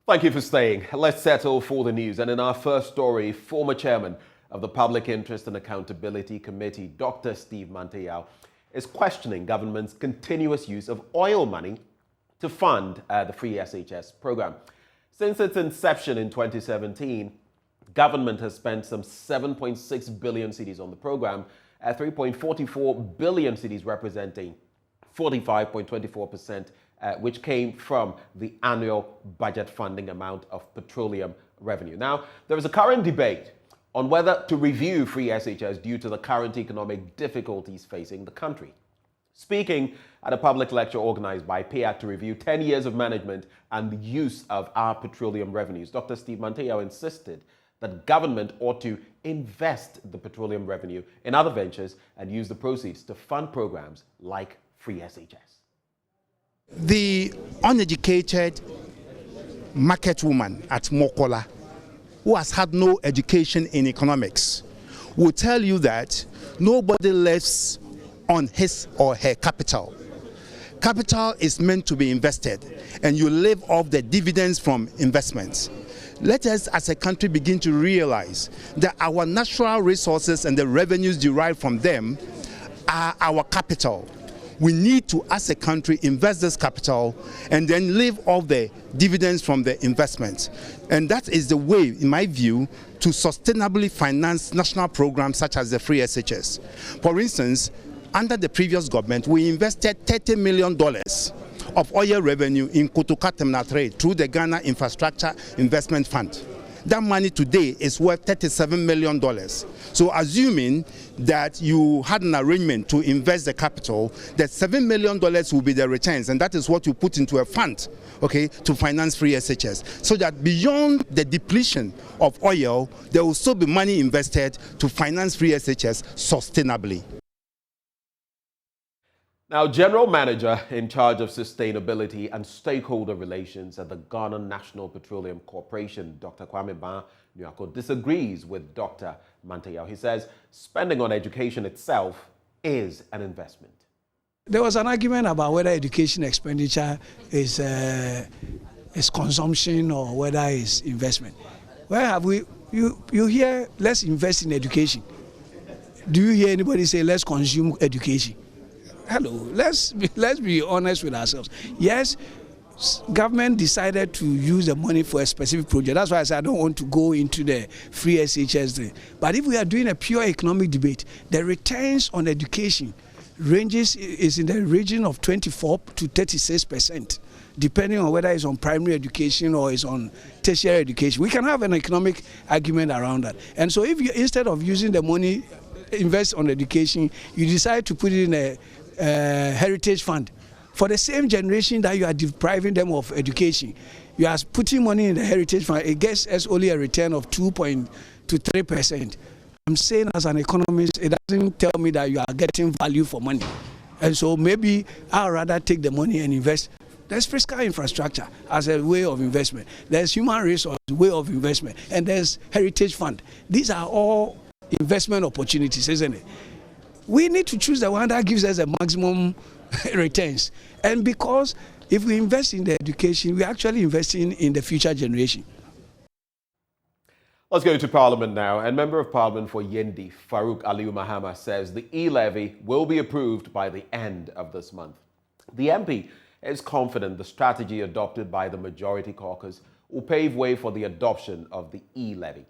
Thank you for staying. Let's settle for the news. And in our first story, former chairman of the Public Interest and Accountability Committee, Dr. Steve Manteyao, is questioning government's continuous use of oil money to fund the free SHS program. Since its inception in 2017, government has spent some 7.6 billion cedis on the program, 3.44 billion cedis representing 45.24%, which came from the annual budget funding amount of petroleum revenue. Now, there is a current debate on whether to review free SHS due to the current economic difficulties facing the country. Speaking at a public lecture organized by PAC to review 10 years of management and the use of our petroleum revenues, Dr. Steve Manteyao insisted that government ought to invest the petroleum revenue in other ventures and use the proceeds to fund programs like free SHS. The uneducated market woman at Mokola, who has had no education in economics, will tell you that nobody lives on his or her capital. Capital is meant to be invested, and you live off the dividends from investments. Let us as a country begin to realize that our natural resources and the revenues derived from them are our capital. We need to, as a country, invest this capital and then live off the dividends from the investments. And that is the way, in my view, to sustainably finance national programs such as the free SHS. For instance, under the previous government, we invested $30 million of oil revenue in Kotoka Terminal 3 through the Ghana Infrastructure Investment Fund. That money today is worth $37 million. So assuming that you had an arrangement to invest the capital, that $7 million will be the returns, and that is what you put into a fund, okay, to finance free SHS. So that beyond the depletion of oil, there will still be money invested to finance free SHS sustainably. Now, General Manager in charge of sustainability and stakeholder relations at the Ghana National Petroleum Corporation, Dr. Kwame Ban-Nyako, disagrees with Dr. Manteyao. He says spending on education itself is an investment. There was an argument about whether education expenditure is consumption or whether it's investment. Where have we? You hear let's invest in education. Do you hear anybody say let's consume education? Hello, let's be honest with ourselves. Yes, government decided to use the money for a specific project. That's why I said I don't want to go into the free SHS thing. But if we are doing a pure economic debate, the returns on education is in the region of 24 to 36%, depending on whether it's on primary education or it's on tertiary education. We can have an economic argument around that. And so if you, instead of using the money, invest on education, you decide to put it in a heritage fund for the same generation that you are depriving them of education. You are putting money in the heritage fund, it gets us only a return of 2% to 3%. I'm saying as an economist, it doesn't tell me that you are getting value for money. And so maybe I'd rather take the money and invest. There's fiscal infrastructure as a way of investment. There's human resource way of investment. And there's heritage fund. These are all investment opportunities, isn't it? We need to choose the one that gives us the maximum returns. And because if we invest in the education, we're actually investing in the future generation. Let's go to Parliament now. And Member of Parliament for Yendi, Farouk Aliu Mahama, says the E-levy will be approved by the end of this month. The MP is confident the strategy adopted by the majority caucus will pave way for the adoption of the E-levy.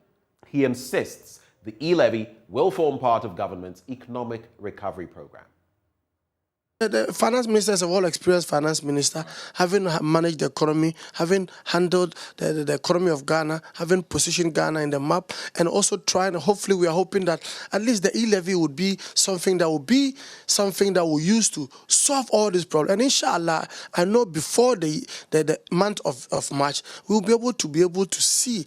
He insists the E-levy will form part of government's economic recovery program. The finance minister is a well-experienced finance minister, having managed the economy, having handled the economy of Ghana, having positioned Ghana in the map, and also trying, hopefully we are hoping that at least the E-levy would be something that we'll use to solve all these problems. And inshallah, I know before the month of March, we'll be able to see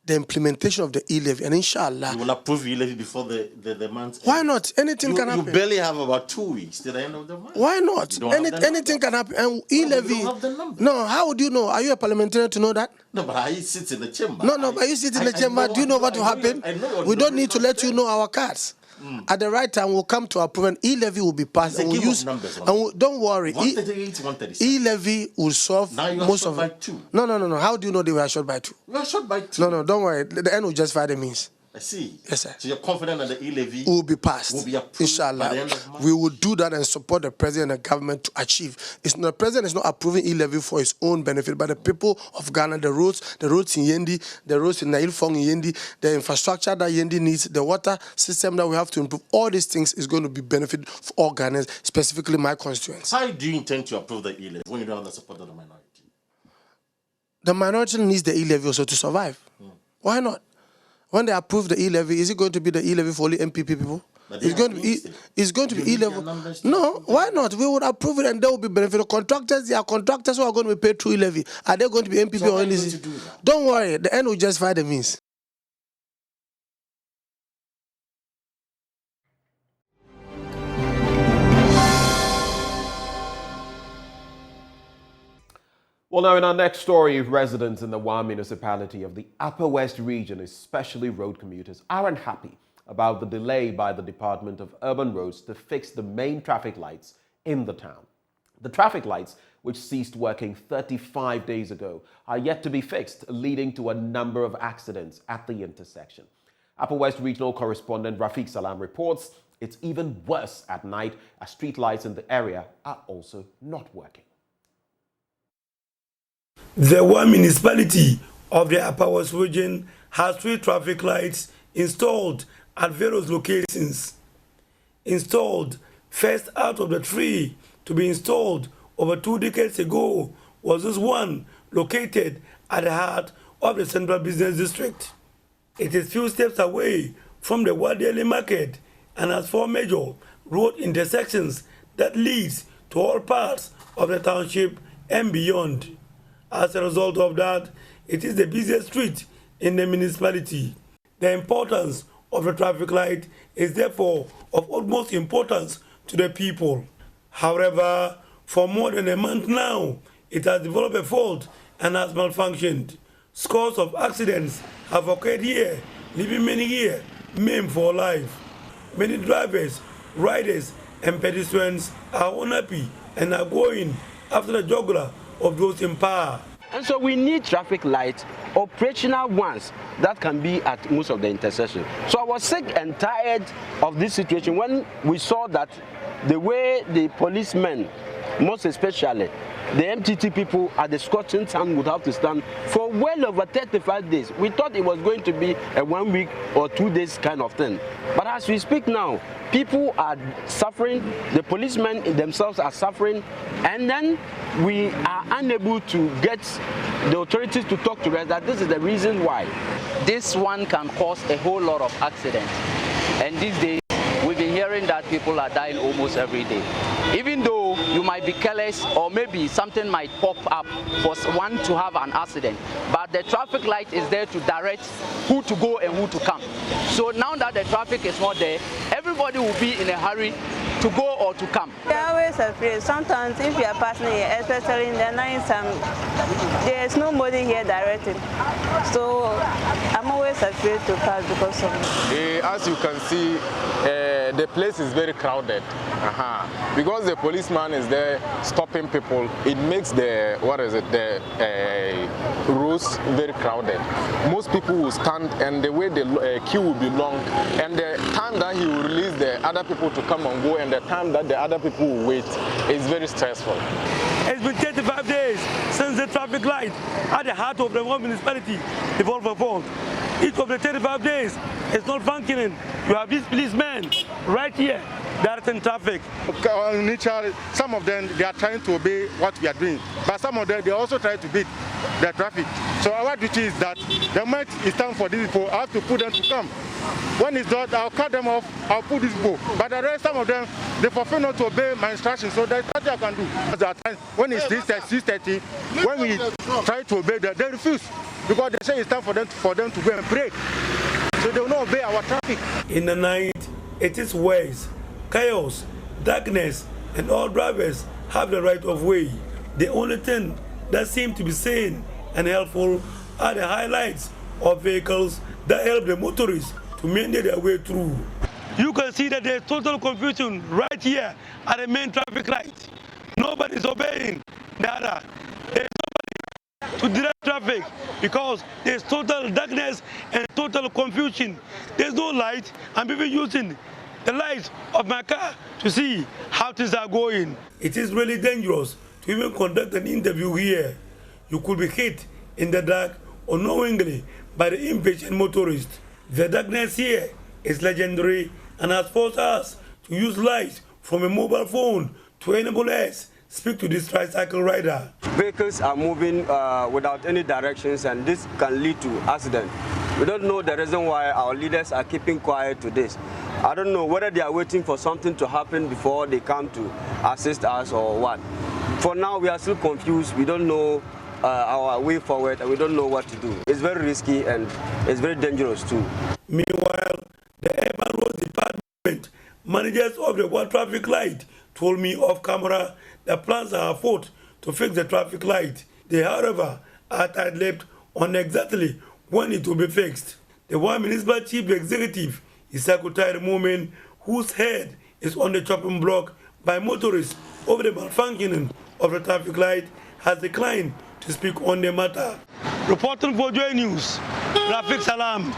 the implementation of the E-levy, and inshallah... You will approve E-levy before the month? Why not? Anything can happen. You barely have about 2 weeks to the end of the month. Why not? Anything can happen. And E-levy... You don't have the number. No, how would you know? Are you a parliamentarian to know that? No, but I sit in the chamber. No, but you sit in the chamber. Do you know what will happen? We don't need to let you know our cards. At the right time, we'll come to approve and E-levy will be passed. And we'll use, don't worry. 138, 136. E-levy will solve now you most are of short it. by 2. No. How do you know they were short by 2? You are short by 2. No, don't worry. The end will justify the means. I see. Yes, sir. So you're confident that the E-levy will be passed. Will be approved Inshallah. by the end of March? We will do that and support the president and the government to achieve. The president is not approving E-levy for his own benefit, but the people of Ghana, the roads in Yendi, the roads in Nail Fong in Yendi, the infrastructure that Yendi needs, the water system that we have to improve, all these things is going to be benefit for all Ghanaians, specifically my constituents. How do you intend to approve the E-levy when you don't have the support of the minority? The minority needs the E-levy also to survive. Why not? When they approve the E-levy, is it going to be the E-levy for only MPP people? It's going to be E-levy. No, why not? We would approve it and there will be benefit. Contractors, there are contractors who are going to be paid through E-levy. Are they going to be MPP or only? Don't worry, the end will justify the means. Well, now in our next story, residents in the Wa municipality of the Upper West region, especially road commuters, are unhappy about the delay by the Department of Urban Roads to fix the main traffic lights in the town. The traffic lights, which ceased working 35 days ago, are yet to be fixed, leading to a number of accidents at the intersection. Upper West regional correspondent Rafiq Salam reports it's even worse at night as street lights in the area are also not working. The one municipality of the Upper West region has 3 traffic lights installed at various locations. Installed first out of the 3 to be installed over 2 decades ago was this one located at the heart of the Central Business District. It is few steps away from the Wadiali Market and has 4 major road intersections that leads to all parts of the township and beyond. As a result of that, it is the busiest street in the municipality. The importance of the traffic light is therefore of utmost importance to the people. However, for more than a month now, it has developed a fault and has malfunctioned. Scores of accidents have occurred here, leaving many here maimed for life. Many drivers, riders, and pedestrians are unhappy and are going after the jugular of those in power. And so we need traffic lights, operational ones, that can be at most of the intersections. So I was sick and tired of this situation when we saw that the way the policemen, most especially the MTT people at the Scotland Town, would have to stand for well over 35 days. We thought it was going to be a 1 week or 2 days kind of thing. But as we speak now, people are suffering, the policemen themselves are suffering, and then we are unable to get the authorities to talk to us that this is the reason why. This one can cause a whole lot of accidents. And these days, we've been hearing that people are dying almost every day. Even though you might be careless or maybe something might pop up for one to have an accident, but the traffic light is there to direct who to go and who to come. So now that the traffic is not there, everybody will be in a hurry to go or to come. You're always afraid. Sometimes if you are passing here, especially in the night time, there's nobody here directing. So I'm always afraid to pass because of it. As you can see, the place is very crowded. Because the policeman is there stopping people, it makes the roads very crowded. Most people will stand and the way the queue will be long, and the time that he will release the other people to come and go and the time that the other people will wait is very stressful. It's been 35 days since the traffic light at the heart of the one municipality devolved a fault. Each of the 35 days is not functioning. You have these policemen right here directing traffic. Some of them, they are trying to obey what we are doing, but some of them, they also try to beat the traffic. So our duty is that the moment it's time for these people, I have to put them to come. When it's done, I'll cut them off, I'll put these people. But the rest, some of them, they fulfill not to obey my instructions, so there's nothing I can do. When it's 6:30, when we try to obey them, they refuse, because they say it's time for them to go and pray. So they will not obey our traffic. In the night, it is worse. Chaos, darkness, and all drivers have the right of way. The only thing that seems to be sane and helpful are the highlights of vehicles that help the motorists to maintain their way through. you can see that there's total confusion right here at the main traffic light. Nobody's obeying the other. There's nobody to direct traffic because there's total darkness and total confusion. There's no light, and people using the light of my car to see how things are going. It is really dangerous to even conduct an interview here. You could be hit in the dark unknowingly by the impatient motorist. The darkness here is legendary and has forced us to use light from a mobile phone to enable us speak to this tricycle rider. Vehicles are moving without any directions, and this can lead to accident. We don't know the reason why our leaders are keeping quiet to this. I don't know whether they are waiting for something to happen before they come to assist us or what. For now, we are still confused. We don't know our way forward, and we don't know what to do. It's very risky and it's very dangerous too. Meanwhile, the Urban Roads Department managers of the one traffic light told me off camera that plans are afoot to fix the traffic light. They, however, are tight-lipped on exactly when it will be fixed. The one municipal chief executive is Secretary Moment, whose head is on the chopping block by motorists over the malfunctioning of the traffic light, has declined to speak on the matter. Reporting for JoyNews, Rafik Salam.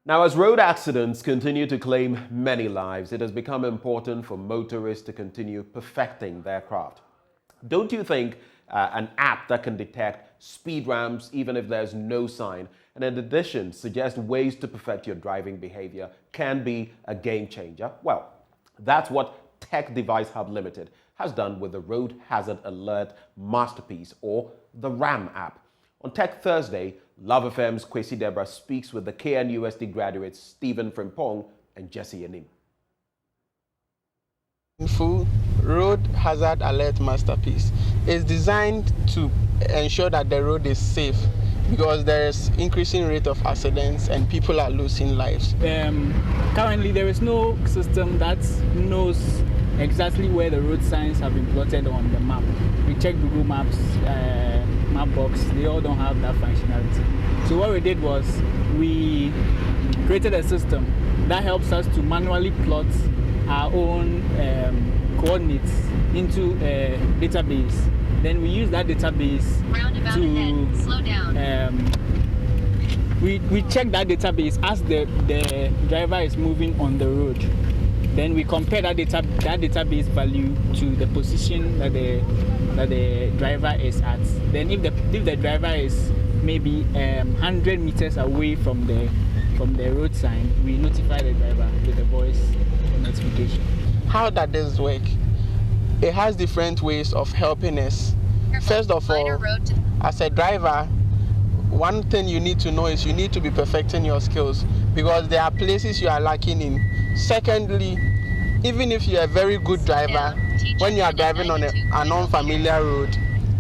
Now, as road accidents continue to claim many lives, it has become important for motorists to continue perfecting their craft. Don't you think an app that can detect speed ramps even if there's no sign, and in addition suggest ways to perfect your driving behavior, can be a game changer? Well, that's what Tech Device Hub Limited has done with the Road Hazard Alert Masterpiece, or the RAM app. On Tech Thursday, Love FM's Kwesi Deborah speaks with the KNUST graduates Stephen Frimpong and Jesse Yanim. Road Hazard Alert Masterpiece is designed to ensure that the road is safe because there is increasing rate of accidents and people are losing lives. Currently, there is no system that knows exactly where the road signs have been plotted on the map. We checked Google Maps, Mapbox, they all don't have that functionality. So what we did was we created a system that helps us to manually plot our own coordinates into a database. Then we use that database to slow down. We check that database as the driver is moving on the road. Then we compare that database value to the position that the driver is at. Then if the driver is maybe 100 meters away from the road sign, we notify the driver with a voice notification. How does this work? It has different ways of helping us. First of all, as a driver, one thing you need to know is you need to be perfecting your skills because there are places you are lacking in. Secondly, even if you're a very good driver, when you are driving on an unfamiliar road,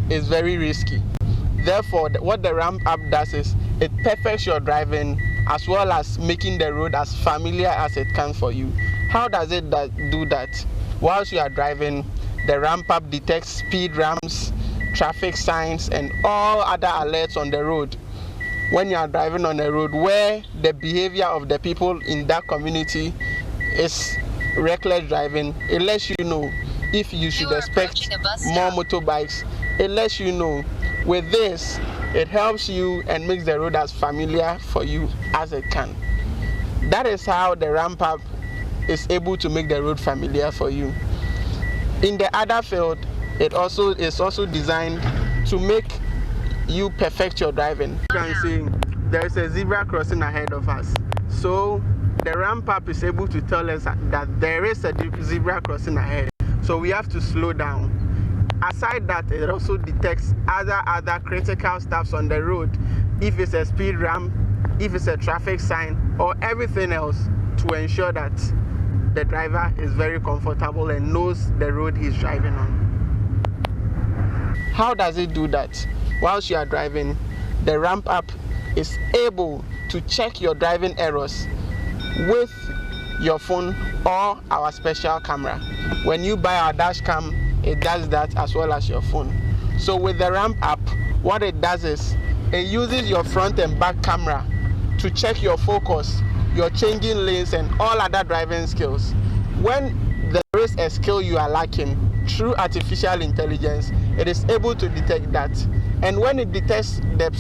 it's very risky. Therefore, what the RAM app does is it perfects your driving as well as making the road as familiar as it can for you. How does it do that? Whilst you are driving, the RAM app detects speed ramps, traffic signs, and all other alerts on the road. When you are driving on a road where the behavior of the people in that community is reckless driving, it lets you know if you should expect more motorbikes. It lets you know. With this, it helps you and makes the road as familiar for you as it can. That is how the ramp up is able to make the road familiar for you. In the other field, it is also designed to make you perfect your driving. You can see there is a zebra crossing ahead of us. So the ramp up is able to tell us that there is a zebra crossing ahead. So we have to slow down. Aside that, it also detects other critical stuff on the road. If it's a speed ramp, if it's a traffic sign, or everything else to ensure that the driver is very comfortable and knows the road he's driving on. How does it do that? Whilst you are driving, the ramp app is able to check your driving errors with your phone or our special camera. When you buy our dash cam, it does that as well as your phone. So with the ramp app, what it does is it uses your front and back camera to check your focus, your changing lanes, and all other driving skills. When there is a skill you are lacking, through artificial intelligence, it is able to detect that. And when it detects the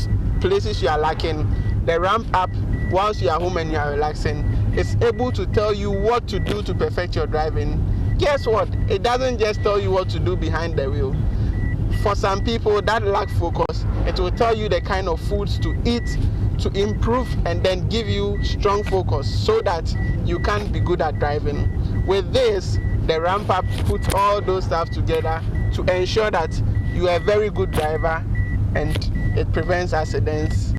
places you are lacking, the ramp up, once you are home and you are relaxing, is able to tell you what to do to perfect your driving. Guess what? It doesn't just tell you what to do behind the wheel. For some people that lack focus, it will tell you the kind of foods to eat to improve and then give you strong focus so that you can be good at driving. With this, the ramp up puts all those stuff together to ensure that you are a very good driver and it prevents accidents.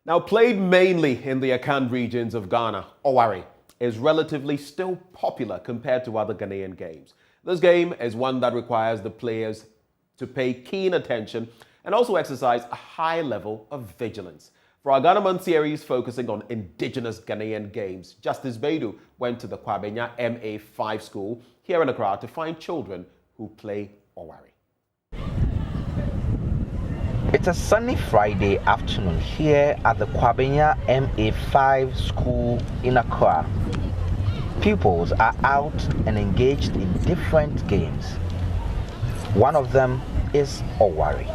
Now, played mainly in the Akan regions of Ghana, Owari is relatively still popular compared to other Ghanaian games. This game is one that requires the players to pay keen attention and also exercise a high level of vigilance. For our Ghana Month series focusing on indigenous Ghanaian games, Justice Baidu went to the Kwabenya MA5 school here in Accra to find children who play Owari. It's a sunny Friday afternoon here at the Kwabenya MA5 school in Accra. Pupils are out and engaged in different games. One of them is Owari.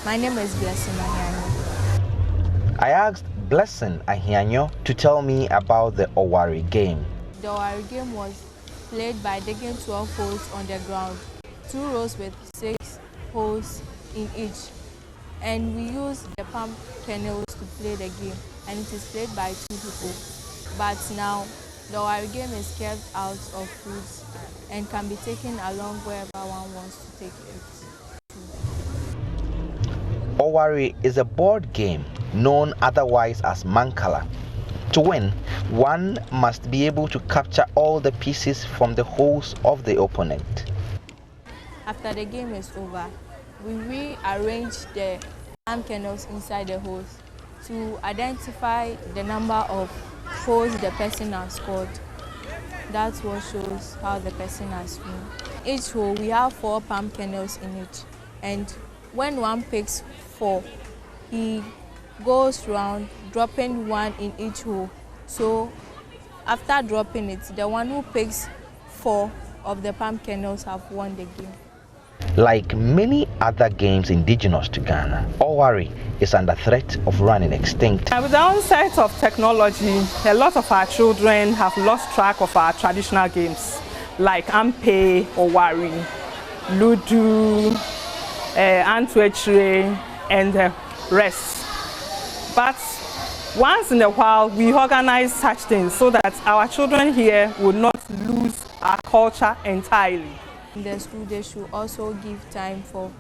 My name is Blessing Ahianyo. I asked Blessing Ahianyo to tell me about the Owari game. The Owari game was played by digging 12 holes on the ground, 2 rows with 6 holes in each. And we use the palm kernels to play the game, and it is played by 2 people. But now, the Owari game is kept out of fruits and can be taken along wherever one wants to take it. Owari is a board game known otherwise as Mankala. To win, one must be able to capture all the pieces from the holes of the opponent. After the game is over, we rearrange the palm kernels inside the holes to identify the number of holes the person has scored. That's what shows how the person has won. Each hole, we have 4 palm kernels in it, and when one picks 4, he goes round dropping 1 in each hole. So after dropping it, the one who picks 4 of the palm kernels have won the game. Like many other games indigenous to Ghana, Owari is under threat of running extinct. With the onset of technology, a lot of our children have lost track of our traditional games like Ampe, Owari, Ludu, Antwechre, and the rest. But once in a while, we organize such things so that our children here will not lose our culture entirely. In the school, they should also give time for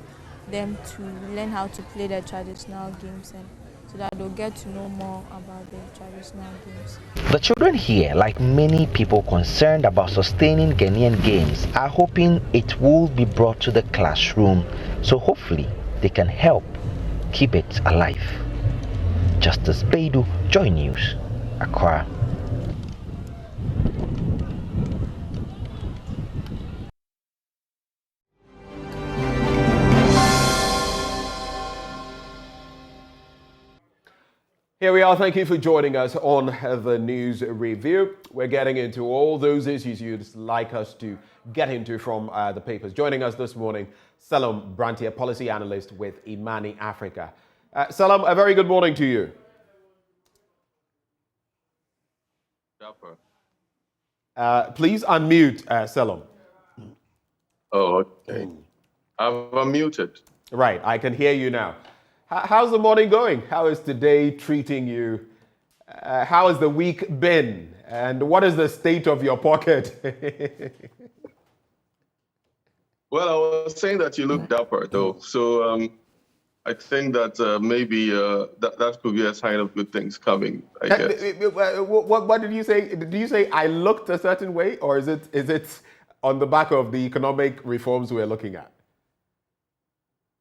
them to learn how to play the traditional games, and so that they'll get to know more about the traditional games. The children here, like many people concerned about sustaining Ghanaian games, are hoping it will be brought to the classroom, so hopefully they can help keep it alive. Justice Baidu, JoyNews, Accra. Here we are. Thank you for joining us on the News Review. We're getting into all those issues you'd like us to get into from the papers. Joining us this morning, Salam Brantier, policy analyst with Imani Africa. Salam, a very good morning to you. Please unmute Salam. Oh, okay. I'm unmuted. Right, I can hear you now. How's the morning going? How is today treating you? How has the week been? And what is the state of your pocket? Well, I was saying that you look dapper, though. So I think that maybe that could be a sign of good things coming, I guess. What did you say? Did you say I looked a certain way? Or is it on the back of the economic reforms we're looking at?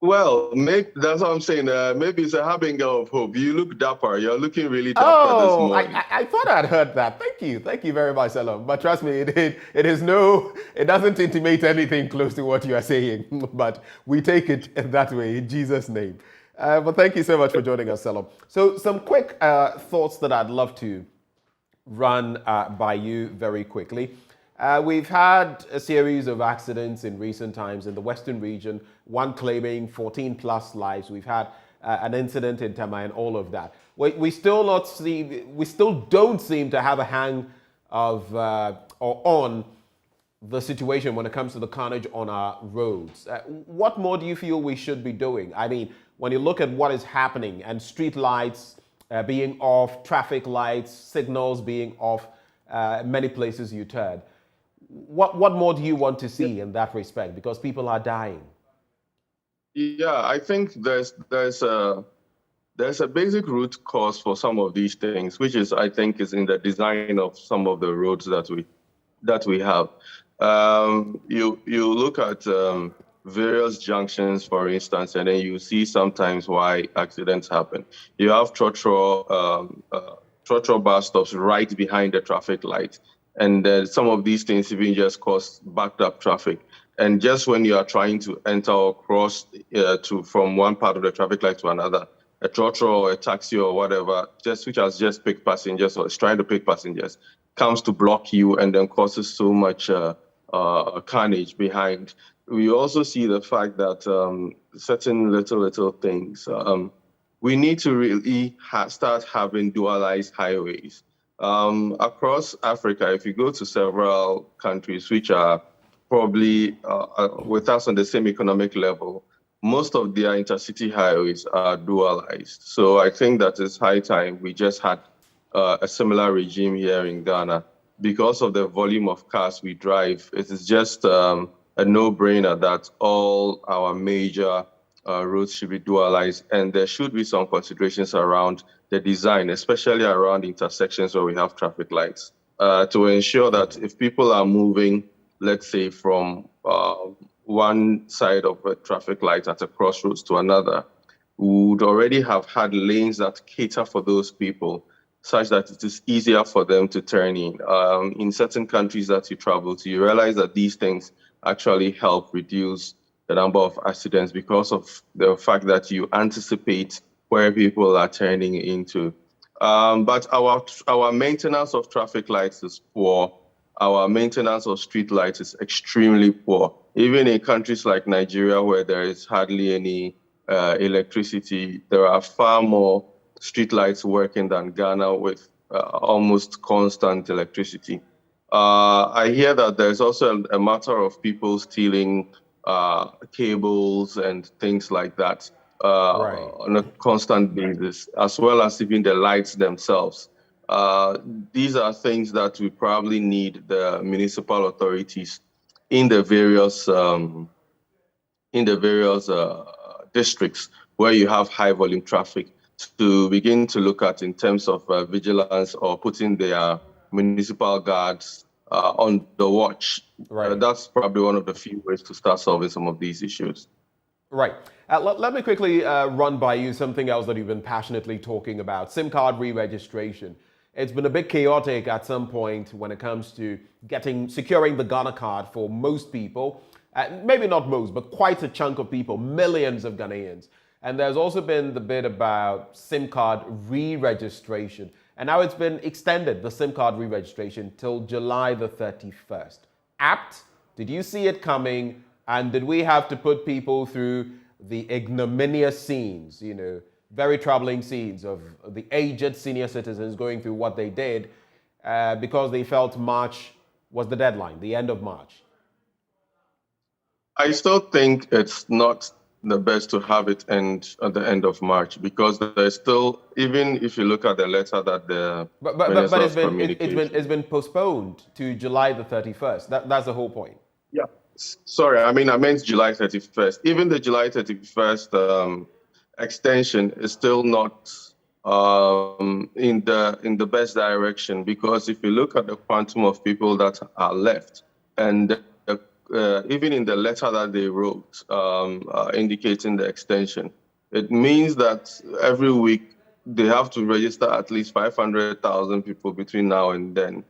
Well, that's what I'm saying. Maybe it's a harbinger of hope. You look dapper. You're looking really dapper this morning. I thought I'd heard that. Thank you very much, Salam. But trust me, it doesn't intimate anything close to what you are saying. But we take it that way in Jesus' name. Well, thank you so much for joining us, Selom. So some quick thoughts that I'd love to run by you very quickly. We've had a series of accidents in recent times in the Western region, one claiming 14 plus lives. We've had an incident in Tema and all of that. We still don't seem to have a hang of or on the situation when it comes to the carnage on our roads. What more do you feel we should be doing? I mean, when you look at what is happening and street lights being off, traffic lights, signals being off, many places you turn. What more do you want to see in that respect? Because people are dying. Yeah, I think there's a basic root cause for some of these things, which is, I think, is in the design of some of the roads that we have. You look at various junctions, for instance, and then you see sometimes why accidents happen. You have trotro bus stops right behind the traffic light. And some of these things even just cause backed up traffic. And just when you are trying to enter or cross from one part of the traffic light to another, a trotro or a taxi or whatever, which has just picked passengers or is trying to pick passengers, comes to block you and then causes so much carnage behind. We also see the fact that certain little things, we need to really start having dualized highways. Across Africa, if you go to several countries which are probably with us on the same economic level, most of their intercity highways are dualized. So I think that it's high time we just had a similar regime here in Ghana. Because of the volume of cars we drive, it is just a no-brainer that all our major roads should be dualized, and there should be some considerations around the design, especially around intersections where we have traffic lights, to ensure that if people are moving, let's say, from one side of a traffic light at a crossroads to another, we would already have had lanes that cater for those people, such that it is easier for them to turn in. In certain countries that you travel to, you realize that these things actually help reduce the number of accidents because of the fact that you anticipate where people are turning into. But our maintenance of traffic lights is poor. Our maintenance of street lights is extremely poor. Even in countries like Nigeria, where there is hardly any electricity, there are far more street lights working than Ghana with almost constant electricity. I hear that there's also a matter of people stealing cables and things like that on a constant basis, as well as even the lights themselves. These are things that we probably need the municipal authorities in the various districts where you have high volume traffic to begin to look at in terms of vigilance or putting their municipal guards on the watch. That's probably one of the few ways to start solving some of these issues. Right. Let me quickly run by you something else that you've been passionately talking about, SIM card re-registration. It's been a bit chaotic at some point when it comes to securing the Ghana card for most people. Maybe not most, but quite a chunk of people, millions of Ghanaians. And there's also been the bit about SIM card re-registration. And now it's been extended, the SIM card re-registration, till July the 31st. Apt? Did you see it coming? And did we have to put people through the ignominious scenes, very troubling scenes of the aged senior citizens going through what they did because they felt March was the deadline, the end of March? I still think it's not the best to have it end at the end of March, because there's still, even if you look at the letter that the but it's been postponed to July the 31st. That's the whole point. Yeah. Sorry, I meant July 31st. Even the July 31st extension is still not in the best direction, because if you look at the quantum of people that are left, and even in the letter that they wrote indicating the extension, it means that every week they have to register at least 500,000 people between now and then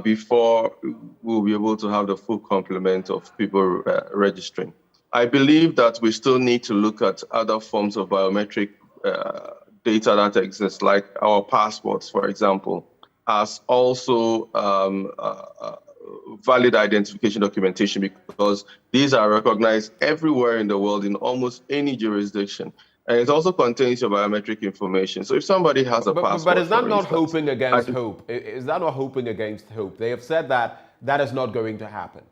before we'll be able to have the full complement of people registering. I believe that we still need to look at other forms of biometric data that exist, like our passports, for example, as also valid identification documentation, because these are recognized everywhere in the world in almost any jurisdiction. And it also contains your biometric information. So if somebody has a passport, but is that not hoping against hope? Is that not hoping against hope? They have said that that is not going to happen.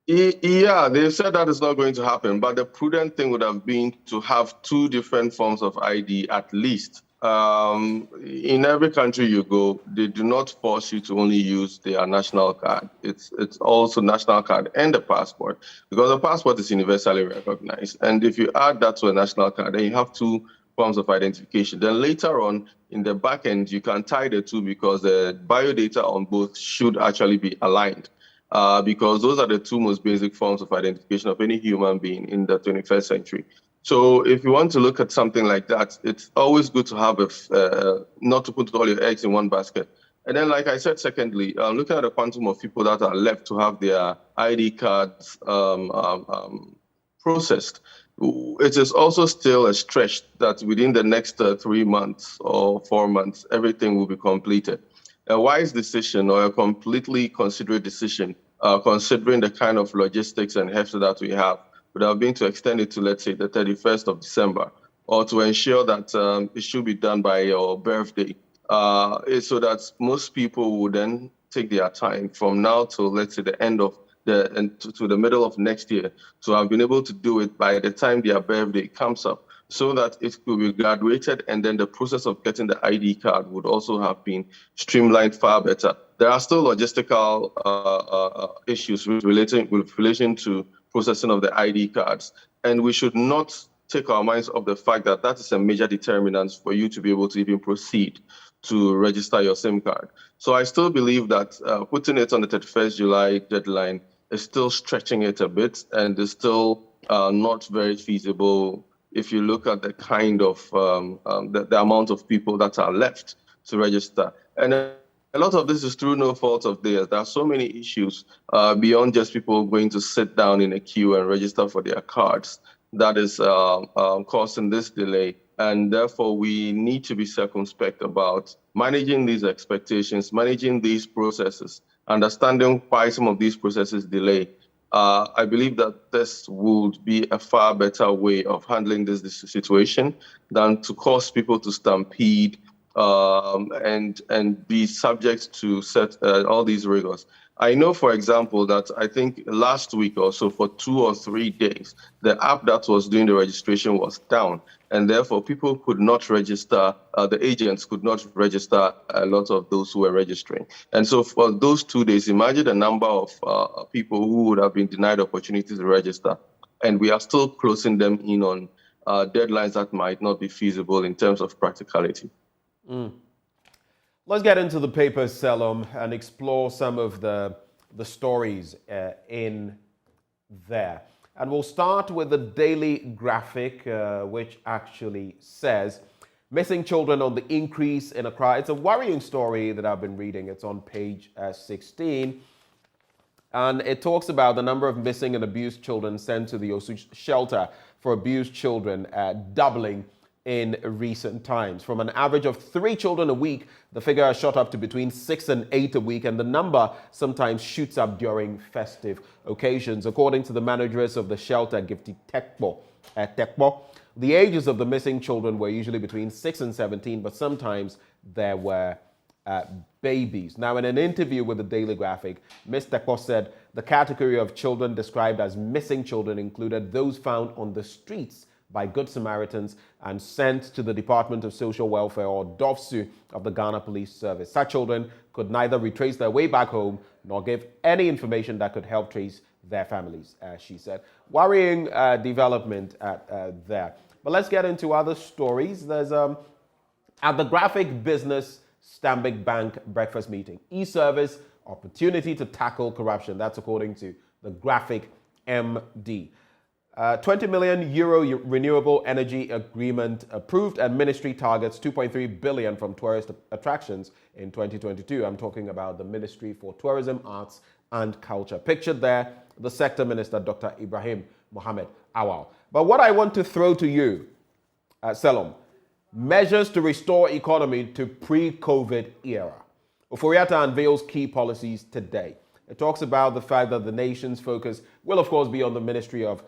Yeah, they've said that is not going to happen, but the prudent thing would have been to have two different forms of ID at least. In every country you go, they do not force you to only use their national card. It's also national card and a passport, because a passport is universally recognized. And if you add that to a national card, then you have two forms of identification. Then later on, in the back end, you can tie the two, because the biodata on both should actually be aligned. Because those are the two most basic forms of identification of any human being in the 21st century. So if you want to look at something like that, it's always good to have not to put all your eggs in one basket. And then, like I said, secondly, looking at the quantum of people that are left to have their ID cards processed, it is also still a stretch that within the next 3 months or 4 months, everything will be completed. A wise decision, or a completely considerate decision, considering the kind of logistics and heft that we have, would have been to extend it to, let's say, the 31st of December, or to ensure that it should be done by your birthday, so that most people would then take their time from now till, let's say, the end of to the middle of next year, to have been able to do it by the time their birthday comes up, so that it could be graduated, and then the process of getting the ID card would also have been streamlined far better. There are still logistical issues with relation to processing of the ID cards, and we should not take our minds off the fact that that is a major determinant for you to be able to even proceed to register your SIM card. So I still believe that putting it on the 31st July deadline is still stretching it a bit, and is still not very feasible if you look at the kind of the amount of people that are left to register. And a lot of this is through no fault of theirs. There are so many issues beyond just people going to sit down in a queue and register for their cards that is causing this delay. And therefore, we need to be circumspect about managing these expectations, managing these processes, understanding why some of these processes delay. I believe that this would be a far better way of handling this situation than to cause people to stampede and be subject to all these rigors. I know, for example, that I think last week or so, for 2 or 3 days, the app that was doing the registration was down, and therefore people could not register, the agents could not register a lot of those who were registering. And so for those 2 days, imagine the number of people who would have been denied opportunities to register. And we are still closing them in on deadlines that might not be feasible in terms of practicality. Let's get into the papers, Selom, and explore some of the stories in there. And we'll start with the Daily Graphic, which actually says, missing children on the increase in Accra. It's a worrying story that I've been reading. It's on page 16. And it talks about the number of missing and abused children sent to the Osu shelter for abused children doubling in recent times. From an average of 3 children a week, the figure has shot up to between 6 and 8 a week, and the number sometimes shoots up during festive occasions. According to the manageress of the shelter, Gifty Tekpo, the ages of the missing children were usually between 6 and 17, but sometimes there were babies. Now, in an interview with the Daily Graphic, Ms. Tekpo said the category of children described as missing children included those found on the streets by Good Samaritans and sent to the Department of Social Welfare, or DOFSU, of the Ghana Police Service. Such children could neither retrace their way back home nor give any information that could help trace their families, she said. Worrying development there. But let's get into other stories. There's at the Graphic Business Stanbic Bank breakfast meeting, e-service opportunity to tackle corruption. That's according to the Graphic MD. 20 million euro renewable energy agreement approved, and ministry targets 2.3 billion from tourist attractions in 2022. I'm talking about the Ministry for Tourism, Arts and culture. Pictured there, the sector minister, Dr. Ibrahim Mohammed Awal. But what I want to throw to you, Selom, measures to restore economy to pre-COVID era. Oforiatta unveils key policies today. It talks about the fact that the nation's focus will, of course, be on the Minister of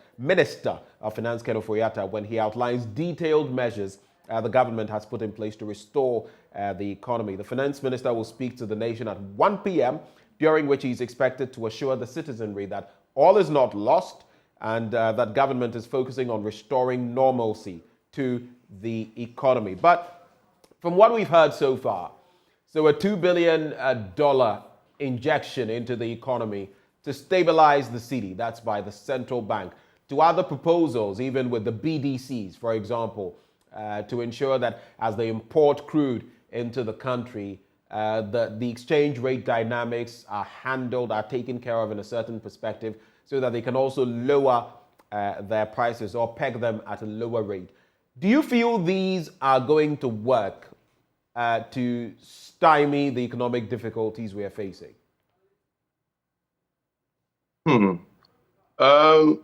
Finance, Ken Oforiatta, when he outlines detailed measures the government has put in place to restore the economy. The Finance Minister will speak to the nation at 1 p.m., during which he's expected to assure the citizenry that all is not lost and that government is focusing on restoring normalcy to the economy. But from what we've heard so far, so a $2 billion injection into the economy to stabilize the city, that's by the central bank, to other proposals, even with the BDCs, for example, to ensure that as they import crude into the country, the exchange rate dynamics are handled, are taken care of in a certain perspective, so that they can also lower their prices or peg them at a lower rate. Do you feel these are going to work to stymie the economic difficulties we are facing?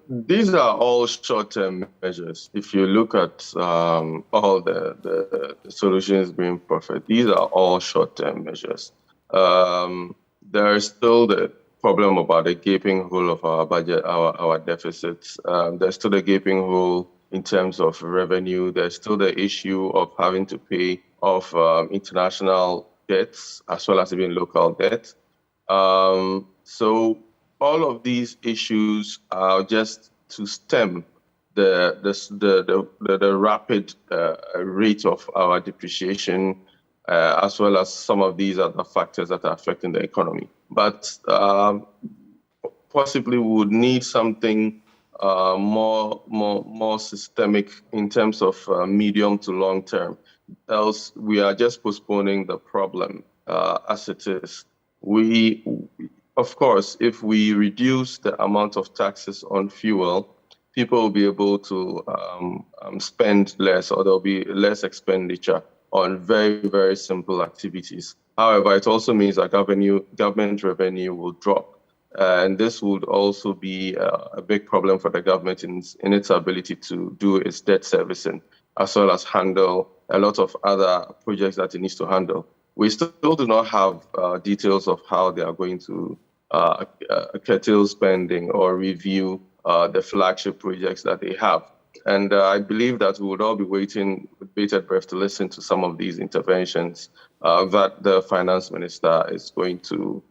These are all short-term measures. If you look at all the solutions being proffered, these are all short-term measures. There is still the problem about the gaping hole of our budget, our deficits. There's still a gaping hole in terms of revenue. There's still the issue of having to pay off international debts as well as even local debt. So all of these issues are just to stem the rapid rate of our depreciation, as well as some of these other factors that are affecting the economy. But possibly we would need something more systemic in terms of medium to long term. Else we are just postponing the problem as it is. Of course, if we reduce the amount of taxes on fuel, people will be able to spend less, or there'll be less expenditure on very, very simple activities. However, it also means that government revenue will drop. And this would also be a big problem for the government in its ability to do its debt servicing, as well as handle a lot of other projects that it needs to handle. We still do not have details of how they are going to curtail spending or review the flagship projects that they have. And I believe that we would all be waiting with bated breath to listen to some of these interventions that the finance minister is going to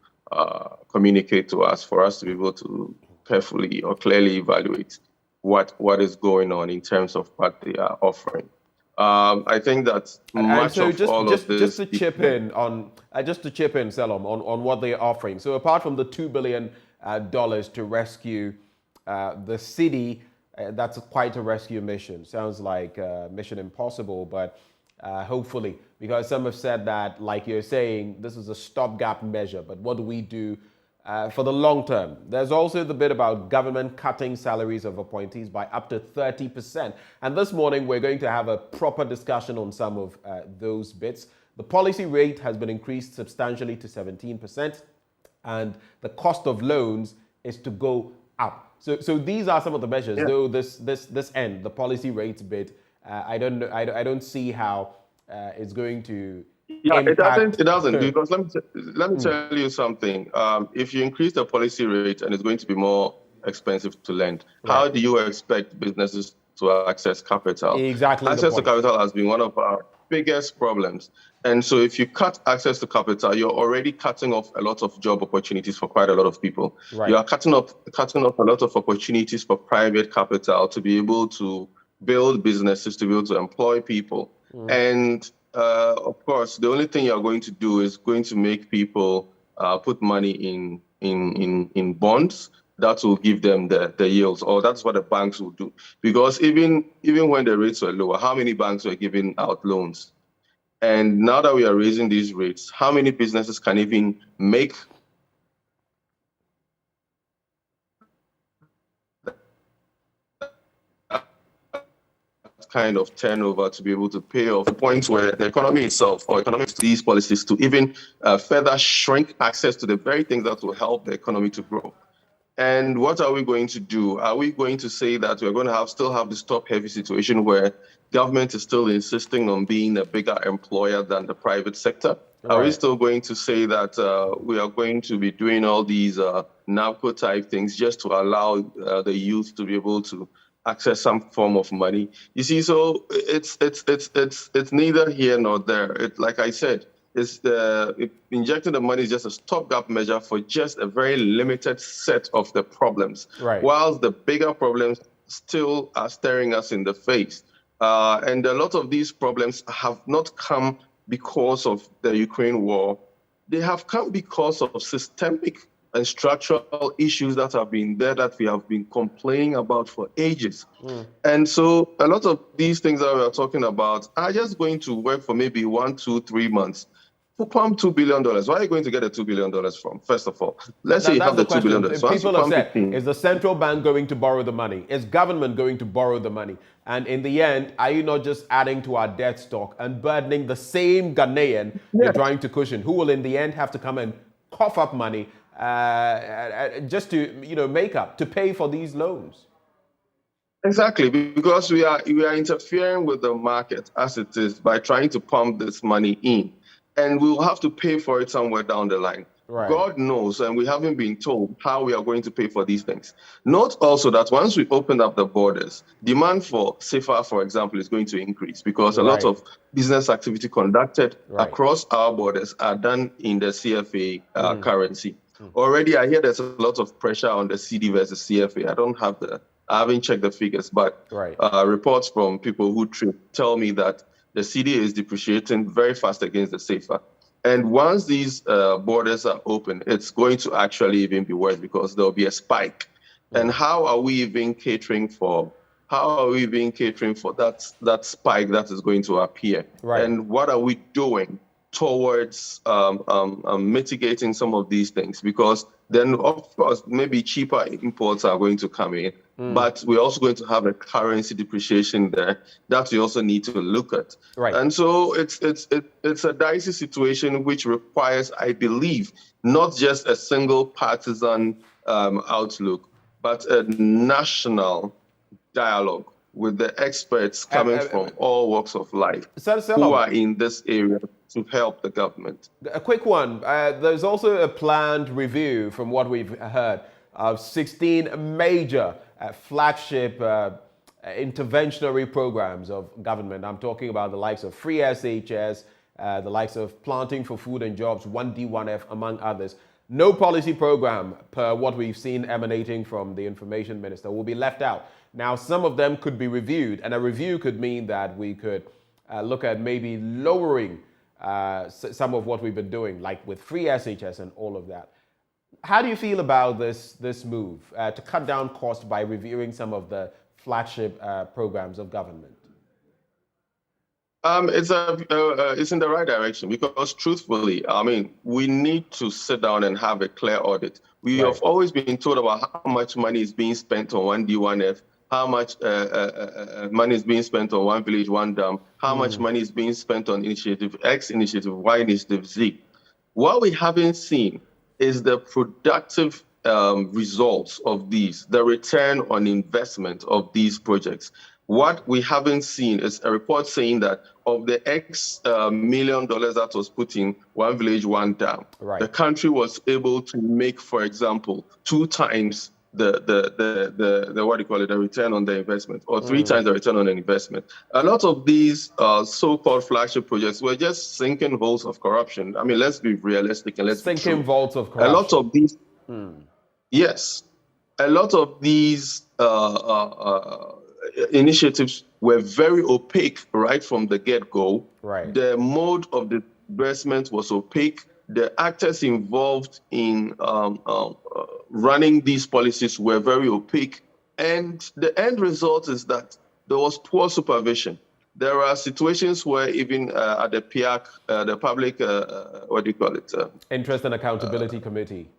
communicate to us, for us to be able to carefully or clearly evaluate what is going on in terms of what they are offering. I think that much so of all of this... Just to chip in, Selom, on what they're offering. So apart from the $2 billion to rescue the city, that's quite a rescue mission. Sounds like Mission Impossible, but hopefully, because some have said that, like you're saying, this is a stopgap measure, but what do we do for the long term? There's also the bit about government cutting salaries of appointees by up to 30%. And this morning, we're going to have a proper discussion on some of those bits. The policy rate has been increased substantially to 17%, and the cost of loans is to go up. So these are some of the measures. Yeah. Though this end, the policy rates bit, I don't see how it's going to. Yeah, impact. It doesn't because let me tell you something. If you increase the policy rate and it's going to be more expensive to lend, how do you expect businesses to access capital? Exactly. Access to capital has been one of our biggest problems. And so if you cut access to capital, you're already cutting off a lot of job opportunities for quite a lot of people. Right. You are cutting off a lot of opportunities for private capital to be able to build businesses, to be able to employ people. And of course, the only thing you're going to do is going to make people put money in bonds that will give them the yields, or that's what the banks will do. Because even when the rates were lower, how many banks were giving out loans? And now that we are raising these rates, how many businesses can even make kind of turnover to be able to pay off the point where the economy itself or economics to these policies to even further shrink access to the very things that will help the economy to grow. And what are we going to do? Are we going to say that we're going to still have this top-heavy situation where government is still insisting on being a bigger employer than the private sector? Right. Are we still going to say that we are going to be doing all these narco-type things just to allow the youth to be able to access some form of money? You see, so it's neither here nor there. Like I said, injecting the money is just a stopgap measure for just a very limited set of the problems, right, whilst the bigger problems still are staring us in the face. And a lot of these problems have not come because of the Ukraine war. They have come because of systemic and structural issues that have been there that we have been complaining about for ages. And so a lot of these things that we are talking about are just going to work for maybe 1, 2, 3 months. To pump $2 billion, where are you going to get the $2 billion from? First of all, let's say you have the $2 billion. So people have said, is the central bank going to borrow the money? Is government going to borrow the money? And in the end, are you not just adding to our debt stock and burdening the same Ghanaian you're trying to cushion, who will in the end have to come and cough up money just to make up, to pay for these loans? Exactly, because we are interfering with the market as it is by trying to pump this money in. And we will have to pay for it somewhere down the line. Right. God knows, and we haven't been told how we are going to pay for these things. Note also that once we open up the borders, demand for CFA, for example, is going to increase because a lot of business activity conducted across our borders are done in the CFA currency. Already, I hear there's a lot of pressure on the CD versus CFA. I haven't checked the figures, but reports from people who trade tell me that the CD is depreciating very fast against the CFA. And once these borders are open, it's going to actually even be worse because there'll be a spike. And how are we even catering for that spike that is going to appear? Right. And what are we doing towards mitigating some of these things? Because then, of course, maybe cheaper imports are going to come in, but we're also going to have a currency depreciation there that we also need to look at. Right. And so it's a dicey situation which requires, I believe, not just a single partisan outlook, but a national dialogue with the experts coming from all walks of life who are in this area to help the government. A quick one. There's also a planned review, from what we've heard, of 16 major flagship interventionary programs of government. I'm talking about the likes of free SHS, the likes of planting for food and jobs, 1D, 1F, among others. No policy program, per what we've seen emanating from the information minister, will be left out. Now, some of them could be reviewed, and a review could mean that we could look at maybe lowering some of what we've been doing, like with free SHS and all of that. How do you feel about this move to cut down costs by reviewing some of the flagship programs of government? It's in the right direction because, truthfully, I mean, we need to sit down and have a clear audit. We have always been told about how much money is being spent on 1D, 1F, how much money is being spent on One Village, One Dam, how much money is being spent on Initiative X, Initiative Y, Initiative Z. What we haven't seen is the productive results of these, the return on investment of these projects. What we haven't seen is a report saying that of the X $1 million that was put in One Village, One Dam, the country was able to make, for example, 2 times the return on the investment, or 3 times the return on the investment. A lot of these so-called flagship projects were just sinking holes of corruption. I mean, let's be realistic and let's sinking vaults of corruption. A lot of these, yes, a lot of these initiatives were very opaque right from the get-go. Right. The mode of disbursement was opaque. The actors involved in running these policies were very opaque. And the end result is that there was poor supervision. There are situations where even at the PIAC, the public, Interest and Accountability Committee.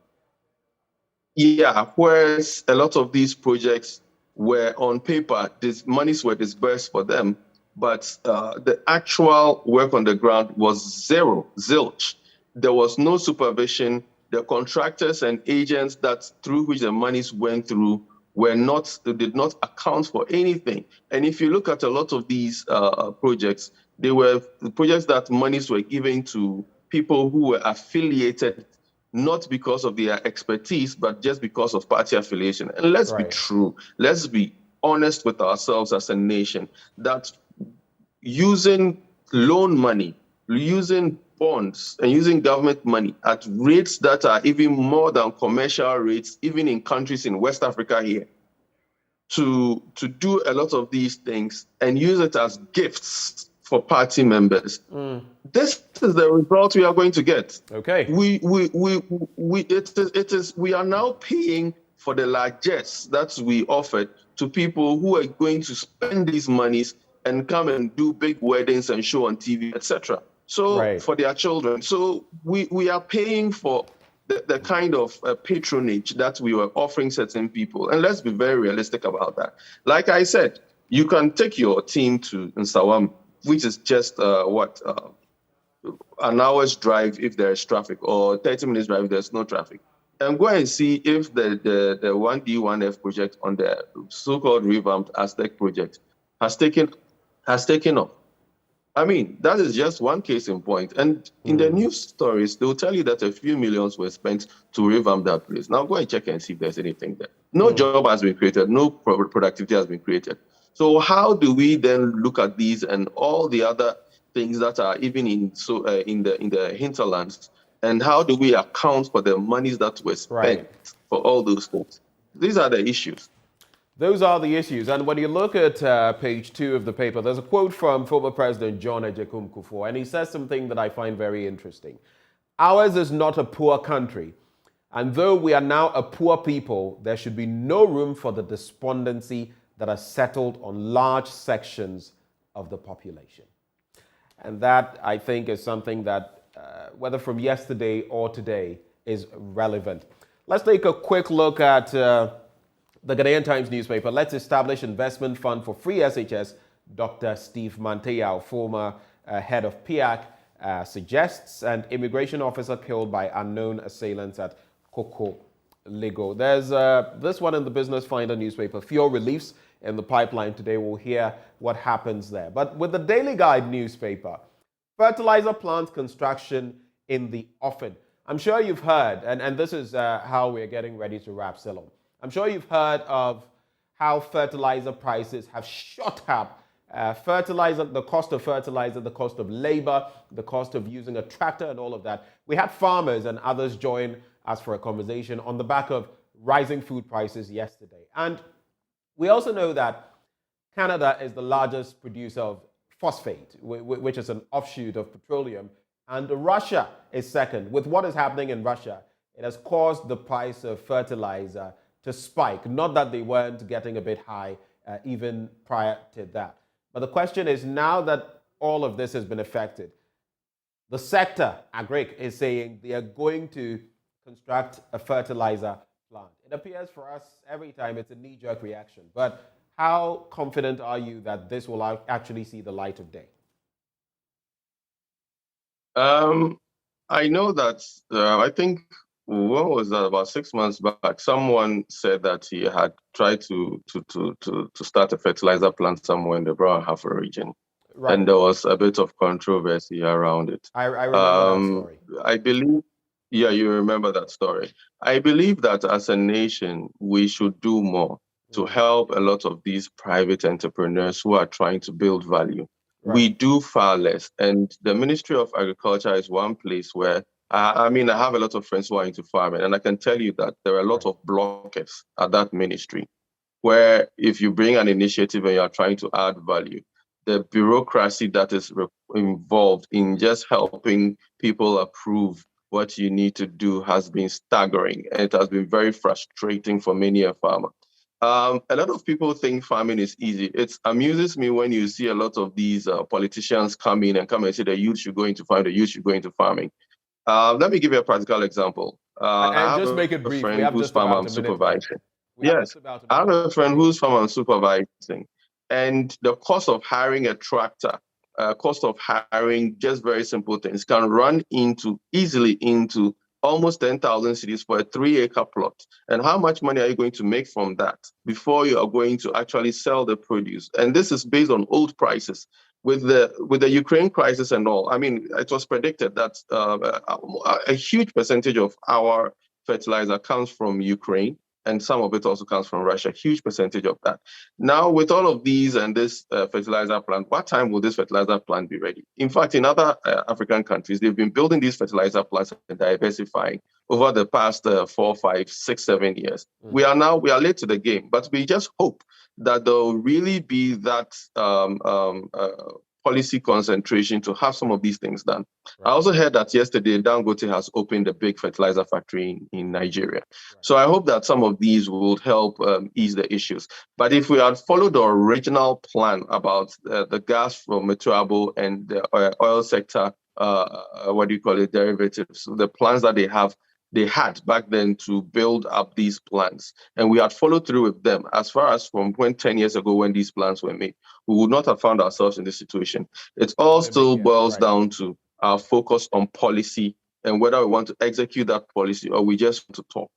Yeah, whereas a lot of these projects where on paper these monies were disbursed for them, but the actual work on the ground was zilch. There was no supervision. The contractors and agents through which the monies went through did not account for anything. And if you look at a lot of these projects, they were projects that monies were given to people who were affiliated not because of their expertise, but just because of party affiliation. And let's be true. Let's be honest with ourselves as a nation that using loan money, using bonds, and using government money at rates that are even more than commercial rates, even in countries in West Africa here, to do a lot of these things and use it as gifts for party members. This is the result we are going to get. Okay. We are now paying for the largesse that we offered to people who are going to spend these monies and come and do big weddings and show on TV, etc. So for their children. So we are paying for the kind of patronage that we were offering certain people. And let's be very realistic about that. Like I said, you can take your team to Nsawam, which is just an hour's drive if there is traffic, or 30 minutes drive if there's no traffic, and go and see if the 1D1F project on the so-called revamped Aztec project has taken off. I mean, that is just one case in point. And in the news stories, they'll tell you that a few millions were spent to revamp that place. Now go and check and see if there's anything there. No job has been created. No productivity has been created. So how do we then look at these and all the other things that are even in the hinterlands, and how do we account for the monies that were spent for all those things? These are the issues. Those are the issues. And when you look at page 2 of the paper, there's a quote from former President John Ejekum Kufuor, and he says something that I find very interesting. Ours is not a poor country, and though we are now a poor people, there should be no room for the despondency that has settled on large sections of the population. And that, I think, is something that, whether from yesterday or today, is relevant. Let's take a quick look at the Ghanaian Times newspaper. Let's establish investment fund for free SHS. Dr. Steve Manteyao, former head of PIAC, suggests, and immigration officer killed by unknown assailants at Koko Lego. There's this one in the Business Finder newspaper. Fuel reliefs in the pipeline today. We'll hear what happens there. But with the Daily Guide newspaper, fertilizer plant construction in the offing. I'm sure you've heard, and this is how we're getting ready to wrap Silom. I'm sure you've heard of how fertilizer prices have shot up. Fertilizer, the cost of fertilizer, the cost of labor, the cost of using a tractor and all of that. We had farmers and others join us for a conversation on the back of rising food prices yesterday. And we also know that Canada is the largest producer of phosphate, which is an offshoot of petroleum, and Russia is second. With what is happening in Russia, it has caused the price of fertilizer to spike. Not that they weren't getting a bit high even prior to that. But the question is, now that all of this has been affected, the sector, Agric, is saying they are going to construct a fertilizer plant. It appears for us every time it's a knee-jerk reaction. But how confident are you that this will actually see the light of day? I know that, I think, when was that? About 6 months back, someone said that he had tried to start a fertilizer plant somewhere in the Brown Haffa region. Right. And there was a bit of controversy around it. I remember that story. I believe, yeah, you remember that story. I believe that as a nation, we should do more to help a lot of these private entrepreneurs who are trying to build value. Right. We do far less. And the Ministry of Agriculture is one place where I have a lot of friends who are into farming, and I can tell you that there are a lot of blockers at that ministry, where if you bring an initiative and you are trying to add value, the bureaucracy that is involved in just helping people approve what you need to do has been staggering, and it has been very frustrating for many a farmer. A lot of people think farming is easy. It amuses me when you see a lot of these politicians come in and say the youth should go into farming, the youth should go into farming. Let me give you a practical example. And just make it brief. We have whose farm I'm supervising. Yes, I have a friend who's farm supervising, and the cost of hiring a tractor, cost of hiring just very simple things can run easily into almost 10,000 cedis for a 3-acre plot. And how much money are you going to make from that before you are going to actually sell the produce? And this is based on old prices. With the Ukraine crisis and all, I mean, it was predicted that a huge percentage of our fertilizer comes from Ukraine, and some of it also comes from Russia, huge percentage of that. Now, with all of these and this fertilizer plant, what time will this fertilizer plant be ready? In fact, in other African countries, they've been building these fertilizer plants and diversifying over the past 4, 5, 6, 7 years. We are late to the game, but we just hope that there will really be that policy concentration to have some of these things done. Right. I also heard that yesterday Dangote has opened a big fertilizer factory in Nigeria. Right. So I hope that some of these will help ease the issues. But if we had followed the original plan about the gas from Metuabo and the oil sector, derivatives, the plans that they had back then to build up these plans, and we had followed through with them as far as from 10 years ago when these plans were made, we would not have found ourselves in this situation. It all still boils down to our focus on policy and whether we want to execute that policy or we just want to talk.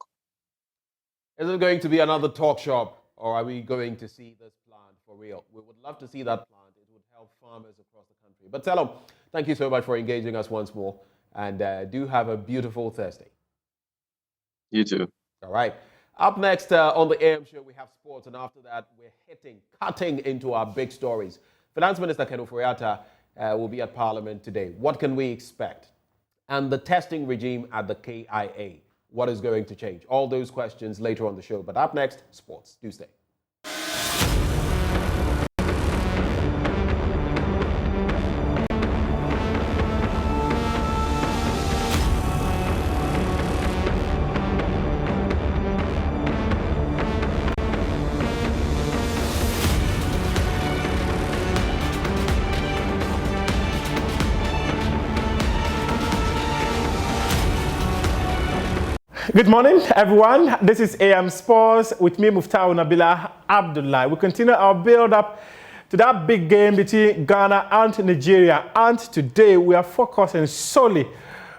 Is it going to be another talk shop, or are we going to see this plant for real? We would love to see that plant. It would help farmers across the country. But Telom, thank you so much for engaging us once more, and do have a beautiful Thursday. You too. All right. Up next on the AM show, we have sports, and after that, we're cutting into our big stories. Finance Minister Ken Ofori-Atta will be at Parliament today. What can we expect? And the testing regime at the KIA, what is going to change? All those questions later on the show. But up next, sports. Do stay. Good morning, everyone. This is AM Sports with me, Muftau Nabila Abdullah. We continue our build-up to that big game between Ghana and Nigeria. And today we are focusing solely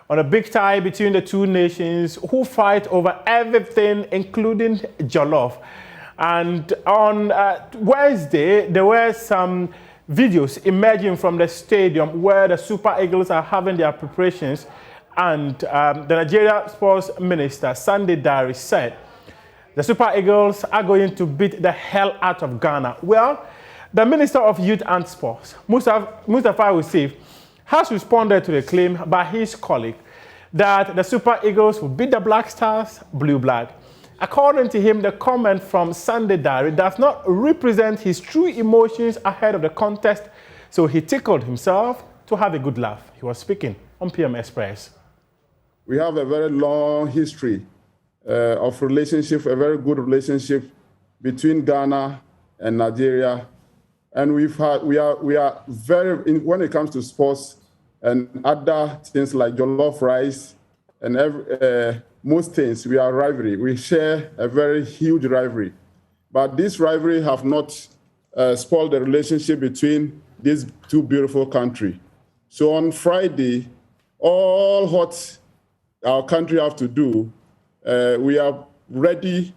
on a big tie between the two nations who fight over everything, including jollof. And on Wednesday, there were some videos emerging from the stadium where the Super Eagles are having their preparations. And the Nigeria Sports Minister, Sunday Dari, said the Super Eagles are going to beat the hell out of Ghana. Well, the Minister of Youth and Sports, Mustafa Yusuf, has responded to the claim by his colleague that the Super Eagles will beat the Black Stars blue-black. According to him, the comment from Sunday Dari does not represent his true emotions ahead of the contest, so he tickled himself to have a good laugh. He was speaking on PM Express. We have a very long history of relationship, a very good relationship between Ghana and Nigeria. And we are very, when it comes to sports and other things like jollof rice and most things, we are rivalry. We share a very huge rivalry. But this rivalry have not spoiled the relationship between these two beautiful countries. So on Friday, all what our country have to do, we are ready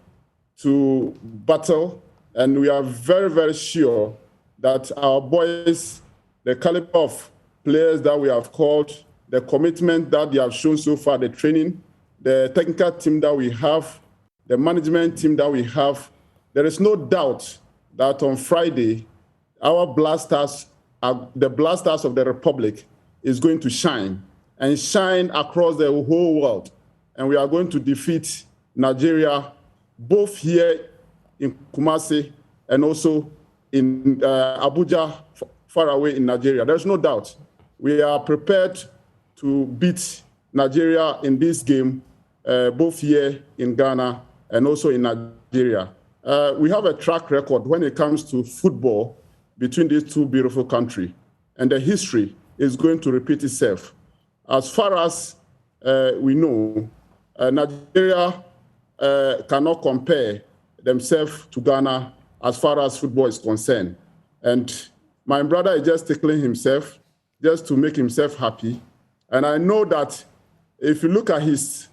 to battle, and we are very, very sure that our boys, the caliber of players that we have called, the commitment that they have shown so far, the training, the technical team that we have, the management team that we have, there is no doubt that on Friday, our blasters, the blasters of the Republic, is going to shine and shine across the whole world. And we are going to defeat Nigeria, both here in Kumasi and also in Abuja, far away in Nigeria. There's no doubt. We are prepared to beat Nigeria in this game, both here in Ghana and also in Nigeria. We have a track record when it comes to football between these two beautiful countries, and the history is going to repeat itself. As far as we know, Nigeria cannot compare themselves to Ghana as far as football is concerned. And my brother is just tickling himself just to make himself happy. And I know that if you look at his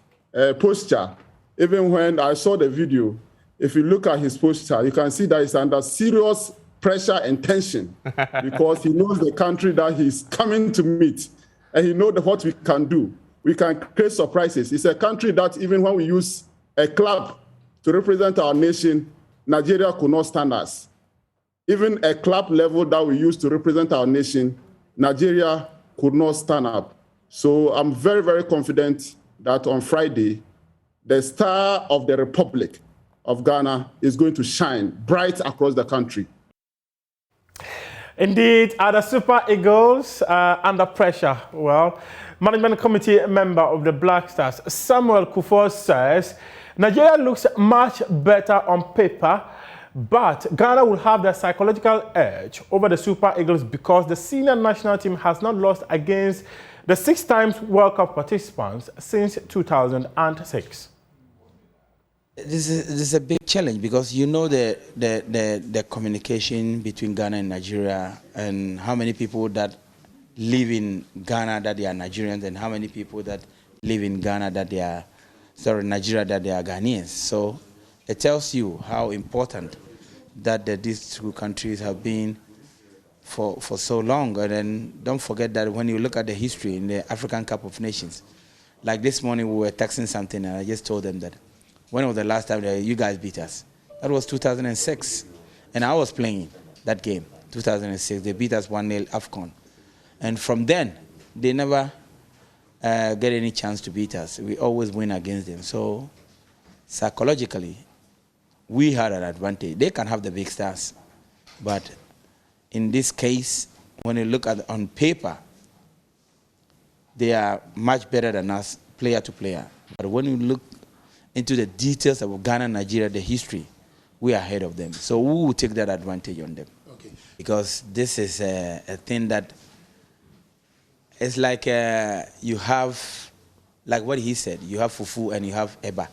posture, even when I saw the video, if you look at his posture, you can see that he's under serious pressure and tension because he knows the country that he's coming to meet, and he knows what we can do. We can create surprises. It's a country that even when we use a club to represent our nation, Nigeria could not stand us. Even a club level that we use to represent our nation, Nigeria could not stand up. So I'm very, very confident that on Friday, the star of the Republic of Ghana is going to shine bright across the country. Indeed, are the Super Eagles under pressure? Well, Management Committee member of the Black Stars, Samuel Kufuor, says Nigeria looks much better on paper, but Ghana will have the psychological edge over the Super Eagles because the senior national team has not lost against the 6 times World Cup participants since 2006. This is a big challenge because you know the communication between Ghana and Nigeria, and how many people that live in Ghana that they are Nigerians, and how many people that live in Ghana that they are, Nigeria that they are Ghanaians. So it tells you how important that these two countries have been for so long. And then don't forget that when you look at the history in the African Cup of Nations, like this morning we were texting something and I just told them that when was the last time that you guys beat us? That was 2006. And I was playing that game, 2006. They beat us 1-0 AFCON. And from then, they never get any chance to beat us. We always win against them. So psychologically, we had an advantage. They can have the big stars. But in this case, when you look at on paper, they are much better than us, player to player. But when you look into the details of Ghana, Nigeria, the history, we are ahead of them. So we will take that advantage on them. Okay. Because this is a thing that it's like you have, like what he said, you have fufu and you have eba.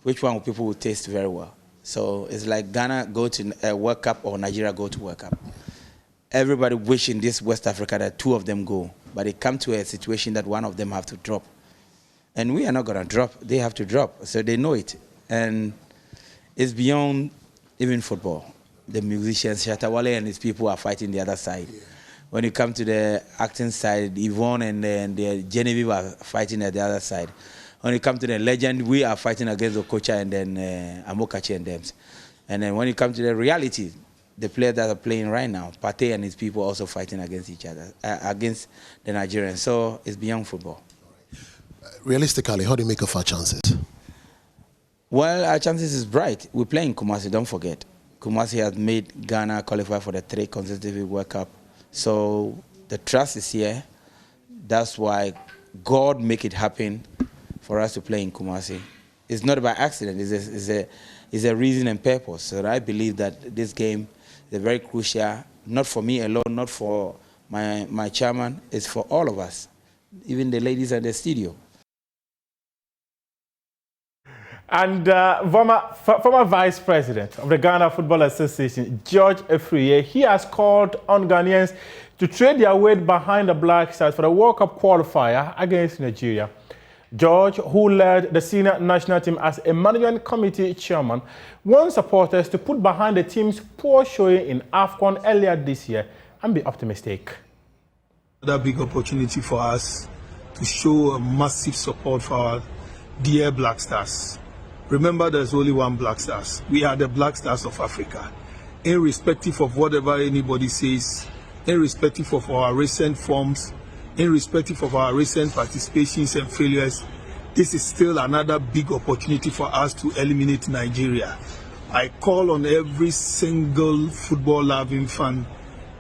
Which one people will taste very well? So it's like Ghana go to a World Cup or Nigeria go to World Cup. Everybody wish in this West Africa that 2 of them go, but it come to a situation that 1 of them have to drop. And we are not going to drop. They have to drop. So they know it. And it's beyond even football. The musicians, Shatawale and his people are fighting the other side. Yeah. When you come to the acting side, Yvonne and the Genevieve are fighting at the other side. When you come to the legend, we are fighting against Okocha and then Amokachi and them. And then when you come to the reality, the players that are playing right now, Partey and his people are also fighting against each other, against the Nigerians. So it's beyond football. Realistically, how do you make of our chances? Well, our chances is bright. We're playing Kumasi, don't forget. Kumasi has made Ghana qualify for the 3 consecutive World Cup. So the trust is here. That's why God make it happen for us to play in Kumasi. It's not by accident. It's a reason and purpose. So I believe that this game is very crucial, not for me alone, not for my chairman. It's for all of us, even the ladies at the studio. And former Vice President of the Ghana Football Association, George Afriyie, he has called on Ghanaians to trade their weight behind the Black Stars for the World Cup qualifier against Nigeria. George, who led the senior national team as a management committee chairman, wants supporters to put behind the team's poor showing in AFCON earlier this year and be optimistic. Another big opportunity for us to show a massive support for our dear Black Stars. Remember, there's only one Black Stars. We are the Black Stars of Africa. Irrespective of whatever anybody says, irrespective of our recent forms, irrespective of our recent participations and failures, this is still another big opportunity for us to eliminate Nigeria. I call on every single football-loving fan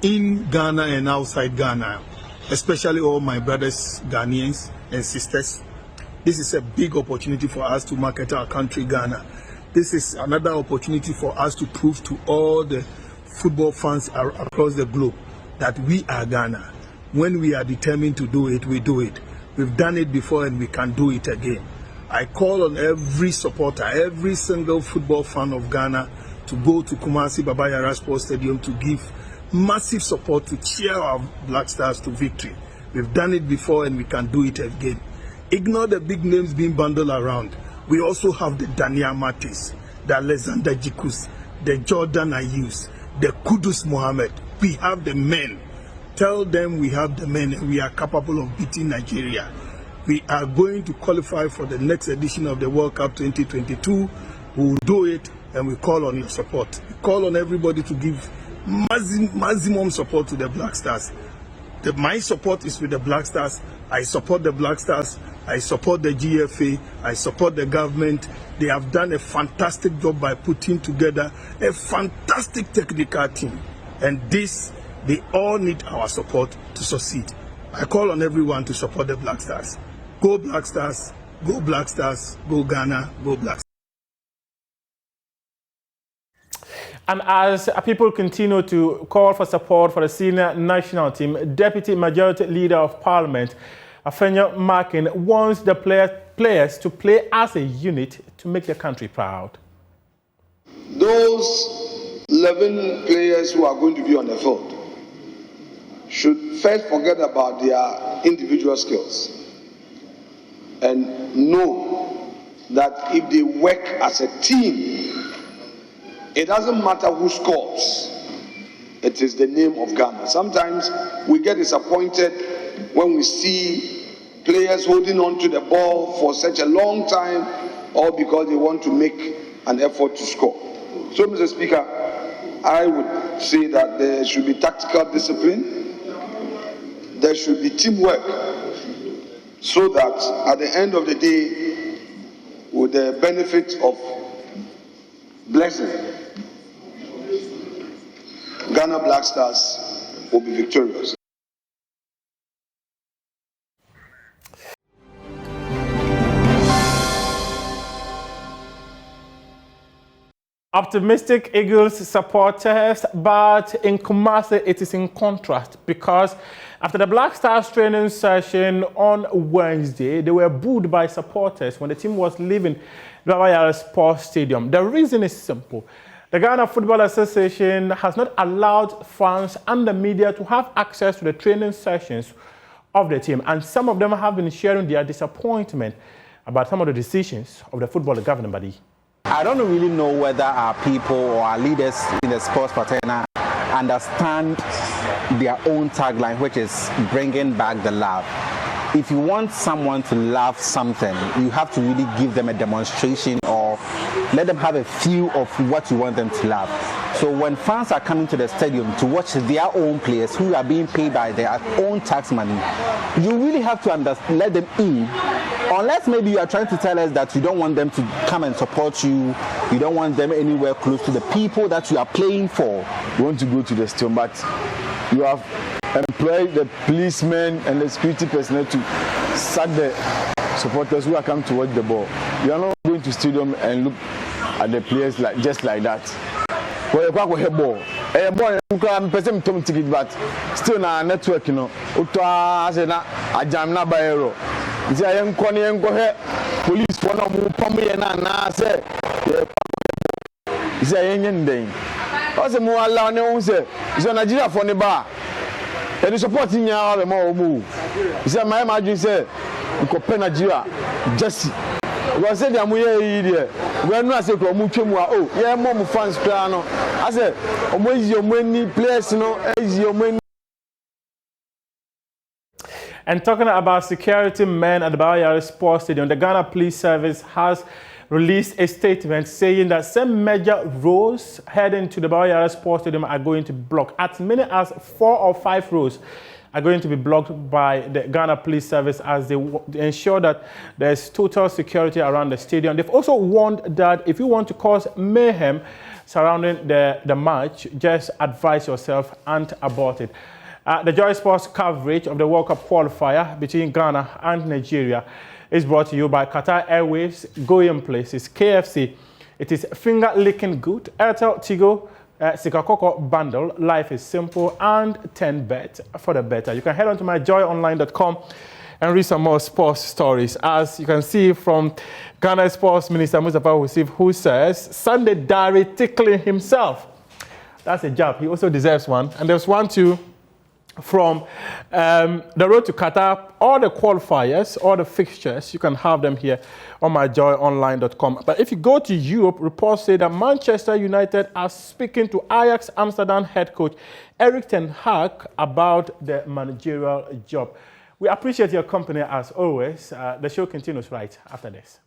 in Ghana and outside Ghana, especially all my brothers, Ghanaians and sisters. This is a big opportunity for us to market our country, Ghana. This is another opportunity for us to prove to all the football fans across the globe that we are Ghana. When we are determined to do it, we do it. We've done it before and we can do it again. I call on every supporter, every single football fan of Ghana to go to Kumasi Baba Yara Sports Stadium to give massive support to cheer our Black Stars to victory. We've done it before and we can do it again. Ignore the big names being bundled around. We also have the Daniel Matis, the Alexander Jikus, the Jordan Ayus, the Kudus Mohammed. We have the men. Tell them we have the men and we are capable of beating Nigeria. We are going to qualify for the next edition of the World Cup 2022. We will do it and we call on your support. We call on everybody to give maximum support to the Black Stars. My support is with the Black Stars. I support the Black Stars. I support the GFA. I support the government. They have done a fantastic job by putting together a fantastic technical team. And this, they all need our support to succeed. I call on everyone to support the Black Stars. Go Black Stars, go Black Stars, go Ghana, go Black Stars. And as people continue to call for support for the senior national team, Deputy Majority Leader of Parliament, Afenya Markin, wants the players to play as a unit to make the country proud. Those 11 players who are going to be on the field should first forget about their individual skills and know that if they work as a team, it doesn't matter who scores. It is the name of Ghana. Sometimes we get disappointed when we see players holding on to the ball for such a long time, or because they want to make an effort to score. So, Mr. Speaker, I would say that there should be tactical discipline, there should be teamwork, so that at the end of the day, with the benefit of blessing, Ghana Black Stars will be victorious. Optimistic Eagles supporters, but in Kumasi it is in contrast, because after the Black Stars training session on Wednesday, they were booed by supporters when the team was leaving Baba Yara Sports Stadium. The reason is simple. The Ghana Football Association has not allowed fans and the media to have access to the training sessions of the team, and some of them have been sharing their disappointment about some of the decisions of the football governing body. I don't really know whether our people or our leaders in the sports fraternity understand their own tagline, which is bringing back the love. If you want someone to love something, you have to really give them a demonstration or let them have a feel of what you want them to love. So when fans are coming to the stadium to watch their own players who are being paid by their own tax money, you really have to let them in. Unless maybe you are trying to tell us that you don't want them to come and support you, you don't want them anywhere close to the people that you are playing for. You want to go to the stadium, but you have employed the policemen and the security personnel to sack the supporters who are coming to watch the ball. You are not going to stadium and look at the players just like that. Well, you have a ball. A ball, I'm person to ticket, but still na network, you know. Uta asena ajamna bayero. Isi ayen go here. Police for no mu pamye na say. Isi ayen yenden. Ose mu Allah ne unse. Isi Nigeria for ne ba. And the support in your move. Isi my imagine say ko Nigeria Jesse. We say dem we here. We no say ko mu twemu a oh, yeah mom fans kra no. I say omo easy omo any place no easy omo. And talking about security men at the Baba Yara Sports Stadium, the Ghana Police Service has released a statement saying that some major roads heading to the Baba Yara Sports Stadium are going to be blocked. As many as 4 or 5 roads are going to be blocked by the Ghana Police Service as they ensure that there's total security around the stadium. They've also warned that if you want to cause mayhem surrounding the match, just advise yourself and abort it. The Joy Sports coverage of the World Cup qualifier between Ghana and Nigeria is brought to you by Qatar Airways, Going Places, KFC. It is Finger Licking Good, Airtel Tigo, Sikakoko Bundle, Life is Simple, and 10bet for the better. You can head on to myjoyonline.com and read some more sports stories. As you can see from Ghana Sports Minister Mustapha Hussein, who says, Sunday diary tickling himself. That's a job. He also deserves one. And there's one too from the road to Qatar. All the qualifiers, all the fixtures, you can have them here on myjoyonline.com. But if you go to Europe, reports say that Manchester United are speaking to Ajax Amsterdam head coach Erik ten Hag about the managerial job. We appreciate your company as always. The show continues right after this.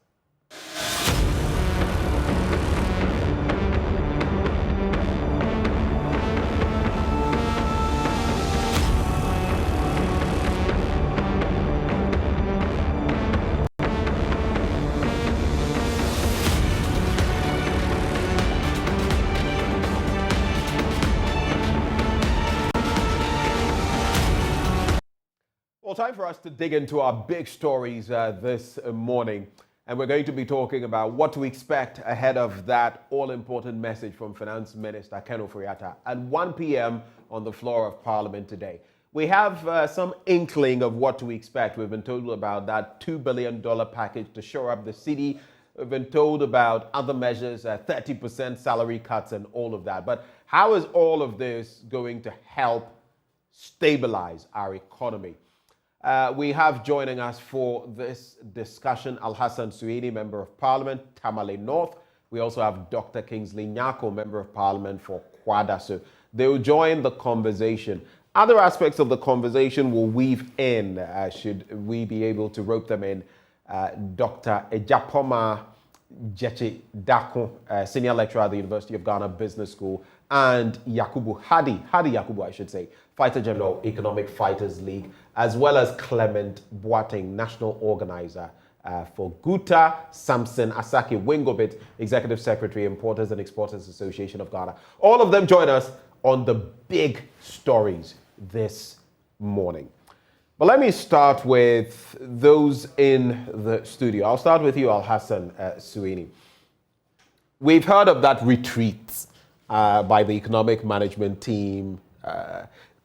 Well, time for us to dig into our big stories this morning. And we're going to be talking about what to expect ahead of that all-important message from Finance Minister Ken Ofori-Atta at 1 p.m. on the floor of Parliament today. We have some inkling of what to expect. We've been told about that $2 billion package to shore up the city. We've been told about other measures, 30% salary cuts and all of that. But how is all of this going to help stabilize our economy? We have joining us for this discussion Alhassan Suini, Member of Parliament, Tamale North. We also have Dr. Kingsley Nyako, Member of Parliament for Kwada. So they will join the conversation. Other aspects of the conversation will weave in, should we be able to rope them in. Dr. Ejapoma Jeche Dako, Senior Lecturer at the University of Ghana Business School, and Yakubu Hadi Yakubu, I should say, Fighter General, Economic Fighters League, as well as Clement Boateng, National Organizer for Guta, Samson Asaki Wingobit, Executive Secretary, Importers and Exporters Association of Ghana. All of them join us on the big stories this morning. But let me start with those in the studio. I'll start with you, Alhassan Suini. We've heard of that retreat by the economic management team,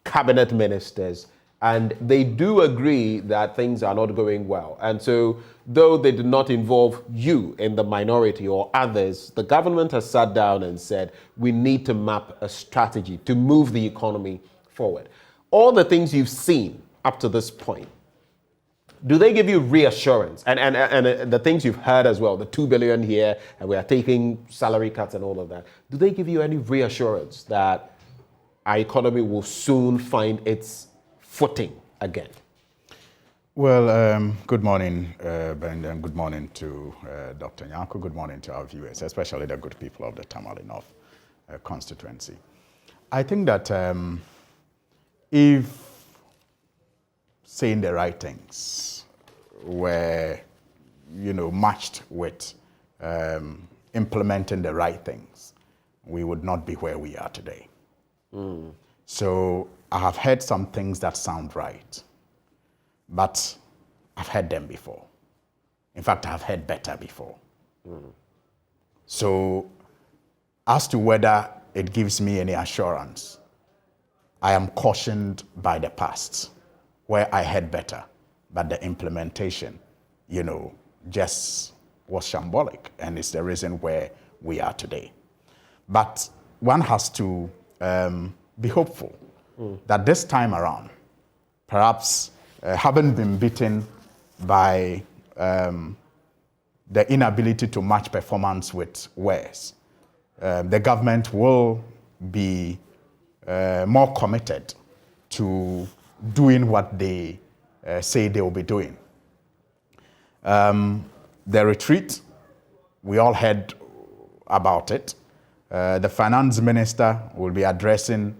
cabinet ministers, and they do agree that things are not going well. And so, though they did not involve you in the minority or others, the government has sat down and said, we need to map a strategy to move the economy forward. All the things you've seen up to this point, do they give you reassurance? And the things you've heard as well, the $2 billion here, and we are taking salary cuts and all of that, do they give you any reassurance that our economy will soon find its footing again? Well, good morning, Ben, and good morning to Dr. Nyako. Good morning to our viewers, especially the good people of the Tamale North constituency. I think that if saying the right things were, matched with implementing the right things, we would not be where we are today. So I have heard some things that sound right, but I've heard them before. In fact, I've heard better before. So as to whether it gives me any assurance, I am cautioned by the past, where I heard better, but the implementation, just was shambolic, and it's the reason where we are today. But one has to be hopeful that this time around, perhaps having been beaten by the inability to match performance with words, the government will be more committed to doing what they say they will be doing. The retreat, we all heard about it. The finance minister will be addressing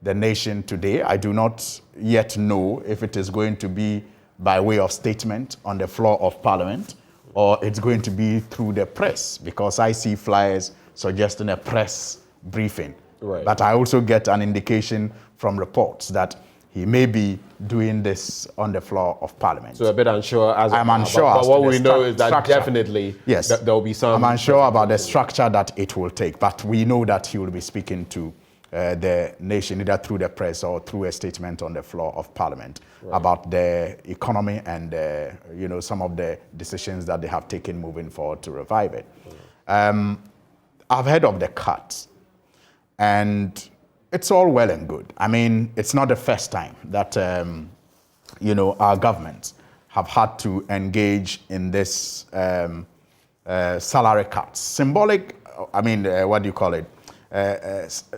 the nation today. I do not yet know if it is going to be by way of statement on the floor of Parliament or it's going to be through the press, because I see flyers suggesting a press briefing. Right. But I also get an indication from reports that he may be doing this on the floor of Parliament. So a bit unsure as I'm unsure. But what we know is that structure. Definitely yes, there will be some. I'm unsure about the structure that it will take, but we know that he will be speaking to the nation, either through the press or through a statement on the floor of Parliament, about the economy and some of the decisions that they have taken moving forward to revive it. I've heard of the cuts, and it's all well and good. I mean, it's not the first time that our governments have had to engage in this salary cuts. Symbolic, I mean, what do you call it?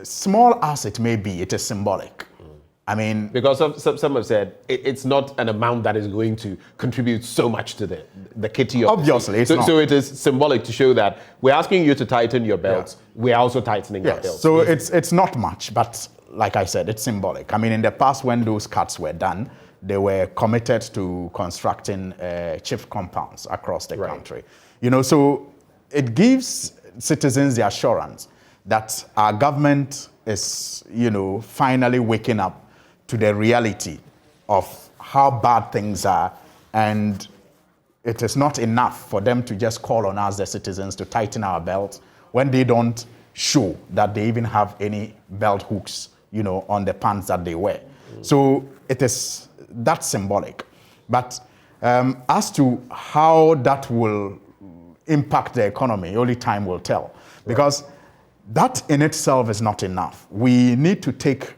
Small as it may be, it is symbolic. I mean, because some have said it's not an amount that is going to contribute so much to the kitty of obviously the it's not. So it is symbolic to show that we're asking you to tighten your belts. We're also tightening our belts. So it's not much, but like I said, it's symbolic. I mean, in the past, when those cuts were done, they were committed to constructing chief compounds across the country. So it gives citizens the assurance that our government is, finally waking up to the reality of how bad things are, and it is not enough for them to just call on us, the citizens, to tighten our belts when they don't show that they even have any belt hooks, on the pants that they wear. So that's symbolic. But as to how that will impact the economy, only time will tell. Because that in itself is not enough. We need to take,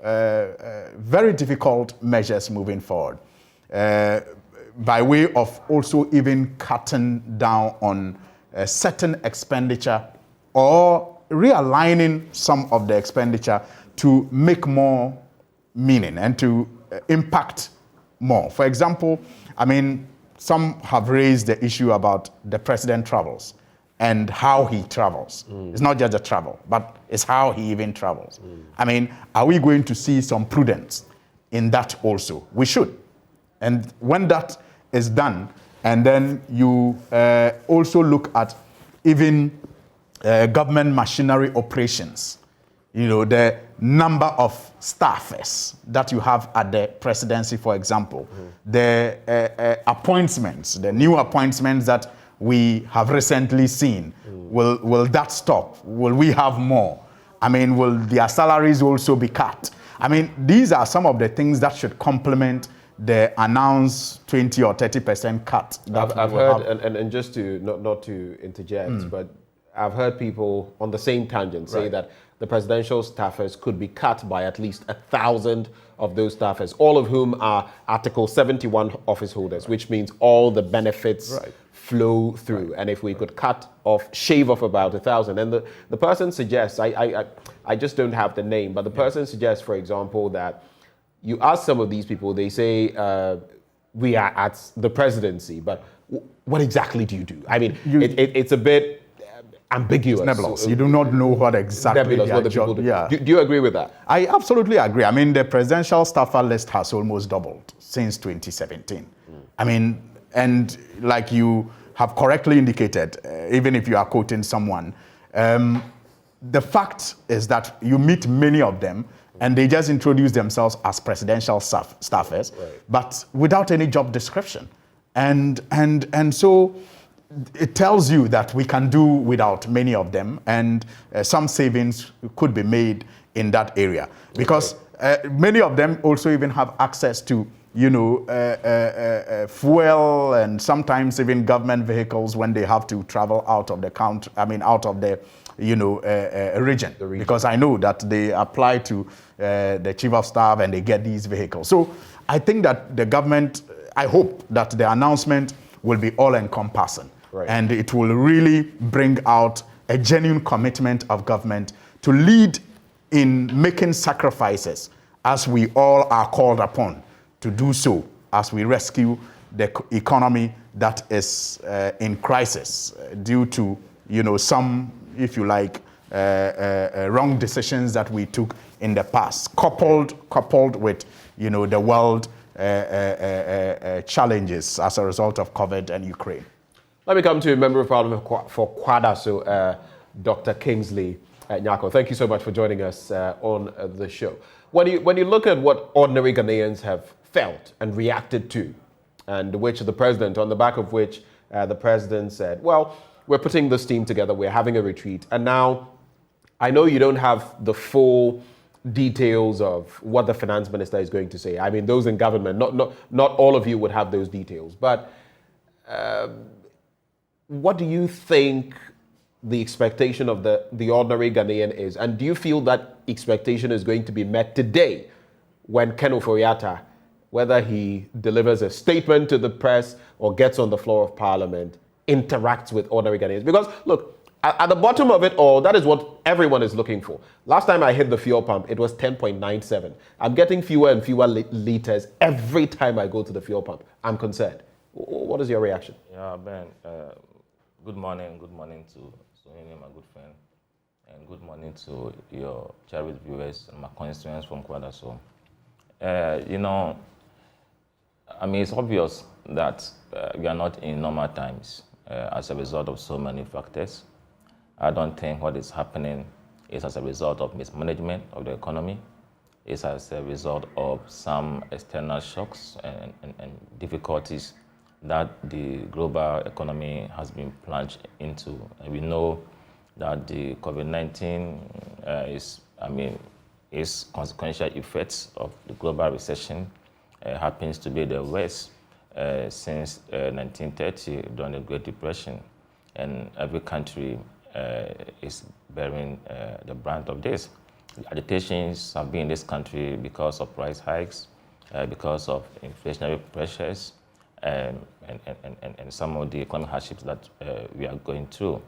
very difficult measures moving forward, by way of also even cutting down on certain expenditure or realigning some of the expenditure to make more meaning and to impact more. For example, I mean, some have raised the issue about the president travels and how he travels. It's not just the travel, but it's how he even travels. I mean, are we going to see some prudence in that also? We should. And when that is done, and then you also look at even government machinery operations, the number of staffers that you have at the presidency, for example, the appointments, the new appointments that we have recently seen, will that stop? Will we have more? I mean, will their salaries also be cut? I mean, these are some of the things that should complement the announced 20 or 30% cut. That I've heard, and just to not to interject, but I've heard people on the same tangent say that the presidential staffers could be cut by at least 1,000 of those staffers, all of whom are Article 71 office holders, which means all the benefits flow through. And if we could shave off about 1,000, and the person suggests, I just don't have the name, but the person suggests, for example, that you ask some of these people, they say, we are at the presidency, but what exactly do you do? I mean, it's a bit ambiguous. It's nebulous. You do not know what exactly what the people do. Yeah. Do you agree with that? I absolutely agree. I mean, the presidential staffer list has almost doubled since 2017. I mean, and like you have correctly indicated, even if you are quoting someone, the fact is that you meet many of them and they just introduce themselves as presidential staffers, but without any job description. And so it tells you that we can do without many of them, and some savings could be made in that area, because many of them also even have access to fuel and sometimes even government vehicles when they have to travel out of the country, out of the region, because I know that they apply to the chief of staff and they get these vehicles. So I think that the government, I hope that the announcement will be all-encompassing. And it will really bring out a genuine commitment of government to lead in making sacrifices, as we all are called upon to do so, as we rescue the economy that is in crisis due to, some, if you like, wrong decisions that we took in the past, coupled with, the world challenges as a result of COVID and Ukraine. Let me come to a Member of Parliament for Kwadaso, Dr. Kingsley Nyako. Thank you so much for joining us on the show. When you look at what ordinary Ghanaians have felt and reacted to, and which the president, on the back of which the president said, well, we're putting this team together, we're having a retreat, and now I know you don't have the full details of what the finance minister is going to say. I mean, those in government, not all of you would have those details. But what do you think the expectation of the ordinary Ghanaian is? And do you feel that expectation is going to be met today when Ken Ofori-Atta, whether he delivers a statement to the press or gets on the floor of Parliament, interacts with ordinary Ghanaians? Because, look, at the bottom of it all, that is what everyone is looking for. Last time I hit the fuel pump, it was 10.97. I'm getting fewer and fewer liters every time I go to the fuel pump. I'm concerned. What is your reaction? Yeah, Ben, good morning. Good morning to Sohini, my good friend. And good morning to your cherished viewers and my constituents from Kwadaso. You know, I mean, it's obvious that we are not in normal times as a result of so many factors. I don't think what is happening is as a result of mismanagement of the economy. It's as a result of some external shocks and difficulties that the global economy has been plunged into. And we know that the COVID-19 its consequential effects of the global recession happens to be the worst since 1930 during the Great Depression. And every country is bearing the brunt of this. The agitations have been in this country because of price hikes, because of inflationary pressures, and some of the economic hardships that we are going through.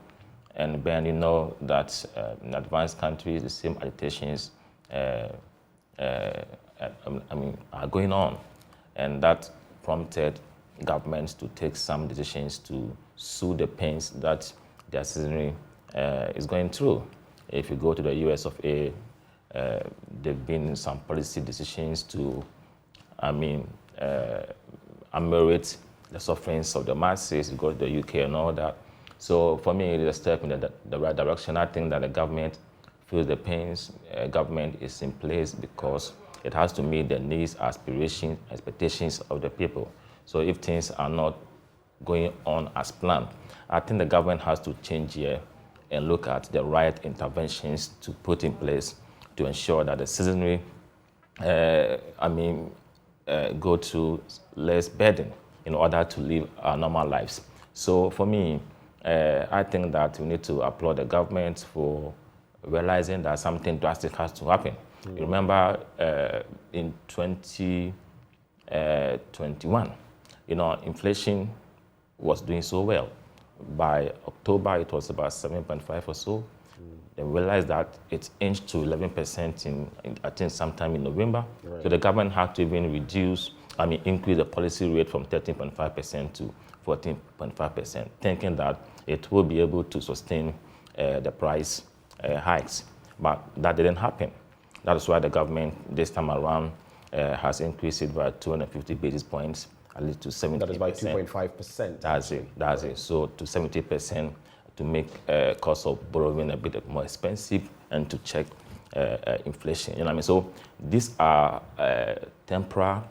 And Ben, you know that in advanced countries, the same agitations are going on. And that prompted governments to take some decisions to soothe the pains that their citizenry is going through. If you go to the US of A, there have been some policy decisions to, ameliorate the sufferings of the masses. You go to the UK and all that. So for me, it is a step in the right direction. I think that the government feels the pains. Government is in place because it has to meet the needs, aspirations, expectations of the people. So if things are not going on as planned, I think the government has to change here and look at the right interventions to put in place to ensure that the citizenry go through less burden in order to live our normal lives. So for me, I think that we need to applaud the government for realizing that something drastic has to happen. You remember in 2021, inflation was doing so well. By October, it was about 7.5 or so. They realized that it inched to 11% in I think sometime in November. Right. So the government had to even increase the policy rate from 13.5% to 14.5%, thinking that it will be able to sustain the price hikes. But that didn't happen. That is why the government this time around has increased it by 250 basis points, at least to 70%. That is by 2.5%. That's it. So to 70% to make cost of borrowing a bit more expensive and to check inflation. You know what I mean? So these are temporary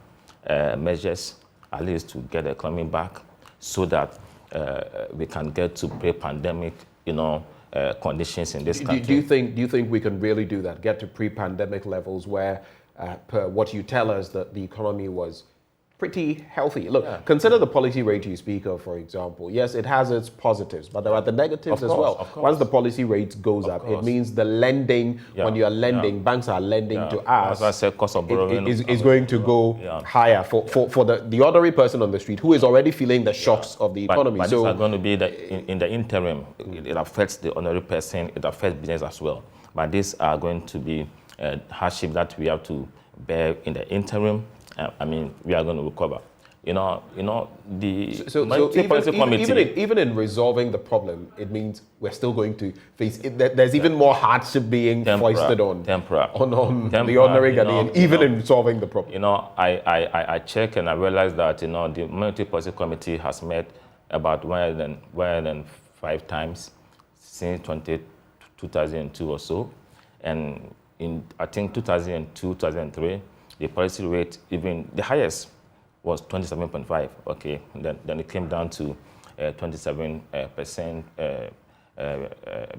measures, at least to get the economy back, so that we can get to pre-pandemic, conditions in this country. Do you think we can really do that? Get to pre-pandemic levels where, per what you tell us, that the economy was pretty healthy. Look, consider the policy rate you speak of, for example. Yes, it has its positives, but there are the negatives as well. Once the policy rate goes up, it means the lending, when you are lending, banks are lending to us. As I said, cost of borrowing is going to go higher for the ordinary person on the street who is already feeling the shocks of the economy. But these are going to be in the interim. It affects the ordinary person, it affects business as well. But these are going to be hardship that we have to bear in the interim. We are going to recover. The multi-policy committee. Even in resolving the problem, it means we're still going to face it. There's even more hardship being foisted on the ordinary Ghanaian, even in solving the problem. I check and I realize that the multi-policy committee has met about more than 5 times since 2002 or so, and in I think 2002, 2003. The policy rate, even the highest, was 27.5. Okay, then it came down to 27%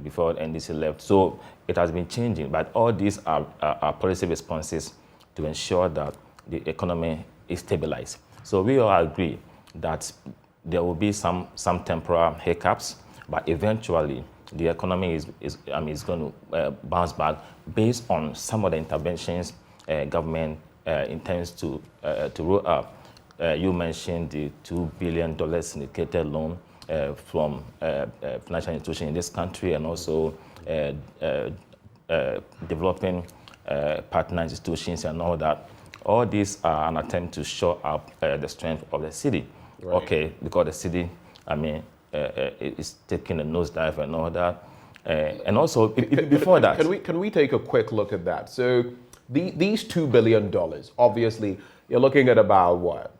before NDC left. So it has been changing, but all these are policy responses to ensure that the economy is stabilized. So we all agree that there will be some temporal hiccups, but eventually the economy is going to bounce back based on some of the interventions government intends to roll out. You mentioned the $2 billion syndicated loan from financial institutions in this country, and also developing partner institutions and all that. All these are an attempt to show up the strength of the city. Right. Okay, because the city, is taking a nosedive and all that. And also, before that... Can we take a quick look at that? So these $2 billion, obviously, you're looking at about, what,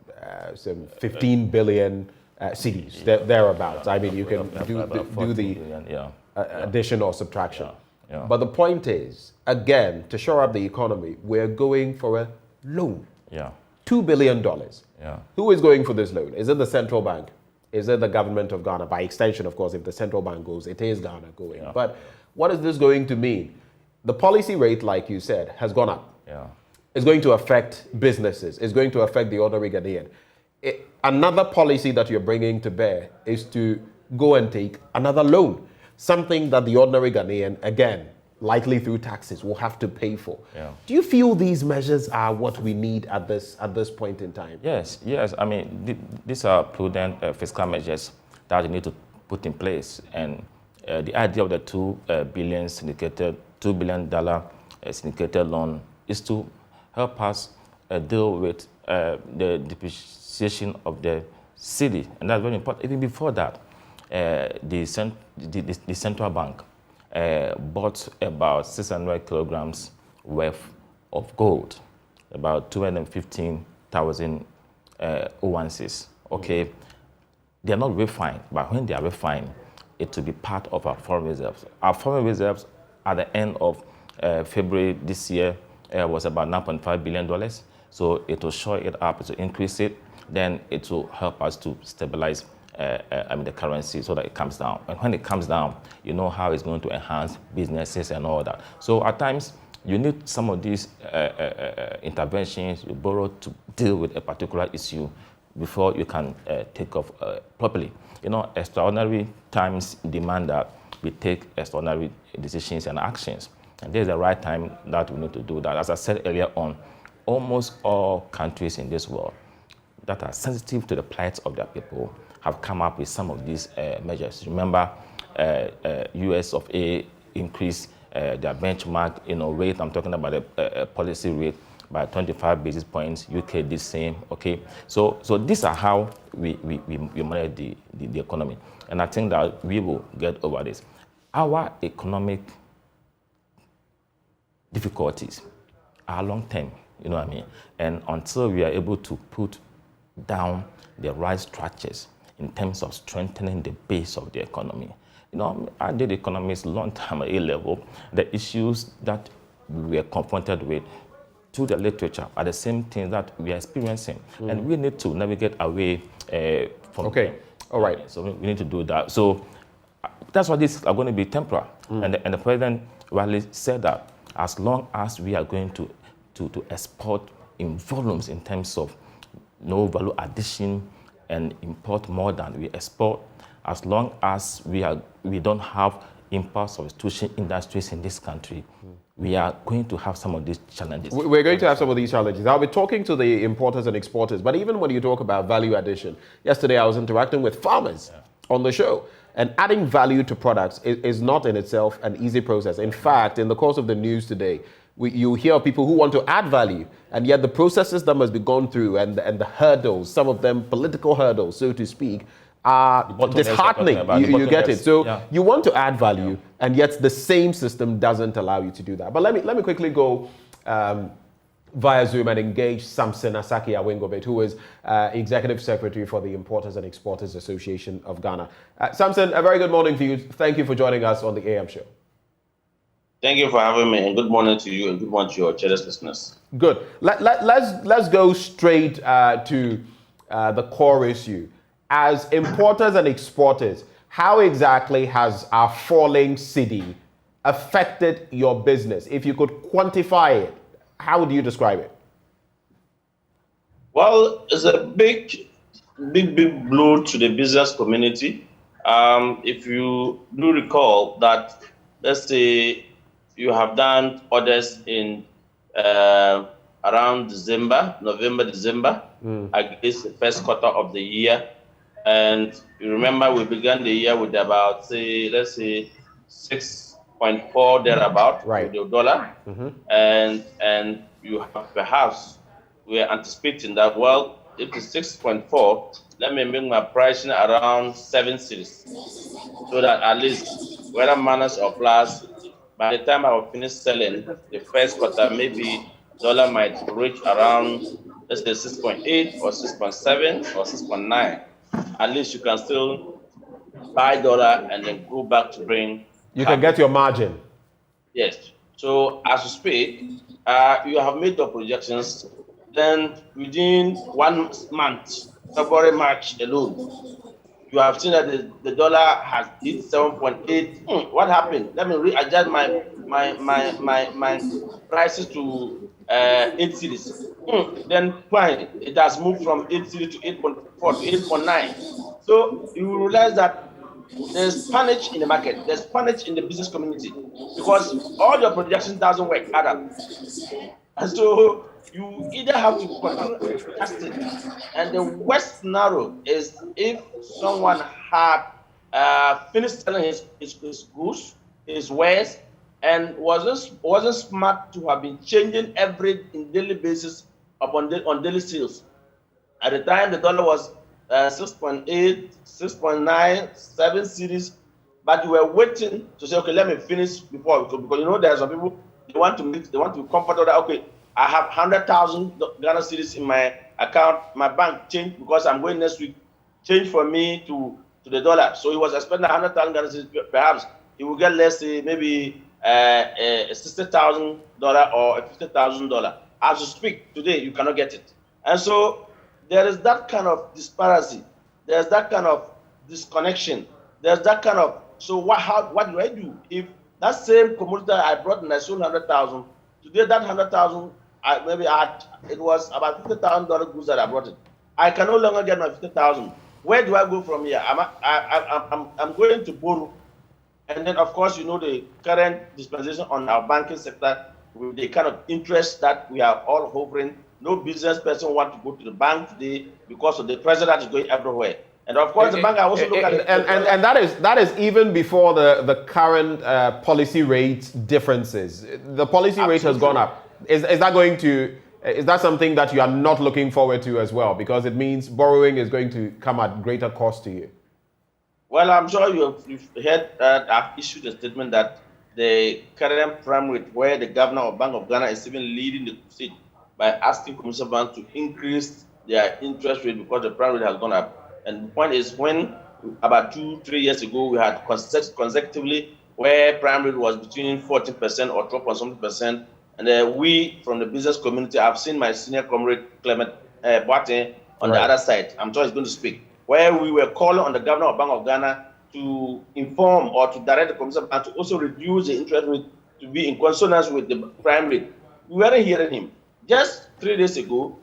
some 15 billion cities, thereabouts. I mean, you can do the addition or subtraction. Yeah. But the point is, again, to shore up the economy, we're going for a loan. Yeah. $2 billion. Yeah. Who is going for this loan? Is it the central bank? Is it the government of Ghana? By extension, of course, if the central bank goes, it is Ghana going. Yeah. But what is this going to mean? The policy rate, like you said, has gone up. Yeah. It's going to affect businesses. It's going to affect the ordinary Ghanaian. Another policy that you're bringing to bear is to go and take another loan, something that the ordinary Ghanaian, again, likely through taxes, will have to pay for. Yeah. Do you feel these measures are what we need at this point in time? Yes. I mean, these are prudent fiscal measures that you need to put in place. And the idea of the $2 billion syndicated loan is to help us deal with the depreciation of the city, and that's very important. Even before that, the central bank bought about 600 kilograms worth of gold, about 215,000 ounces. Okay, they are not refined, but when they are refined, it will be part of our foreign reserves. Our foreign reserves at the end of February this year was about $9.5 billion. So it will shore it up, to increase it, then it will help us to stabilize the currency so that it comes down. And when it comes down, you know how it's going to enhance businesses and all that. So at times, you need some of these interventions you borrow to deal with a particular issue before you can take off properly. You know, extraordinary times demand that we take extraordinary decisions and actions. And there's the right time that we need to do that. As I said earlier on, almost all countries in this world that are sensitive to the plight of their people have come up with some of these measures. Remember, US of A increased their benchmark rate. I'm talking about the policy rate by 25 basis points. UK did the same. Okay, so these are how we manage the economy, and I think that we will get over this. Our economic difficulties are long term. You know what I mean? And until we are able to put down the right structures in terms of strengthening the base of the economy. You know, I did economics a long time at A-level. The issues that we were confronted with through the literature are the same things that we are experiencing. And we need to navigate away from them. All right. So we need to do that. So that's why these are going to be temporal. And the president rightly said that as long as we are going to export in volumes in terms of no value addition and import more than we export, as long as we don't have import substitution industries in this country, we are going to have some of these challenges. We're going to have some of these challenges. I'll be talking to the importers and exporters, but even when you talk about value addition, yesterday I was interacting with farmers on the show, and adding value to products is not in itself an easy process. In fact, in the course of the news today, you hear people who want to add value, and yet the processes that must be gone through and the hurdles, some of them political hurdles, so to speak, are disheartening. You get it. So you want to add value, and yet the same system doesn't allow you to do that. But let me quickly go via Zoom and engage Samson Asaki Awengobet, who is Executive Secretary for the Importers and Exporters Association of Ghana. Samson, a very good morning to you. Thank you for joining us on the AM show. Thank you for having me, and good morning to you, and good morning to your cherished listeners. Good. Let's go straight to the core issue. as importers and exporters, how exactly has our falling cedi affected your business? If you could quantify it, how would you describe it? Well, it's a big blow to the business community. If you do recall that, let's say you have done orders in around November, December, against the first quarter of the year. And you remember we began the year with about, say, let's say 6.4 thereabout with the dollar. And you have perhaps, we are anticipating that, well, if it's 6.4, let me make my pricing around 7 cedis, so that at least whether minus or plus, by the time I will finish selling the first quarter, maybe dollar might reach around, let's say 6.8 or 6.7 or 6.9. At least you can still buy dollar and then go back to bring. You can get your margin. Yes. So as you speak, you have made the projections. Then within 1 month, February, March alone, you have seen that the dollar has hit 7.8. What happened? Let me readjust my prices to 8 cedis. Then fine, it has moved from 8 cedis to 8.4 to 8.9. So you will realize that there's panic in the market, there's panic in the business community, because all your projections doesn't work add up. And so you either have to continue adjusting, and the worst scenario is if someone had finished selling his goods, his wares, and wasn't smart to have been changing in daily basis on daily sales. At the time, the dollar was 6.8, 6.9, 7 cedis, but you were waiting to say, okay, let me finish before, because you know there are some people they want to be comfortable that, okay, I have 100,000 Ghana cedis in my account, my bank changed because I'm going next week, change for me to the dollar. So he was expecting 100,000 Ghana cedis, perhaps he will get, let's say, maybe a $60,000 or a $50,000. As you speak today, you cannot get it. And so there is that kind of disparity. There's that kind of disconnection. There's that kind of, so what do I do? If that same commodity I brought and I sold 100,000, today that 100,000, it was about $50,000 goods that I brought it. I can no longer get my 50,000. Where do I go from here? I'm going to borrow. And then, of course, you know the current dispensation on our banking sector, with the kind of interest that we are all hovering. No business person want to go to the bank today because of the pressure that is going everywhere. And of course, the bank are also looking at it. And that is even before the current policy rate differences. The policy rate has gone up. Is that something that you are not looking forward to as well? Because it means borrowing is going to come at greater cost to you. Well, I'm sure you've heard I've issued a statement that the current prime rate, where the governor of Bank of Ghana is even leading the crusade by asking commercial banks to increase their interest rate because the prime rate has gone up. And the point is, when about 2-3 years ago we had consecutively where prime rate was between 14% or 12.something%, and we from the business community, I've seen my senior comrade Clement Boateng on the other side. I'm sure he's going to speak. Where we were calling on the governor of Bank of Ghana to inform or to direct the commercial bank to also reduce the interest rate to be in consonance with the prime rate. We weren't hearing him. Just 3 days ago,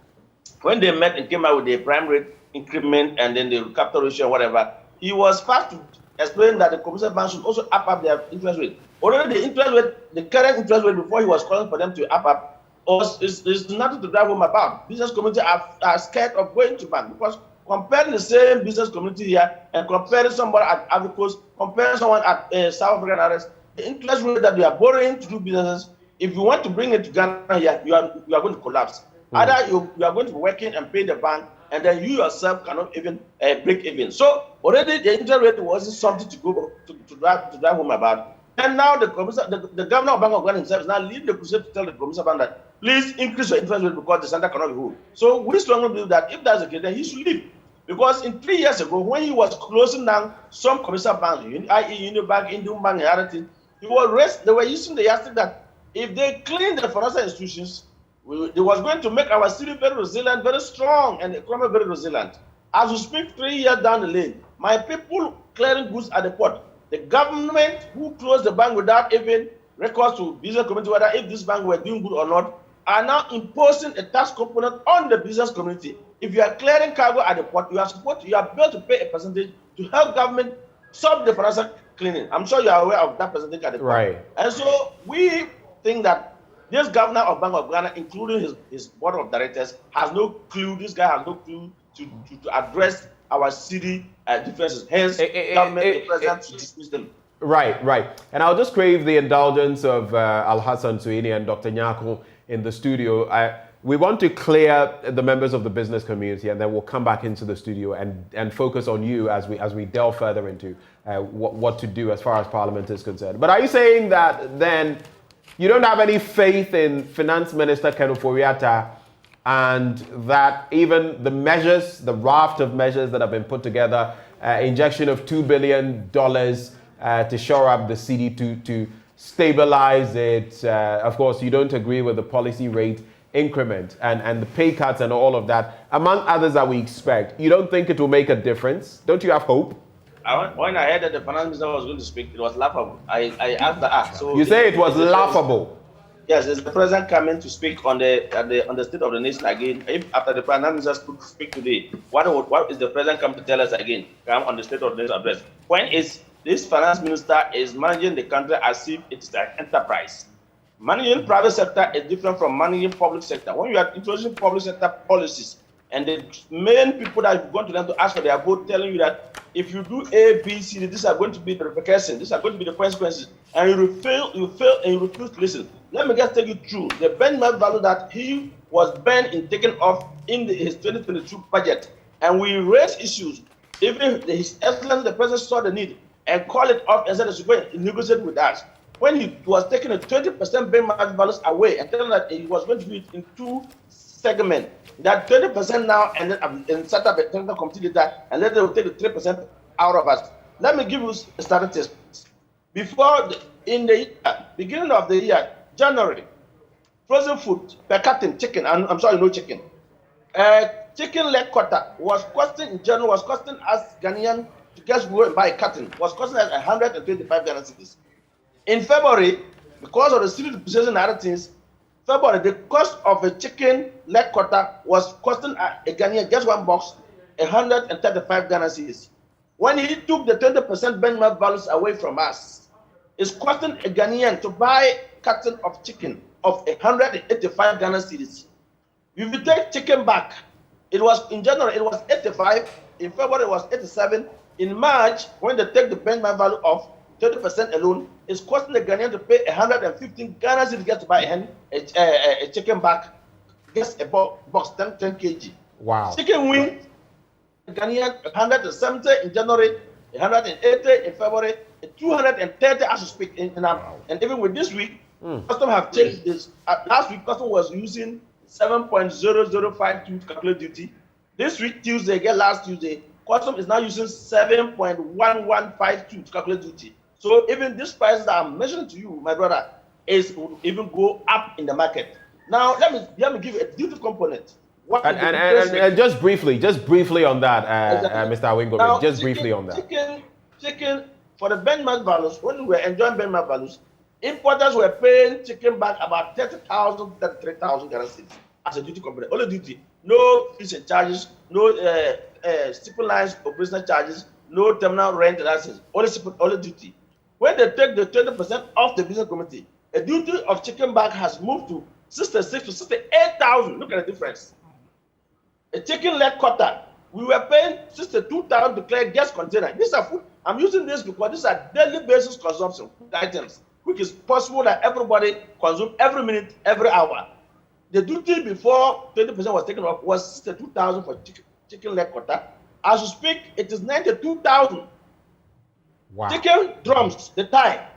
when they met and came out with the prime rate increment and then the capital ratio and whatever, he was fast to explain that the commercial bank should also up their interest rate. Already the interest rate, the current interest rate before he was calling for them to up is nothing to drive home about. Business community are scared of going to bank, because comparing the same business community here and comparing someone at Ivory Coast, comparing someone at South African areas, the interest rate that they are borrowing to do businesses, if you want to bring it to Ghana here, you are going to collapse. Either you are going to be working and pay the bank, and then you yourself cannot even break even. So already the interest rate wasn't something to go to drive home about. And now the governor of Bank of Ghana himself is now leading the crusade to tell the commercial bank that please increase your interest rate because the center cannot be hold. So we strongly believe that if that's the case, then he should leave. Because in 3 years ago, when he was closing down some commercial banks, i.e. Unibank, Indian Bank, and other things, they were using the yardstick that if they clean the financial institutions, they was going to make our city very resilient, very strong, and the economy very resilient. As we speak, 3 years down the lane, my people clearing goods at the port. The government who closed the bank without even records to business community whether if this bank were doing good or not, are now imposing a tax component on the business community. If you are clearing cargo at the port, you are built to pay a percentage to help government solve the financial cleaning. I'm sure you are aware of that percentage at the port. Right. And so we think that this governor of Bank of Ghana, including his board of directors, has no clue. This guy has no clue to address our city differences. Hence, government, the president, to dismiss them. Right. And I'll just crave the indulgence of Al-Hassan Suini and Dr. Nyako in the studio. We want to clear the members of the business community, and then we'll come back into the studio and focus on you as we delve further into what to do as far as Parliament is concerned. But are you saying that then you don't have any faith in Finance Minister Ken Ofori-Atta, and that even the measures, the raft of measures that have been put together, injection of $2 billion to shore up the city to stabilize it. Of course, you don't agree with the policy rate increment and the pay cuts and all of that, among others that we expect. You don't think it will make a difference? Don't you have hope? When I heard that the finance minister was going to speak, it was laughable. I asked the act. So you say it was laughable? Yes, is the president coming to speak on the state of the nation again? If after the prime minister speak today, what is the president come to tell us again? Come on the state of the nation address. When is this finance minister is managing the country as if it's an enterprise? Managing private sector is different from managing public sector. When you are introducing public sector policies, and the main people that have gone to them to ask for their vote, telling you that if you do A, B, C, these are going to be the repercussions, these are going to be the consequences, and you fail, and you refuse to listen. Let me just take you through the benchmark value that he was banned in taking off in his 2022 budget, and we raised issues. Even His Excellency the President saw the need and called it off and said he should go and negotiate with us. When he was taking a 20% benchmark values away and telling that he was going to do it in 2 segments, that 20% now and set up a technical committee that, and then they will take the 3% out of us. Let me give you statistics. In the beginning of the year, January, frozen food per carton chicken, I'm sorry, no chicken. Chicken leg quarter was costing in January us Ghanaian to just go and buy a carton was costing us 125 Ghana cedis. In February, because of the city depreciation and other things, February, the cost of a chicken leg quarter was costing a Ghanaian, just one box, 135 Ghana cedis. When he took the 20% benchmark values away from us, it's costing a Ghanaian to buy a carton of chicken of 185 Ghana cedis. If you take chicken back, it was in January, it was 85. In February, it was 87. In March, when they take the benchmark value of 30% alone, it's costing the Ghanaian to pay 115 Ghana cedis to get to buy a chicken back, just a box 10 kg. Wow. Chicken wing, Ghanaian 170 in January, 180 in February, 230 as we speak. And even with this week, custom have changed this. Last week, custom was using 7.0052 to calculate duty. This week, last Tuesday, custom is now using 7.1152 to calculate duty. So even this price that I'm mentioning to you, my brother, will even go up in the market. Now, let me give you a duty component. And just briefly on that, Mr. Awingome, just briefly on that. Chicken, for the benchmark values, when we were enjoying benchmark values, importers were paying chicken back about 30,000, 33,000 Ghana cedis as a duty component. Only duty, no fees and charges, no stipulated operational charges, no terminal rent and assets, only duty. When they take the 20% off the business committee, a duty of chicken back has moved to 66 to 68,000. Look at the difference. A chicken leg quarter, we were paying 62,000 to clear gas container. These are food. I'm using this because these are daily basis consumption items, which is possible that everybody consume every minute, every hour. The duty before 20% was taken off was 62,000 for chicken leg quarter. As we speak, it is 92,000. Wow. Chicken drums, the thigh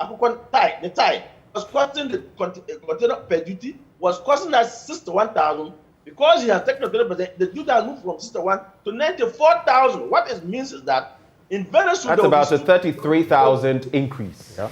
was costing the container per duty was costing us 61,000. Because he has taken 20%, the duty has moved from 61 to 94,000. What it means is that in very soon that's about a 33,000 increase. Yeah.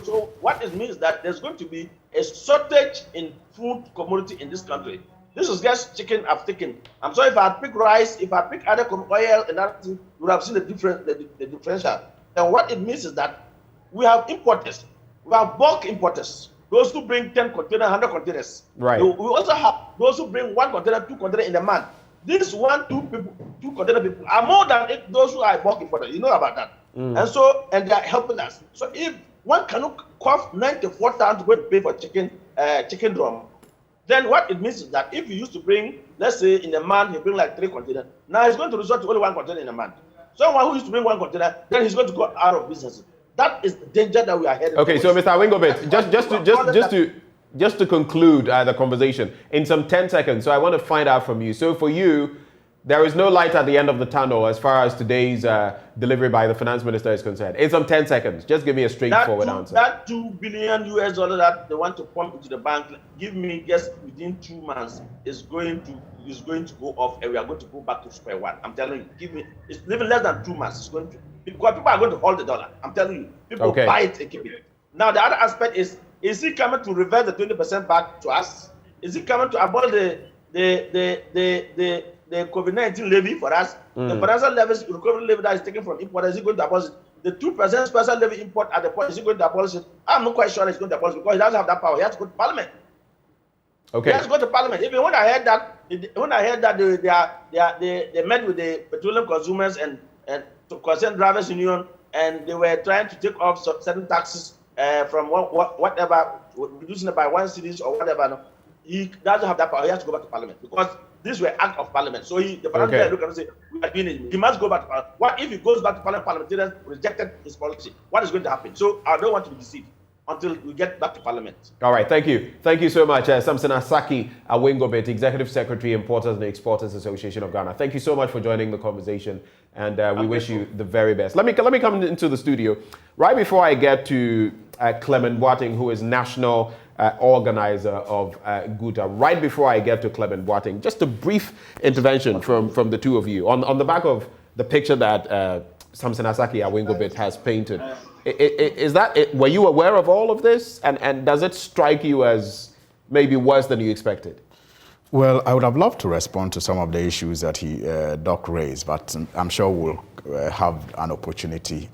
So what it means is that there's going to be a shortage in food commodity in this country. This is just chicken I've taken. I'm sorry if I pick rice, if I pick other oil and other things, you would have seen the differential. And what it means is that we have importers. We have bulk importers. Those who bring 10 containers, 100 containers. Right. We also have those who bring 1 container, 2 containers in a month. These 1, 2 people, 2 container people are more than those who are bulk importers. You know about that. And they are helping us. So if one cannot cough 94,000 to go to pay for chicken drum, then what it means is that if you used to bring, let's say in a month, you bring like 3 containers, now he's going to resort to only 1 container in a month. Someone who used to bring 1 container, then he's going to go out of business. That is the danger that we are heading Okay, towards. so Mr. Awingobit, just to conclude the conversation in some 10 seconds. So I want to find out from you. So for you, there is no light at the end of the tunnel as far as today's delivery by the finance minister is concerned. In some 10 seconds, just give me a straightforward answer. That $2 billion that they want to pump into the bank, give me just within 2 months, is going to go off, and we are going to go back to square one. I'm telling you, give me. It's even less than 2 months. It's going to, because people are going to hold the dollar. I'm telling you, people buy it and keep it. Now the other aspect is he coming to reverse the 20% back to us? Is he coming to abolish the COVID-19 levy for us? The financial levies, recovery levy that is taken from importers, is he going to abolish it? The 2% special levy import at the point, is he going to abolish it? I'm not quite sure he's going to abolish it because he doesn't have that power. He has to go to parliament. Okay. He has to go to parliament. Even when I heard that, they met with the petroleum consumers and concerned drivers union, and they were trying to take off certain taxes from whatever, reducing it by 1 cedis or whatever. He doesn't have that power. He has to go back to parliament because these were act of parliament. So the parliament look and say, we are doing it. He must go back to parliament. What if he goes back to parliament? Parliamentarians rejected his policy. What is going to happen? So I don't want to be deceived until we get back to parliament. All right, thank you. Thank you so much, Samson Asaki Awingobit, Executive Secretary, Importers and Exporters Association of Ghana. Thank you so much for joining the conversation, and we wish you the very best. Let me come into the studio. Right before I get to Clement Boateng, who is National Organizer of GUTA, right before I get to Clement Boateng, just a brief intervention from the two of you. On the back of the picture that Samson Asaki Awingobit has painted, is that it? Were you aware of all of this? And does it strike you as maybe worse than you expected? Well, I would have loved to respond to some of the issues that Doc raised, but I'm sure we'll have an opportunity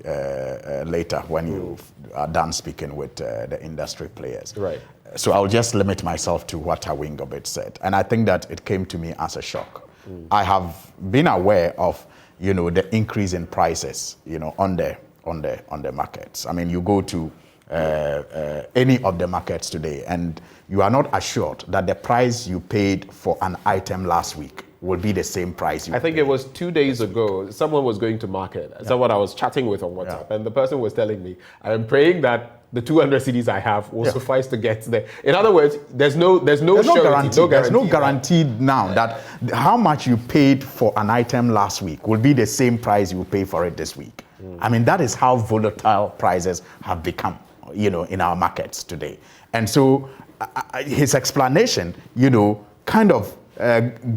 later when you are done speaking with the industry players. Right. So I'll just limit myself to what Awingobit said. And I think that it came to me as a shock. I have been aware of, the increase in prices, on the markets. I mean, you go to any of the markets today and you are not assured that the price you paid for an item last week will be the same price you I think paid. it was 2 days ago, someone was going to market, someone I was chatting with on WhatsApp, and the person was telling me, I am praying that the 200 CDs I have will suffice to get there. In other words, there's no guarantee. There's no guarantee now that how much you paid for an item last week will be the same price you pay for it this week. I mean, that is how volatile prices have become, in our markets today. And so his explanation, kind of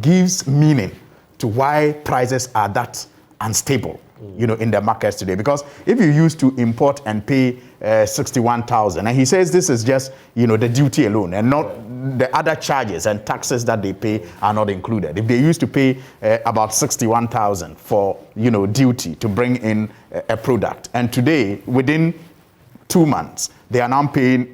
gives meaning to why prices are that unstable, in the markets today. Because if you used to import and pay 61,000, and he says this is just, the duty alone and not the other charges and taxes that they pay are not included. If they used to pay about 61,000 for, duty to bring in a product, and today, within 2 months, they are now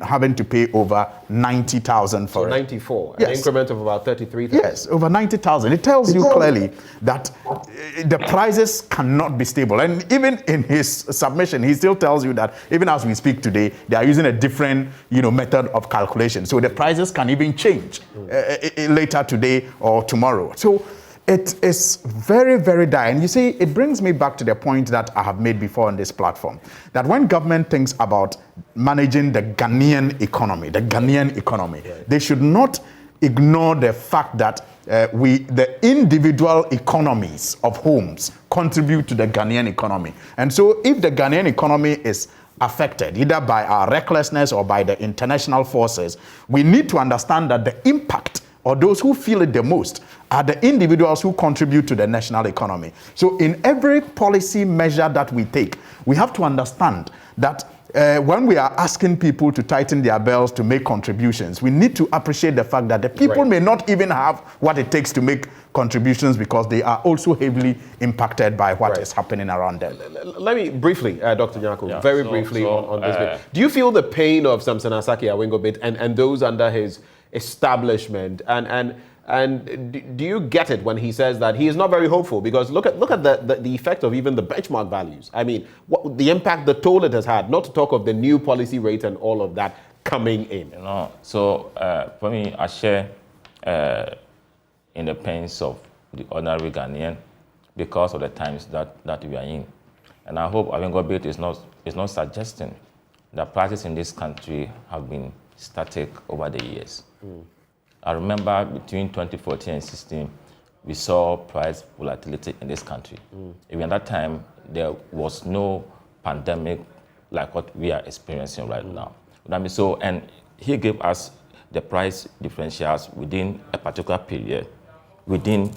having to pay over 90,000 for it. 94, an increment of about 33,000. Yes, over 90,000. It tells you clearly that the prices cannot be stable. And even in his submission, he still tells you that even as we speak today, they are using a different, method of calculation. So the prices can even change later today or tomorrow. So it is very, very dire. And you see, it brings me back to the point that I have made before on this platform, that when government thinks about managing the Ghanaian economy, they should not ignore the fact that the individual economies of homes contribute to the Ghanaian economy. And so if the Ghanaian economy is affected, either by our recklessness or by the international forces, we need to understand that the impact, or those who feel it the most, are the individuals who contribute to the national economy. So in every policy measure that we take, we have to understand that when we are asking people to tighten their belts to make contributions, we need to appreciate the fact that the people may not even have what it takes to make contributions because they are also heavily impacted by what is happening around them. Let me briefly, Dr. Nyako, very briefly on this bit. Do you feel the pain of Samson Asaki Awingo bit and those under his establishment? And do you get it when he says that he is not very hopeful? Because look at the effect of even the benchmark values. I mean, the impact, the toll it has had, not to talk of the new policy rate and all of that coming in. So for me, I share in the pains of the ordinary Ghanaian because of the times that we are in. And I hope Awingo Bit is not suggesting that prices in this country have been static over the years. I remember between 2014 and 2016, we saw price volatility in this country. Even at that time, there was no pandemic like what we are experiencing right now. So, and he gave us the price differentials within a particular period, within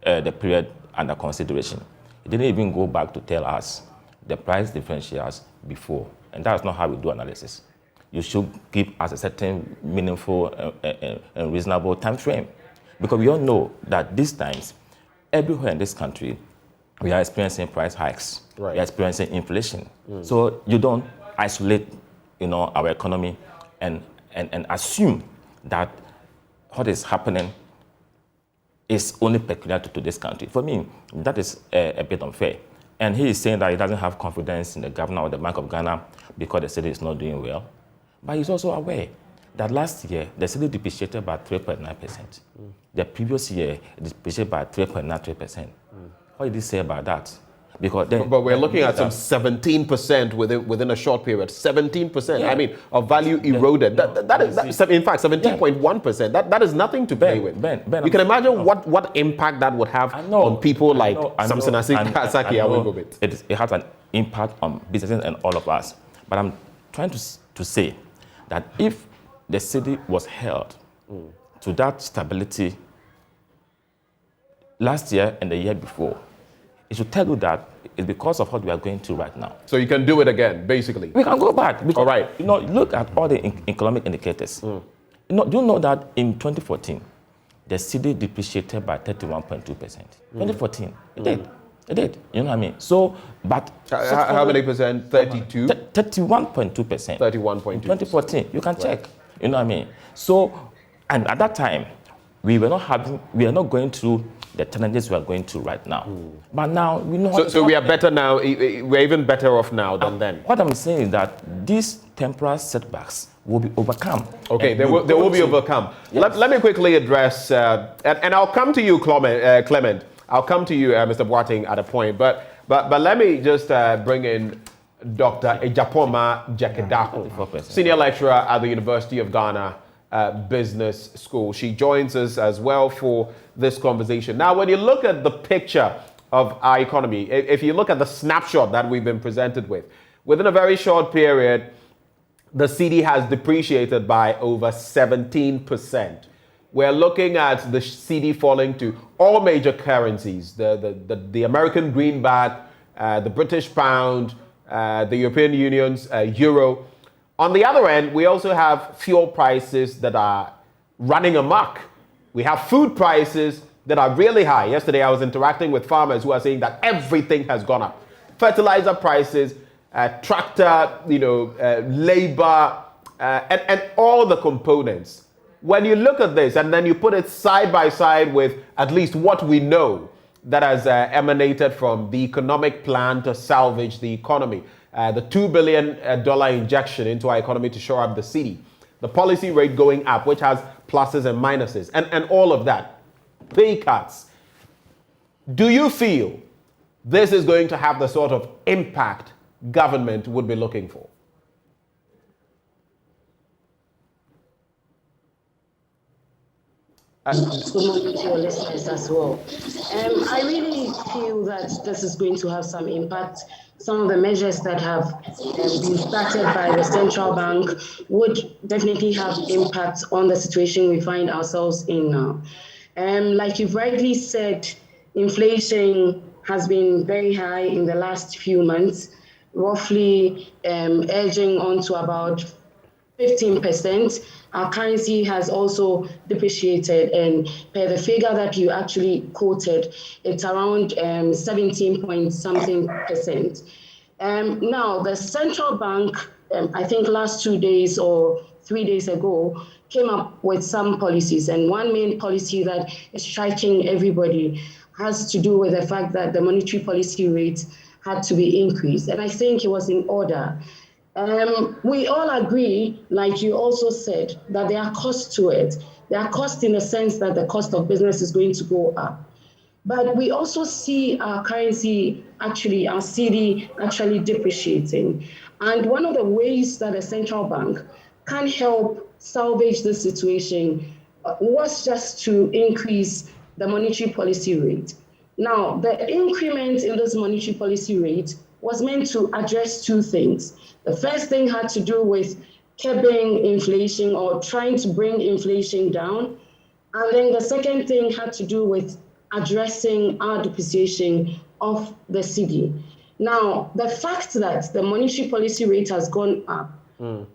the period under consideration. He didn't even go back to tell us the price differentials before, and that's not how we do analysis. You should give us a certain meaningful and reasonable time frame. Because we all know that these times, everywhere in this country, we are experiencing price hikes. We are experiencing inflation. So you don't isolate, our economy and assume that what is happening is only peculiar to this country. For me, that is a bit unfair. And he is saying that he doesn't have confidence in the governor or the Bank of Ghana because the city is not doing well. But he's also aware that last year, the cedi depreciated by 3.9%. The previous year, it depreciated by 3.93%. What did he say about that? Because but we're looking at some 17% within a short period. 17%. Yeah. I mean, of value eroded. That is in fact 17.1%. That is nothing to play with. You can imagine what impact that would have on people like Samson Asaki Awingo. It has an impact on businesses and all of us. But I'm trying to say that if the city was held to that stability last year and the year before, it should tell you that it's because of what we are going through right now. So you can do it again, basically. We can go back. Because, all right. Look at all the economic indicators. Do you know that in 2014, the cedi depreciated by 31.2%? 2014, it did. It did. You know what I mean? So, but how many percent? 32? 31.2%. 31.2%. In 2014, you can check. You know what I mean? So, and at that time, we are not going through the challenges we are going through right now. But now we know. So we are better now. We're even better off now than then. What I'm saying is that these temporary setbacks will be overcome. Okay, they will be overcome. Yes. Let me quickly address, and I'll come to you, Clement. I'll come to you, Mr. Boateng, at a point. But let me just bring in Dr. Ejapoma Jekedaho, senior lecturer at the University of Ghana Business School. She joins us as well for this conversation. Now, when you look at the picture of our economy, if you look at the snapshot that we've been presented with, within a very short period, the cedi has depreciated by over 17%. We're looking at the cedi falling to all major currencies, the American greenback, the British pound, the European Union's euro. On the other end, we also have fuel prices that are running amok. We have food prices that are really high. Yesterday, I was interacting with farmers who are saying that everything has gone up. Fertilizer prices, tractor, labor, and all the components. When you look at this and then you put it side by side with at least what we know that has emanated from the economic plan to salvage the economy, the $2 billion injection into our economy to shore up the cedi, the policy rate going up, which has pluses and minuses, and all of that, pay cuts. Do you feel this is going to have the sort of impact government would be looking for? Good morning to your listeners as well. I really feel that this is going to have some impact. Some of the measures that have been started by the central bank would definitely have impact on the situation we find ourselves in now. Like you've rightly said, inflation has been very high in the last few months. roughly edging on to about 15%. Our currency has also depreciated, and per the figure that you actually quoted, it's around 17 point something percent. Now, the central bank, I think last 2 days or 3 days ago, came up with some policies, and one main policy that is striking everybody has to do with the fact that the monetary policy rate had to be increased, and I think it was in order. We all agree, like you also said, that there are costs to it. There are costs in the sense that the cost of business is going to go up. But we also see our currency, actually, our cedi actually depreciating. And one of the ways that the central bank can help salvage this situation was just to increase the monetary policy rate. Now, the increment in this monetary policy rate was meant to address two things. The first thing had to do with curbing inflation or trying to bring inflation down. And then the second thing had to do with addressing our depreciation of the cedi. Now, the fact that the monetary policy rate has gone up,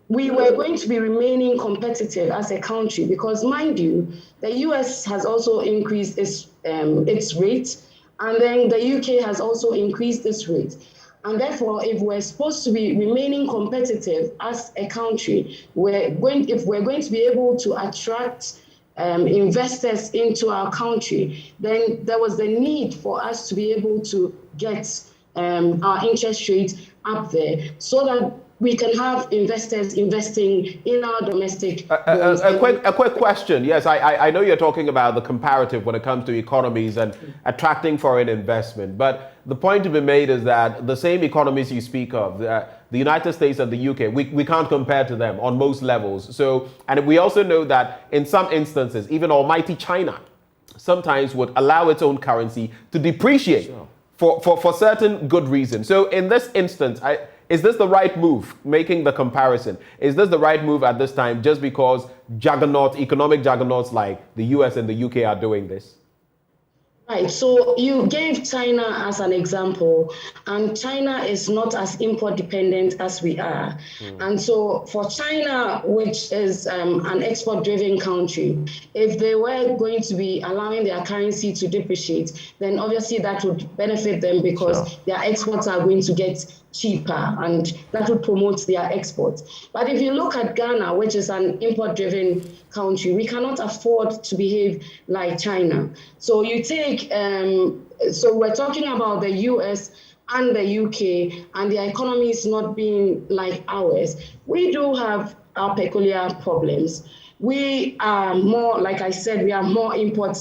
we were going to be remaining competitive as a country because, mind you, the US has also increased its rate, and then the UK has also increased its rate. And therefore, if we're supposed to be remaining competitive as a country, if we're going to be able to attract investors into our country, then there was the need for us to be able to get our interest rate up there so that we can have investors investing in our domestic. A quick question. Yes, I know you're talking about the comparative when it comes to economies and attracting foreign investment. But the point to be made is that the same economies you speak of, the United States and the UK, we can't compare to them on most levels. So, and we also know that in some instances, even almighty China sometimes would allow its own currency to depreciate for certain good reasons. So in this instance, is this the right move, making the comparison? Is this the right move at this time just because economic juggernauts like the US and the UK are doing this? Right, so you gave China as an example, and China is not as import dependent as we are. And so for China, which is an export driven country, if they were going to be allowing their currency to depreciate, then obviously that would benefit them because their exports are going to get cheaper, and that would promote their exports. But if you look at Ghana, which is an import-driven country, we cannot afford to behave like China. So you take, so we're talking about the US and the UK, and their economies not being like ours. We do have our peculiar problems. We are more, like I said, we are more import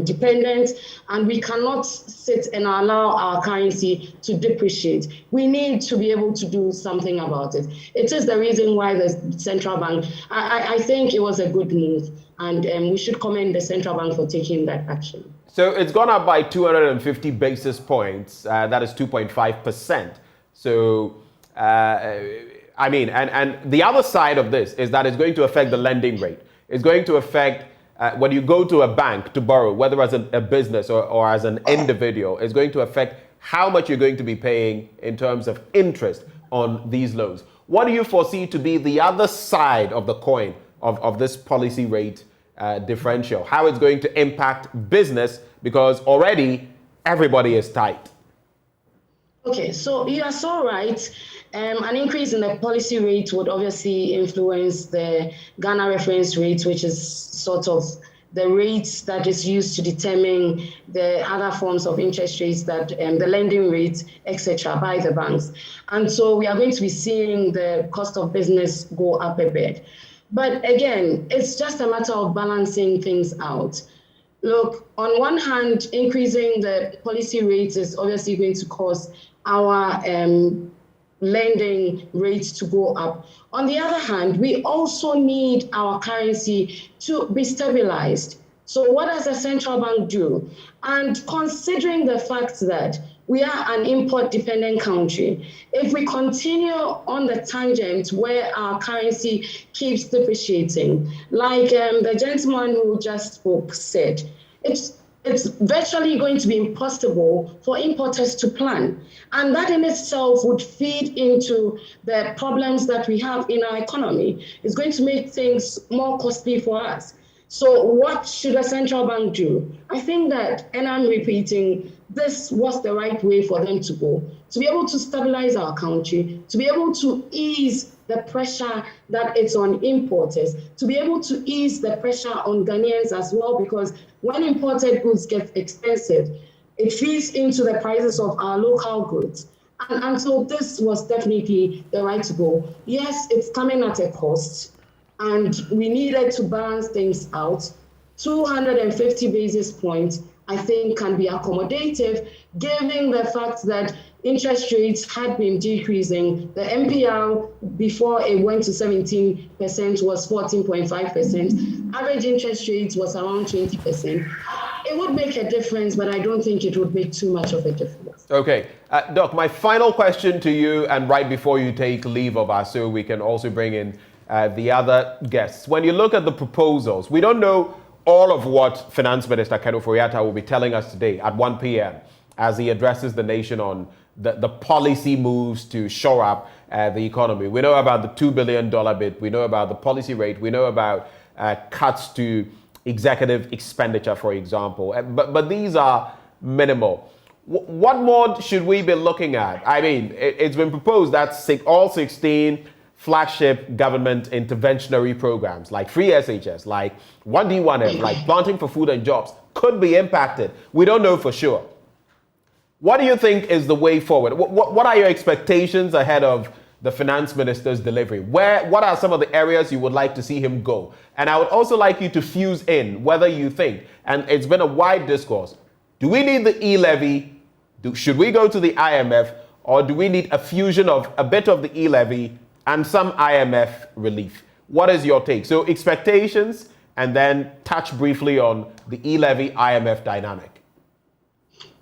dependent, and we cannot sit and allow our currency to depreciate. We need to be able to do something about it. It is the reason why the central bank, I think it was a good move, and we should commend the central bank for taking that action. So it's gone up by 250 basis points. That is 2.5%. So, I mean, and the other side of this is that it's going to affect the lending rate. It's going to affect when you go to a bank to borrow, whether as a business or as an individual, it's going to affect how much you're going to be paying in terms of interest on these loans. What do you foresee to be the other side of the coin of this policy rate differential? How it's going to impact business, because already everybody is tight. Okay, so you are so right. An increase in the policy rate would obviously influence the Ghana reference rate, which is sort of the rate that is used to determine the other forms of interest rates, that the lending rate, etc., by the banks. And so we are going to be seeing the cost of business go up a bit. But again, it's just a matter of balancing things out. Look, on one hand, increasing the policy rates is obviously going to cause our lending rates to go up. On the other hand, we also need our currency to be stabilized. So what does the central bank do? And considering the fact that we are an import-dependent country, if we continue on the tangent where our currency keeps depreciating, like the gentleman who just spoke said, it's it's virtually going to be impossible for importers to plan. And that in itself would feed into the problems that we have in our economy. It's going to make things more costly for us. So what should a central bank do? I think that, and I'm repeating, this was the right way for them to go, to be able to stabilize our country, to be able to ease the pressure that it's on importers, to be able to ease the pressure on Ghanaians as well, because when imported goods get expensive, it feeds into the prices of our local goods. And so this was definitely the right to go. Yes, it's coming at a cost, and we needed to balance things out. 250 basis points, I think, can be accommodative, given the fact that interest rates had been decreasing. The MPR, before it went to 17%, was 14.5%. Average interest rates was around 20%. It would make a difference, but I don't think it would make too much of a difference. Okay. Doc, my final question to you, and right before you take leave of us, so we can also bring in the other guests. When you look at the proposals, we don't know all of what Finance Minister Ken Ofori-Atta will be telling us today at 1 p.m. as he addresses the nation on the policy moves to shore up the economy. We know about the $2 billion bit. We know about the policy rate. We know about cuts to executive expenditure, for example. But these are minimal. What more should we be looking at? I mean, it's been proposed that all 16 flagship government interventionary programs like free SHS, like 1D1M, like planting for food and jobs could be impacted. We don't know for sure. What do you think is the way forward? What are your expectations ahead of the finance minister's delivery? What are some of the areas you would like to see him go? And I would also like you to fuse in whether you think, and it's been a wide discourse, do we need the E-levy? Should we go to the IMF? Or do we need a fusion of a bit of the E-levy and some IMF relief? What is your take? So expectations, and then touch briefly on the E-levy IMF dynamic.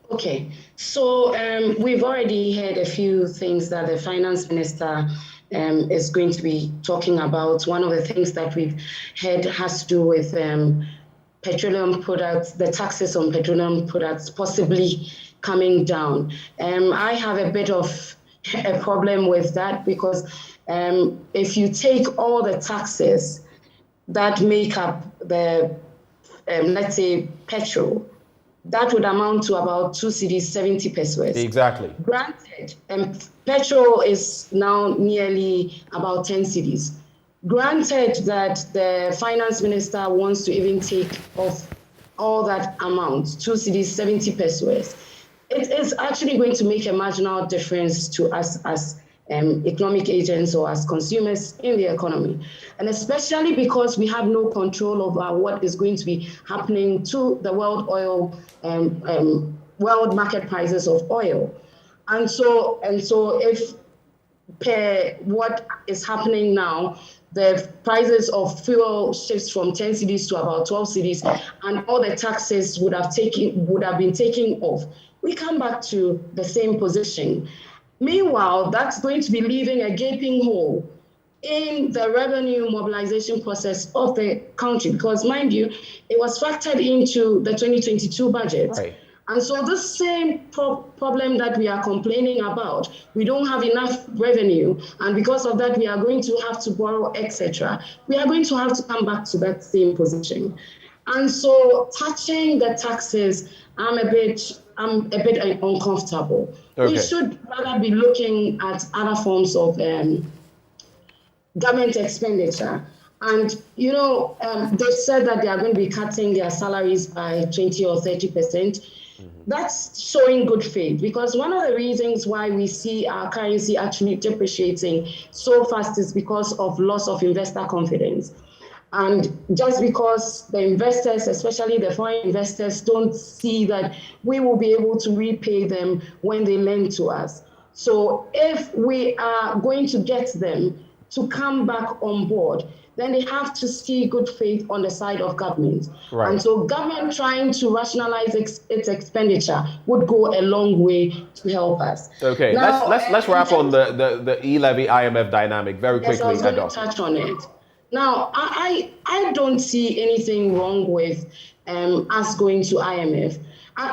Okay, so we've already heard a few things that the finance minister is going to be talking about. One of the things that we've heard has to do with petroleum products, the taxes on petroleum products possibly coming down. I have a bit of a problem with that because if you take all the taxes that make up the, let's say, petrol, that would amount to about 2 cedis, 70 pesos. Exactly. Granted, petrol is now nearly about 10 cedis. Granted that the finance minister wants to even take off all that amount, 2 cedis, 70 pesos. It is actually going to make a marginal difference to us as economic agents or as consumers in the economy. And especially because we have no control over what is going to be happening to the world oil, world market prices of oil. And so if per what is happening now, the prices of fuel shifts from 10 cedis to about 12 cedis, and all the taxes would have been taken off, we come back to the same position. Meanwhile, that's going to be leaving a gaping hole in the revenue mobilization process of the country, because, mind you, it was factored into the 2022 budget. Right. And so this same problem that we are complaining about, we don't have enough revenue, and because of that, we are going to have to borrow, etc. We are going to have to come back to that same position. And so touching the taxes, I'm a bit uncomfortable. Okay. We should rather be looking at other forms of government expenditure. And, you know, they've said that they are going to be cutting their salaries by 20 or 30%. That's showing good faith, because one of the reasons why we see our currency actually depreciating so fast is because of loss of investor confidence. And just because the investors, especially the foreign investors, don't see that we will be able to repay them when they lend to us. So if we are going to get them to come back on board, then they have to see good faith on the side of government. Right. And so government trying to rationalize its expenditure would go a long way to help us. Okay, now, let's wrap on the E-levy IMF dynamic very quickly. Yes, I was going to touch on it. Now, I don't see anything wrong with us going to IMF,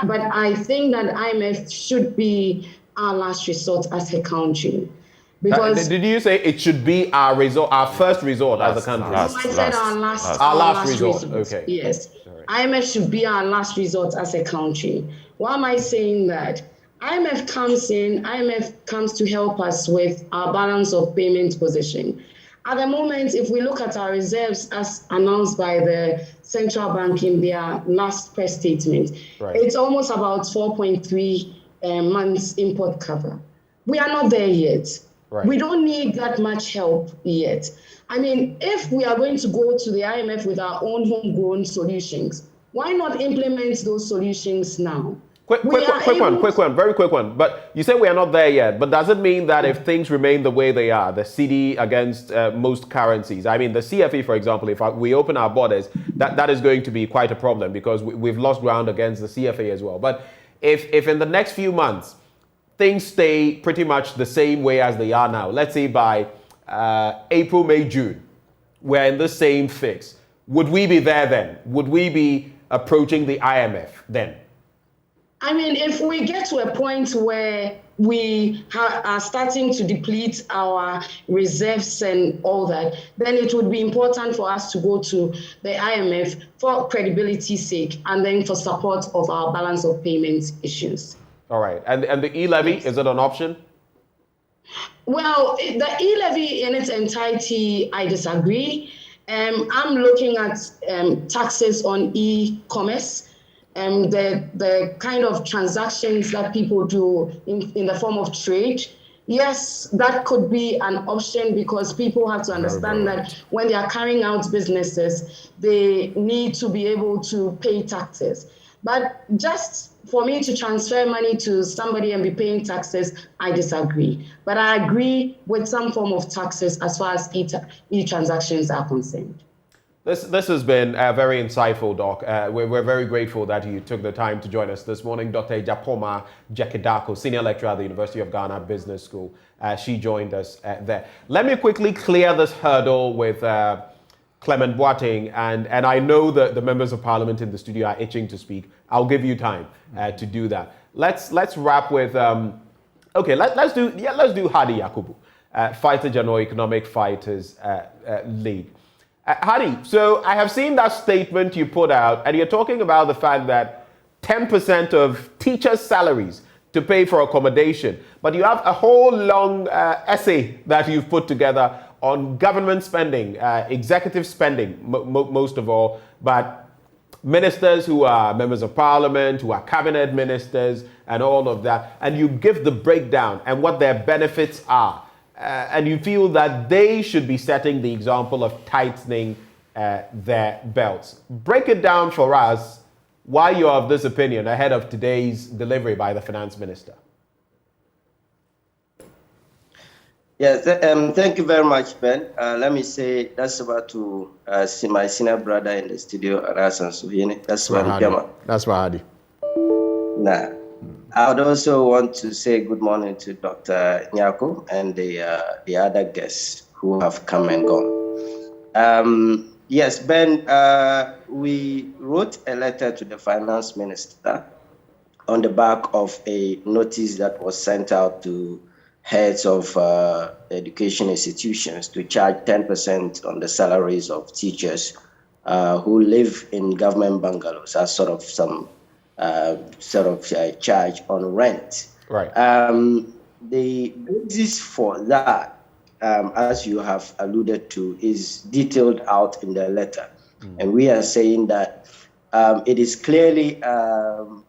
but I think that IMF should be our last resort as a country. Because did you say it should be our resort, our first resort as a country? I said our last resort. Okay. Yes. IMF should be our last resort as a country. Why am I saying that? IMF comes to help us with our balance of payment position. At the moment, if we look at our reserves as announced by the central bank in their last press statement, it's almost about 4.3 months import cover. We are not there yet. We don't need that much help yet. I mean, if we are going to go to the IMF with our own homegrown solutions, why not implement those solutions now? Quick one, very quick one. But you say we are not there yet, but does it mean that if things remain the way they are, the CD against most currencies, I mean, the CFE, for example, if we open our borders, that is going to be quite a problem because we've lost ground against the CFA as well. But if in the next few months, things stay pretty much the same way as they are now, let's say by April, May, June, we're in the same fix, would we be there then? Would we be approaching the IMF then? I mean, if we get to a point where we are starting to deplete our reserves and all that, then it would be important for us to go to the IMF for credibility's sake and then for support of our balance of payments issues. All right. And the E-levy, is it an option? Well, the E-levy in its entirety, I disagree. I'm looking at taxes on e-commerce. The kind of transactions that people do in the form of trade, yes, that could be an option because people have to understand that when they are carrying out businesses, they need to be able to pay taxes. But just for me to transfer money to somebody and be paying taxes, I disagree. But I agree with some form of taxes as far as e-transactions are concerned. This has been very insightful, Doc. We're very grateful that you took the time to join us this morning. Dr. Japoma Jekedako, Senior Lecturer at the University of Ghana Business School. She joined us there. Let me quickly clear this hurdle with Clement Boateng, and I know that the members of Parliament in the studio are itching to speak. I'll give you time to do that. Let's wrap with let's do Hadi Yakubu, Fighter General Economic Fighters League. Hadi, so I have seen that statement you put out, and you're talking about the fact that 10% of teachers' salaries to pay for accommodation, but you have a whole long essay that you've put together on government spending, executive spending, most of all, but ministers who are members of parliament, who are cabinet ministers, and all of that, and you give the breakdown and what their benefits are. And you feel that they should be setting the example of tightening their belts. Break it down for us why you're of this opinion ahead of today's delivery by the finance minister. Yes, thank you very much, Ben. Let me say that's about to see my senior brother in the studio, Rasan Suhine. That's why That's why Hadi. Nah. I would also want to say good morning to Dr. Nyako and the other guests who have come and gone. Yes, Ben, we wrote a letter to the finance minister on the back of a notice that was sent out to heads of education institutions to charge 10% on the salaries of teachers who live in government bungalows as sort of some charge on rent. Right. The basis for that, as you have alluded to, is detailed out in the letter, and we are saying that it is clearly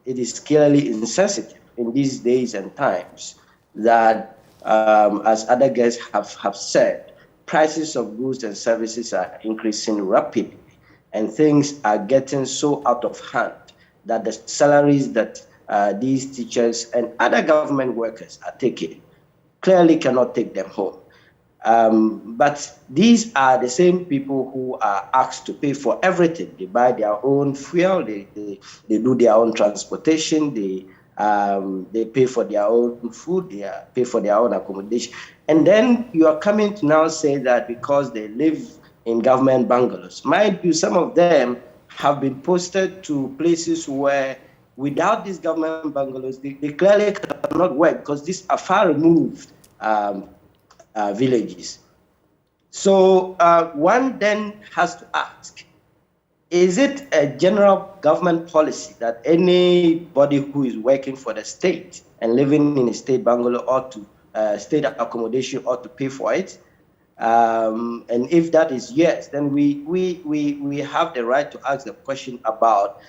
insensitive in these days and times that, as other guests have said, prices of goods and services are increasing rapidly, and things are getting so out of hand that the salaries that these teachers and other government workers are taking clearly cannot take them home. But these are the same people who are asked to pay for everything. They buy their own fuel, they do their own transportation, they pay for their own food, they pay for their own accommodation. And then you are coming to now say that because they live in government bungalows. Mind you, some of them have been posted to places where without these government bungalows, they clearly cannot work because these are far removed villages. So one then has to ask, is it a general government policy that anybody who is working for the state and living in a state bungalow ought to state accommodation ought to pay for it? And if that is yes, then we have the right to ask the question about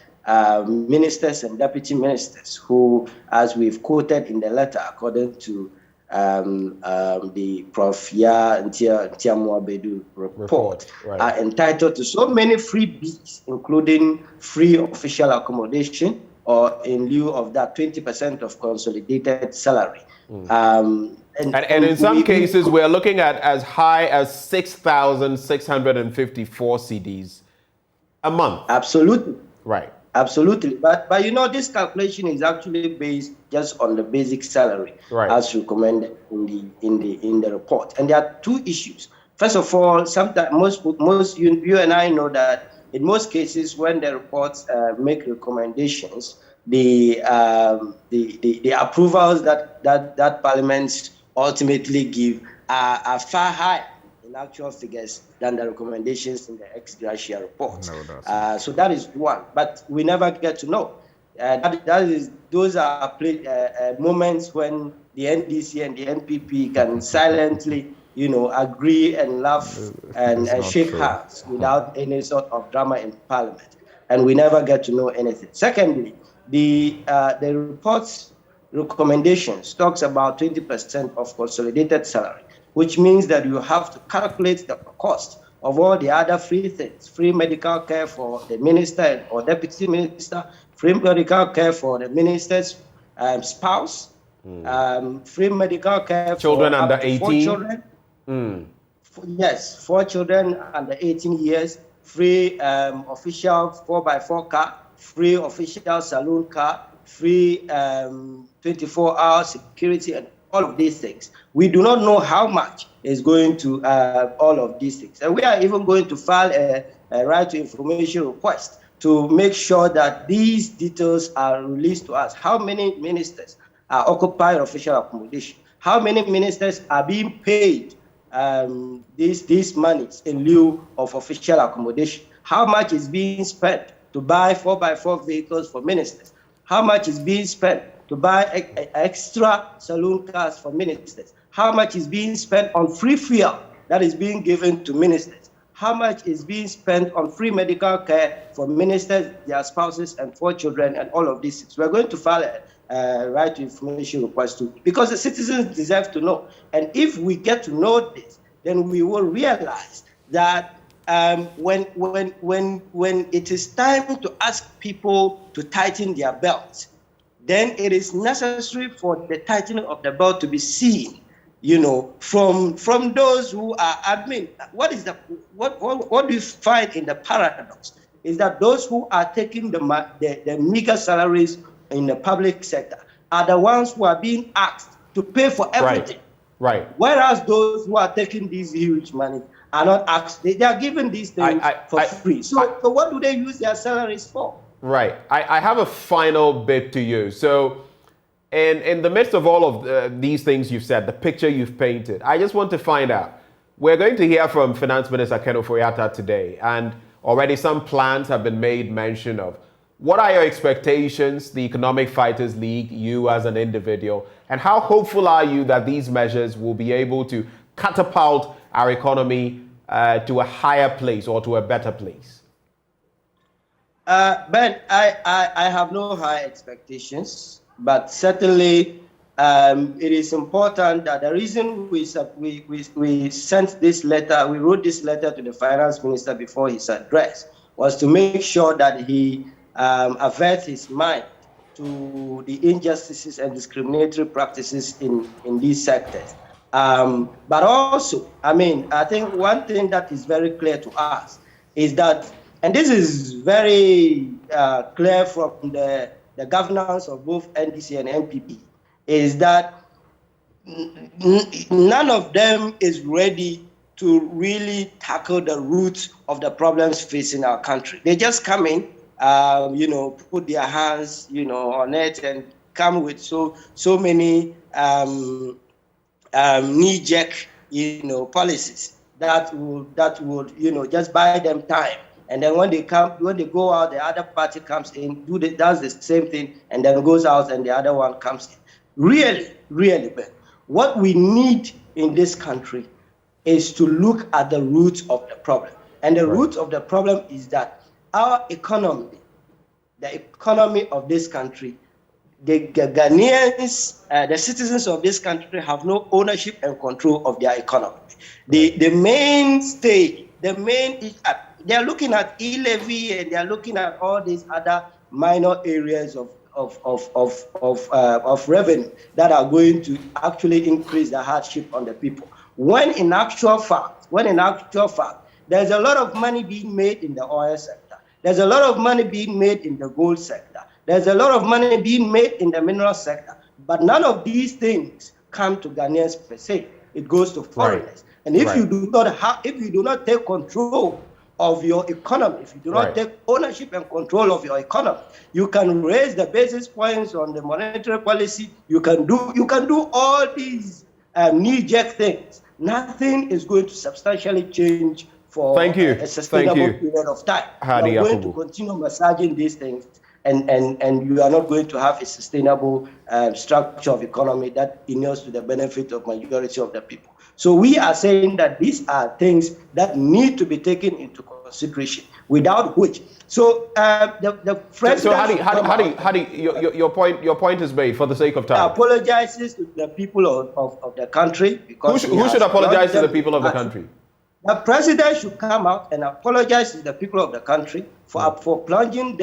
ministers and deputy ministers who, as we've quoted in the letter, according to the Prof. Ntiamuabedu report, right, are entitled to so many freebies, including free official accommodation, or in lieu of that, 20% of consolidated salary. And in some cases, we're looking at as high as 6,654 cedis a month. Absolutely. Right. Absolutely. But you know, this calculation is actually based just on the basic salary, right, as recommended in the report. And there are two issues. First of all, sometimes most you and I know that in most cases when the reports make recommendations, the approvals that parliaments ultimately give are far higher in actual figures than the recommendations in the ex gratia report. So that is one, but we never get to know. Those are moments when the NDC and the NPP can silently, agree and laugh and shake hands without any sort of drama in Parliament, and we never get to know anything. Secondly, the report's recommendations talks about 20% of consolidated salary, which means that you have to calculate the cost of all the other free things: free medical care for the minister or deputy minister, free medical care for the minister's spouse, free medical care children for under 18. 4 children. Yes, 4 children under 18 years, free official 4x4 car, free official saloon car, free 24-hour security, and all of these things. We do not know how much is going to all of these things. And we are even going to file a right to information request to make sure that these details are released to us. How many ministers are occupying official accommodation? How many ministers are being paid these monies in lieu of official accommodation? How much is being spent to buy 4x4 vehicles for ministers? How much is being spent to buy extra saloon cars for ministers? How much is being spent on free fuel that is being given to ministers? How much is being spent on free medical care for ministers, their spouses, and 4 children, and all of these things? We're going to file a right to information request too, because the citizens deserve to know. And if we get to know this, then we will realize that when it is time to ask people to tighten their belts, then it is necessary for the tightening of the belt to be seen, from those who are admin. What do you find in the paradox is that those who are taking the meager salaries in the public sector are the ones who are being asked to pay for everything. Right. Whereas those who are taking these huge money are not asked. They are given these things for free. So what do they use their salaries for? Right. I have a final bit to you. So in the midst of all of these things you've said, the picture you've painted, I just want to find out. We're going to hear from Finance Minister Ken Ofori-Atta today, and already some plans have been made mention of. What are your expectations, the Economic Fighters League, you as an individual, and how hopeful are you that these measures will be able to catapult our economy to a higher place or to a better place? Ben, I have no high expectations, but certainly it is important that the reason we sent this letter, we wrote this letter to the finance minister before his address, was to make sure that he averts his mind to the injustices and discriminatory practices in these sectors. But also, I think one thing that is very clear to us is that, and this is very clear from the governance of both NDC and MPP, is that none of them is ready to really tackle the roots of the problems facing our country. They just come in, put their hands, on it and come with so many knee-jerk, policies that would, just buy them time. And then when they go out, the other party comes in, does the same thing, and then goes out, and the other one comes in. Really, really bad. What we need in this country is to look at the roots of the problem. And the root of the problem is that our economy, the economy of this country, the Ghanaians, the citizens of this country have no ownership and control of their economy. The main stage, they're looking at E-levy, and they're looking at all these other minor areas of revenue that are going to actually increase the hardship on the people. When in actual fact, there's a lot of money being made in the oil sector. There's a lot of money being made in the gold sector. There's a lot of money being made in the mineral sector. But none of these things come to Ghanaians per se. It goes to foreigners. And if you do not take control of your economy, if you do not take ownership and control of your economy, you can raise the basis points on the monetary policy. You can do all these knee-jerk things. Nothing is going to substantially change for a sustainable period of time. You are going to continue massaging these things, and you are not going to have a sustainable structure of economy that inures to the benefit of majority of the people. So we are saying that these are things that need to be taken into consideration, without which. So the president. So Hadi, your point is made for the sake of time. Apologizes to the people of the country, because who should apologize to the people of the country? The president should come out and apologize to the people of the country for plunging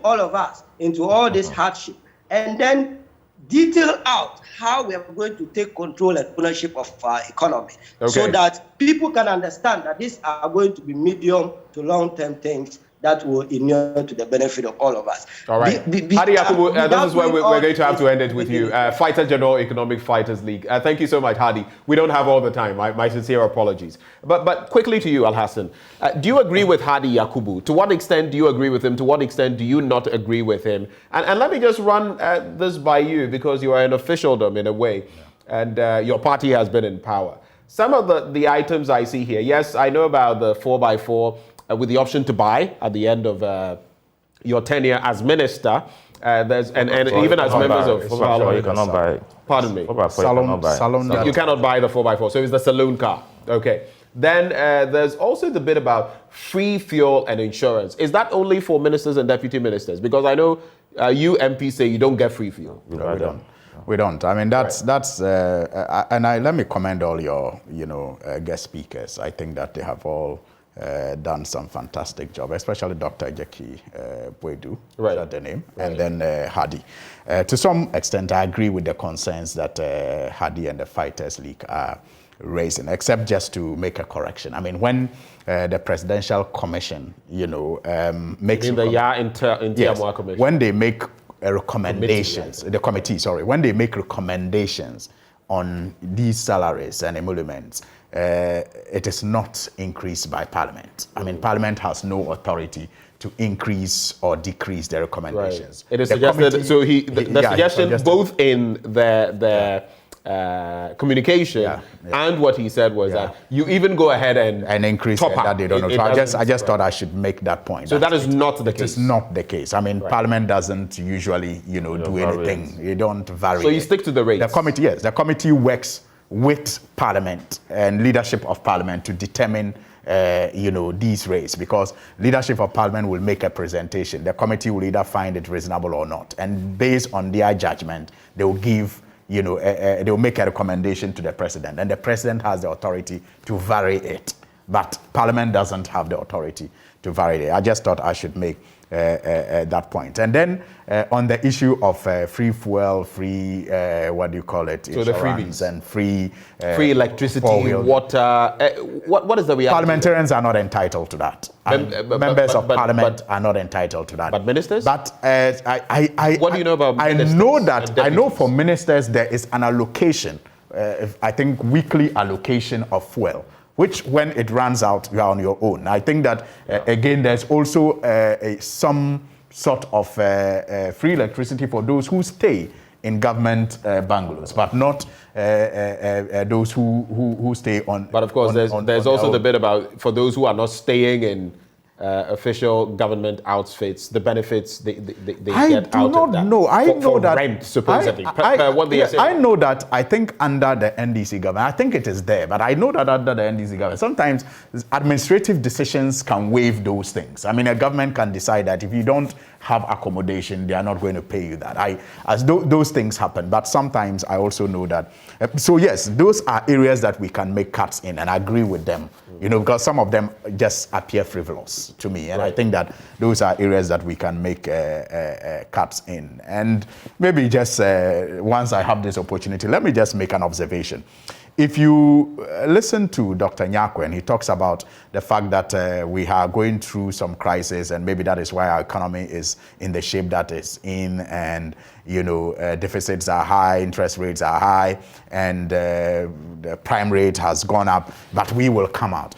all of us into all this hardship, and then detail out how we are going to take control and ownership of our economy, so that people can understand that these are going to be medium to long-term things that will inure to the benefit of all of us. All right. Hadi Yakubu, this is where we're going to have to end it with you. Fighter General Economic Fighters League. Thank you so much, Hadi. We don't have all the time. My sincere apologies. But quickly to you, Al-Hassan. Do you agree with Hadi Yakubu? To what extent do you agree with him? To what extent do you not agree with him? And let me just run this by you, because you are an officialdom in a way, and your party has been in power. Some of the items I see here, yes, I know about the 4x4, with the option to buy at the end of your tenure as minister. Even as members of Parliament. You cannot buy. Pardon me. Salon. You cannot buy the 4x4. So it's the saloon car. Okay. Then there's also the bit about free fuel and insurance. Is that only for ministers and deputy ministers? Because I know you MPs say you don't get free fuel. No, we don't. I mean, let me commend all your, guest speakers. I think that they have all done some fantastic job, especially Dr. Jackie Boedu, is that the name? And then Hadi. To some extent, I agree with the concerns that Hadi and the Fighters League are raising, except just to make a correction. I mean, when the Presidential Commission, makes... Commission. When they make recommendations, when they make recommendations on these salaries and emoluments, it is not increased by Parliament. I mean, Parliament has no authority to increase or decrease the recommendations. It is suggested, the suggestion both in the communication and what he said was that you even go ahead and increase that they don't know. So I just thought I should make that point. So that is not the case. It is not the case. I mean, Parliament doesn't usually, do anything. You don't vary. So you stick to the rates. The committee works with Parliament and leadership of Parliament to determine these rates, because leadership of Parliament will make a presentation. The committee will either find it reasonable or not, and based on their judgment, they will give, they will make a recommendation to the president, and the president has the authority to vary it, but Parliament doesn't have the authority to vary it. I just thought I should make that point. And then on the issue of free fuel, free what do you call it? So the freebies and free electricity, water. What is the reality? Parliamentarians are not entitled to that. Members of Parliament are not entitled to that. But ministers? But what do you know about ministers? I know for ministers there is an allocation I think, weekly allocation of fuel, which when it runs out, you are on your own. I think that, again, there's also some sort of free electricity for those who stay in government bungalows, but not those who stay on. But of course, there's also the bit about for those who are not staying in official government outfits, the benefits they get out of that. I know that rent, supposedly. What they are saying. I know that. I think under the NDC government, I think it is there, but I know that under the NDC government, sometimes administrative decisions can waive those things. I mean, a government can decide that if you don't have accommodation, they are not going to pay you that. Those things happen, but sometimes I also know that. So yes, those are areas that we can make cuts in, and I agree with them. You know, because some of them just appear frivolous to me, and I think that those are areas that we can make cuts in. And maybe just once I have this opportunity, let me just make an observation. If you listen to Dr. Nyako, and he talks about the fact that we are going through some crisis, and maybe that is why our economy is in the shape that it's in, and you know, deficits are high, interest rates are high, and the prime rate has gone up, but we will come out.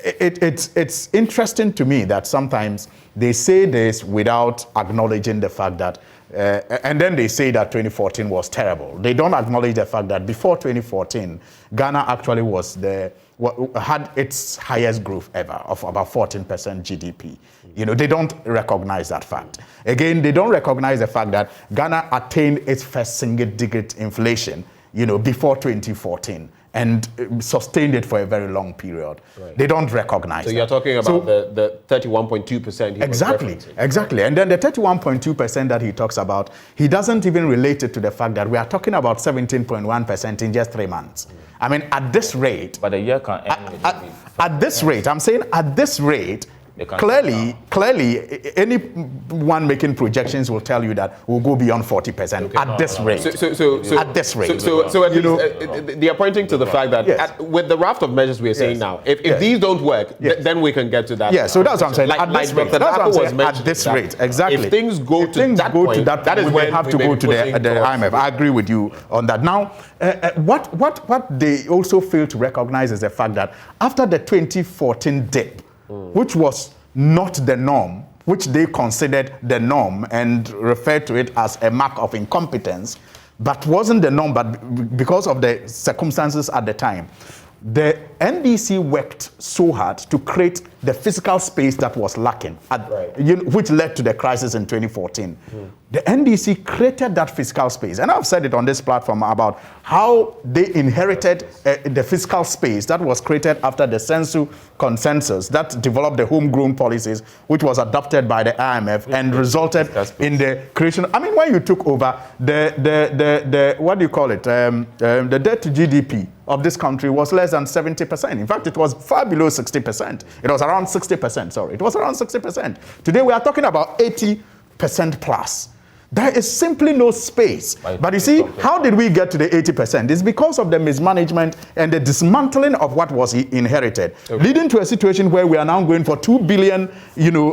It's interesting to me that sometimes they say this without acknowledging the fact that and then they say that 2014 was terrible. They don't acknowledge the fact that before 2014, Ghana actually had its highest growth ever of about 14% GDP. You know, they don't recognize that fact. Again, they don't recognize the fact that Ghana attained its first single-digit inflation, you know, before 2014. And sustained it for a very long period. Right. They don't recognize that. So you're talking about the 31.2%. Exactly. And then the 31.2% that he talks about, he doesn't even relate it to the fact that we are talking about 17.1% in just 3 months. I mean, at this rate. But the year can end. At this rate, I'm saying at this rate, clearly, anyone making projections will tell you that we'll go beyond 40% at this rate. At this rate. So at least, they are pointing to the fact that with the raft of measures we are saying now, if these don't work, then we can get to that. Yeah, so that's what I'm saying. At this rate, exactly. If things go to that point, that is when we have to go to the IMF. I agree with you on that. Now, what they also fail to recognize is the fact that after the 2014 dip, which was not the norm, which they considered the norm and referred to it as a mark of incompetence, but wasn't the norm, but because of the circumstances at the time, the NDC worked so hard to create the physical space that was lacking, which led to the crisis in 2014. The NDC created that physical space. And I've said it on this platform about how they inherited the physical space that was created after the Sensu consensus that developed the homegrown policies, which was adopted by the IMF and resulted in the creation. I mean, when you took over, the what do you call it? The debt to GDP of this country was less than 70%. In fact, it was far below 60%. It was around 60%, sorry. It was around 60%. Today, we are talking about 80% plus. There is simply no space. But you see, how did we get to the 80%? It's because of the mismanagement and the dismantling of what was inherited, leading to a situation where we are now going for $2 billion,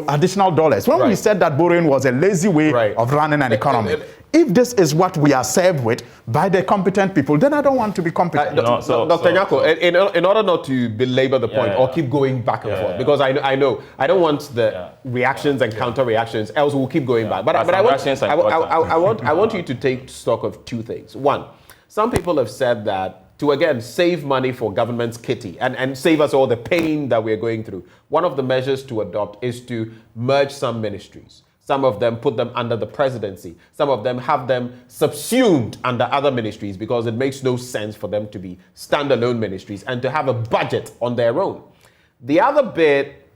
additional dollars. When we said that borrowing was a lazy way of running an economy. If this is what we are served with by the competent people, then I don't want to be competent. Dr. Nyako, in order not to belabor the point or keep going back and forth, because I know I don't want the reactions and counter reactions, else we'll keep going back. But I want you to take stock of two things. One, some people have said that to again save money for government's kitty and save us all the pain that we're going through, one of the measures to adopt is to merge some ministries. Some of them put them under the presidency. Some of them have them subsumed under other ministries because it makes no sense for them to be standalone ministries and to have a budget on their own. The other bit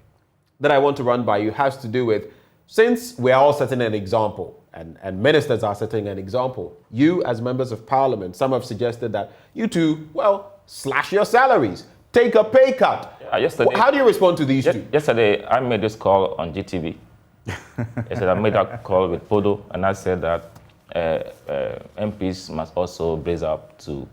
that I want to run by you has to do with, since we're all setting an example and ministers are setting an example, you as members of parliament, some have suggested that you two, slash your salaries, take a pay cut. Yesterday, how do you respond to these two? Yesterday, I made this call on GTV. I said I made a call with Podo, and I said that MPs must also brace up to,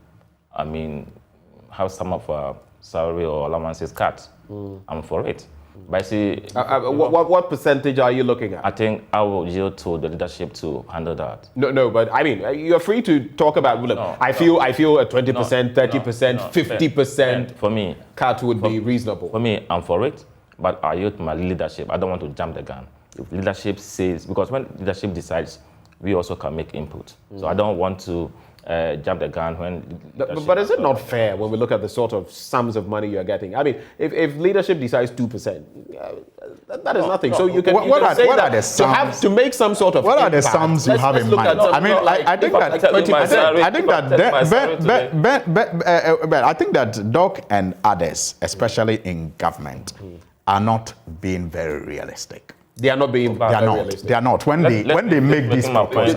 have some of our salary or allowances cut. I'm for it. But see, what percentage are you looking at? I think I will yield to the leadership to handle that. No, but I mean, you're free to talk about. Look, I feel a 20%, 30%, 50% for me, cut would be reasonable. For me, I'm for it, but I yield to my leadership. I don't want to jump the gun. If leadership says, because when leadership decides, we also can make input. So I don't want to jump the gun when. But is it not fair when we look at the sort of sums of money you're getting? I mean, if leadership decides 2%, that is nothing. So you can. What are the sums? To make some sort of. What are the sums you have in mind? I mean, I think that Doc and others, especially in government, are not being very realistic. They are not being realistic. They are not. When they make these proposals.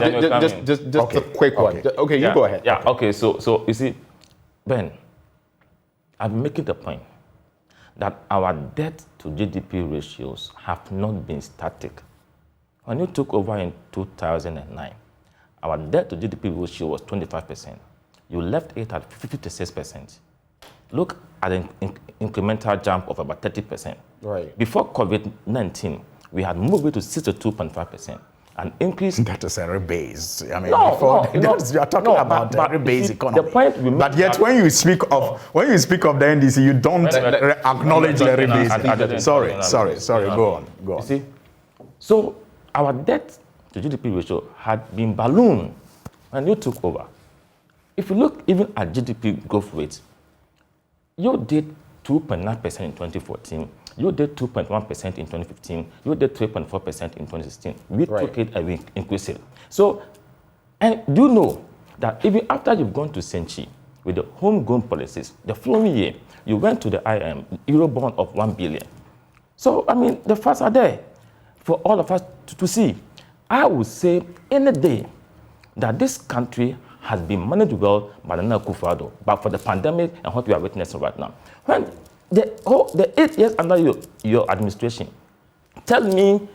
Just a quick one. Okay, you go ahead. Yeah, okay. So you see, Ben, I'm making the point that our debt to GDP ratios have not been static. When you took over in 2009, our debt to GDP ratio was 25%. You left it at 56%. Look at an incremental jump of about 30%. Right. Before COVID-19, we had moved it to 62.5%. An increase. That is a rebase. I mean, you are talking about the rebase economy. The point we but yet, when you speak of the NDC, you don't acknowledge the rebase. Sorry. Go on. You see, so our debt to GDP ratio had been ballooned when you took over. If you look even at GDP growth rates, you did 2.9% in 2014. You did 2.1% in 2015. You did 3.4% in 2016. We took it and we increased it. So, and do you know that even after you've gone to Senchi with the homegrown policies, the following year, you went to the IM, Eurobond of 1 billion. So, I mean, the facts are there for all of us to see. I would say any day that this country has been managed well by the Nana Akufo-Addo, but for the pandemic and what we are witnessing right now. When the 8 years under your administration, tell me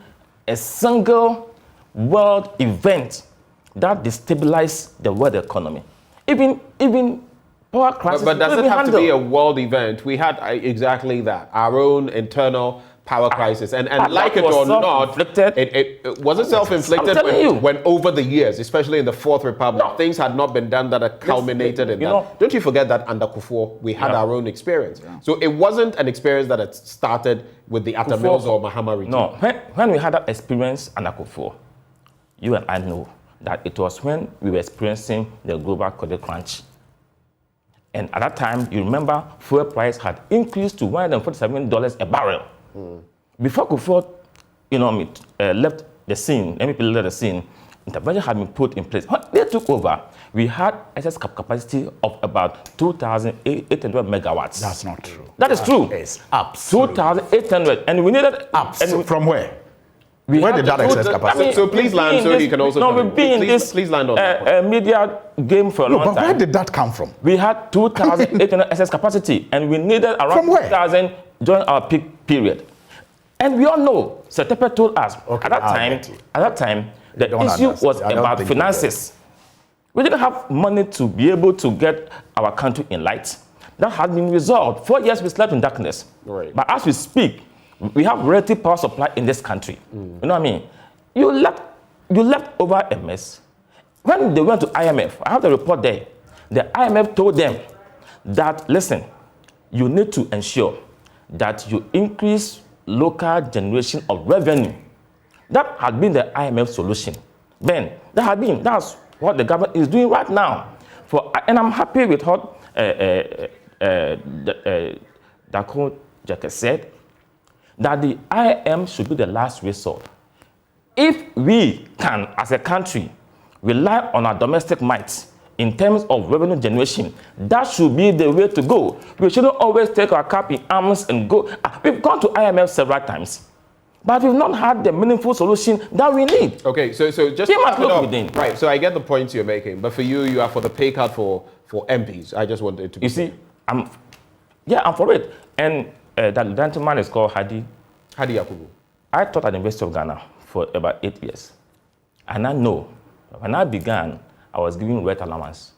a single world event that destabilized the world economy. Even power crisis. But does it have to be a world event? We had exactly that, our own internal power crisis, and like it or not, it was it self-inflicted when over the years, especially in the Fourth Republic, things had not been done that had culminated in that. Don't you forget that under Kufuor, we had our own experience. So it wasn't an experience that had started with the Atta Mills or Mahama regime. No, when we had that experience under Kufuor, you and I know that it was when we were experiencing the global credit crunch. And at that time, you remember, fuel price had increased to $147 a barrel. Before Kufuor, left the scene, MEP left the scene, intervention had been put in place. When they took over, we had excess capacity of about 2,800 megawatts. That's not true. That is true. It's absolutely 2,800, and we needed from where? Where did that excess capacity? So please land so you can also. No, we've been in this please land on media game for a long time. But where did that come from? We had 2,800 excess capacity, and we needed around 2,000 during our peak period. And we all know, Setepe told us at that time, the issue was about finances. We didn't have money to be able to get our country in light. That had been resolved. 4 years we slept in darkness. Right. But as we speak, we have relative power supply in this country. You know what I mean? You left over a mess. When they went to IMF, I have the report there. The IMF told them that, listen, you need to ensure that you increase local generation of revenue. That had been the IMF solution. Then that's what the government is doing right now. And I'm happy with what Dako Jeke said, that the IM should be the last resort. If we can, as a country, rely on our domestic might in terms of revenue generation, that should be the way to go. We shouldn't always take our cap in arms and go. We've gone to IMF several times, but we've not had the meaningful solution that we need. Okay, so just right. So I get the points you're making, but for you are for the pay cut for MPs. I just wanted to be. You see, I'm for it. And that gentleman is called Hadi Yakubu. I taught at the University of Ghana for about 8 years, and I know when I began, I was giving rent allowance.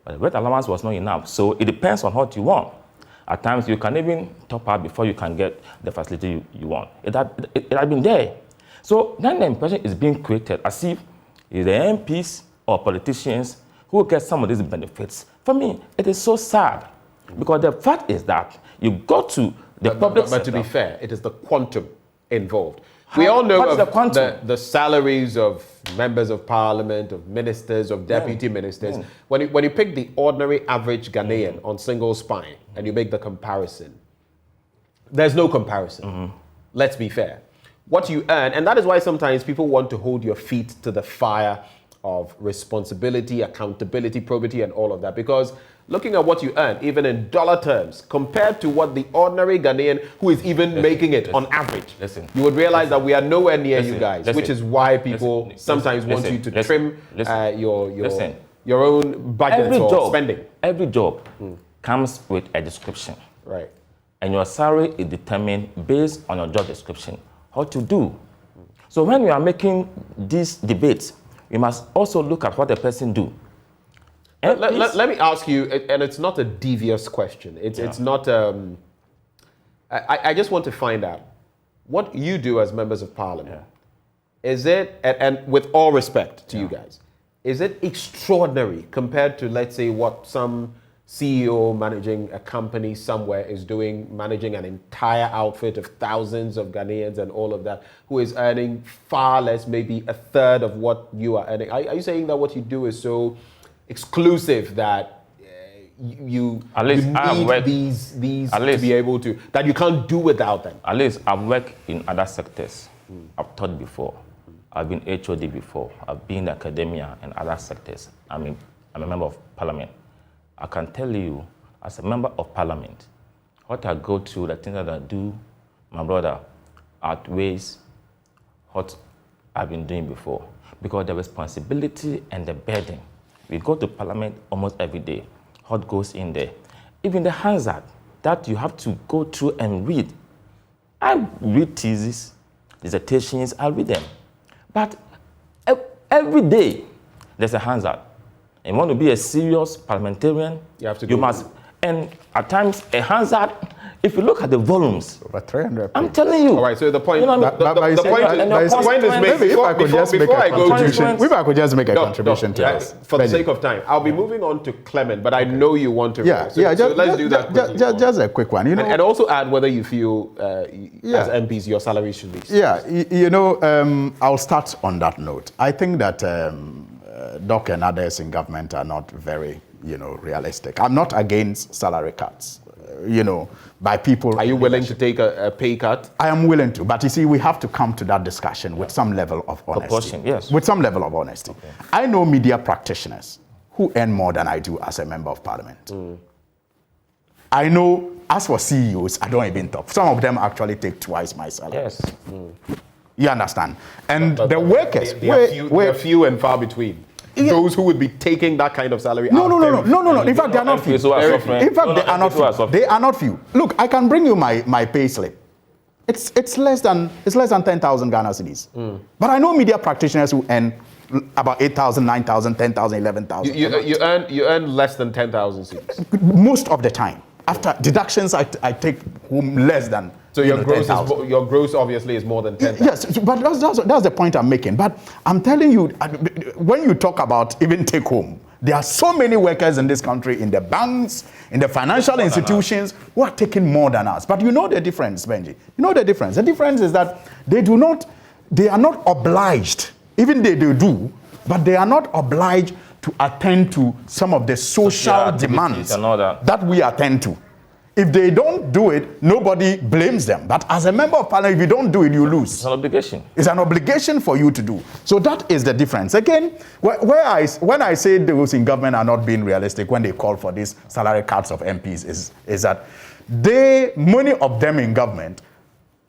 But the rent allowance was not enough, so it depends on what you want. At times, you can even top up before you can get the facility you want. It had been there. So then the impression is being created as if it's the MPs or politicians who get some of these benefits. For me, it is so sad because the fact is that you go to the public sector. But to be fair, it is the quantum involved. We all know of the salaries of members of parliament, of ministers, of deputy ministers. When you pick the ordinary average Ghanaian on single spine and you make the comparison, there's no comparison. Let's be fair. What you earn, and that is why sometimes people want to hold your feet to the fire of responsibility, accountability, probity, and all of that, because looking at what you earn, even in dollar terms, compared to what the ordinary Ghanaian who is even making it on average, you would realize that we are nowhere near you guys, which is why people sometimes want you to trim your own budget or spending. Every job comes with a description. Right. And your salary is determined based on your job description, how to do. So when we are making these debates, we must also look at what the person do. Let me ask you, and it's not a devious question. It's not. I just want to find out what you do as members of parliament. Is it, and with all respect to you guys, is it extraordinary compared to, let's say, what some CEO managing a company somewhere is doing, managing an entire outfit of thousands of Ghanaians and all of that, who is earning far less, maybe a third of what you are earning? Are you saying that what you do is so exclusive that you need these to be able to, that you can't do without them? At least I've worked in other sectors. I've taught before. I've been HOD before. I've been in academia and other sectors. I'm a member of parliament. I can tell you, as a member of parliament, what I go through, the things that I do, my brother, outweighs what I've been doing before. Because the responsibility and the burden, we go to parliament almost every day. What goes in there? Even the Hansard that you have to go through and read. I read theses, dissertations, I read them. But every day, there's a Hansard. And you want to be a serious parliamentarian, you must. And at times, a Hansard, if you look at the volumes, over 300 pages. I'm telling you. All right, so the point, the point is made. Before I could just make a contribution to this. For the sake of time, I'll be moving on to Clement, but I know you want to. So let's do that quickly. Just a quick one. And also add whether you feel, as MPs, your salary should be. I'll start on that note. I think that Doc and others in government are not very, realistic. I'm not against salary cuts, by people. Are you willing to take a pay cut? I am willing to, but you see, we have to come to that discussion with some level of honesty. Proportion, yes. With some level of honesty. Okay. I know media practitioners who earn more than I do as a member of parliament. I know, as for CEOs, I don't even talk. Some of them actually take twice my salary. Yes. You understand? And the workers, they are few and far between. Those who would be taking that kind of salary. No. In fact, they are not few. In fact, they are not few. They are not few. Look, I can bring you my pay slip. It's less than 10,000 Ghana cedis. But I know media practitioners who earn about 8,000, 9,000, 10,000, 11,000. You earn less than 10,000 cedis. Most of the time. After deductions, I take home less than. So your gross obviously is more than 10,000. Yes, but that's the point I'm making. But I'm telling you, when you talk about even take home, there are so many workers in this country, in the banks, in the financial institutions, who are taking more than us. But you know the difference, Benji. You know the difference. The difference is that they are not obliged, even they do, but they are not obliged to attend to some of the social demands that we attend to. If they don't do it, nobody blames them. But as a member of parliament, if you don't do it, you lose. It's an obligation. It's an obligation for you to do. So that is the difference. Again, when I say those in government are not being realistic, when they call for these salary cuts of MPs, is that many of them in government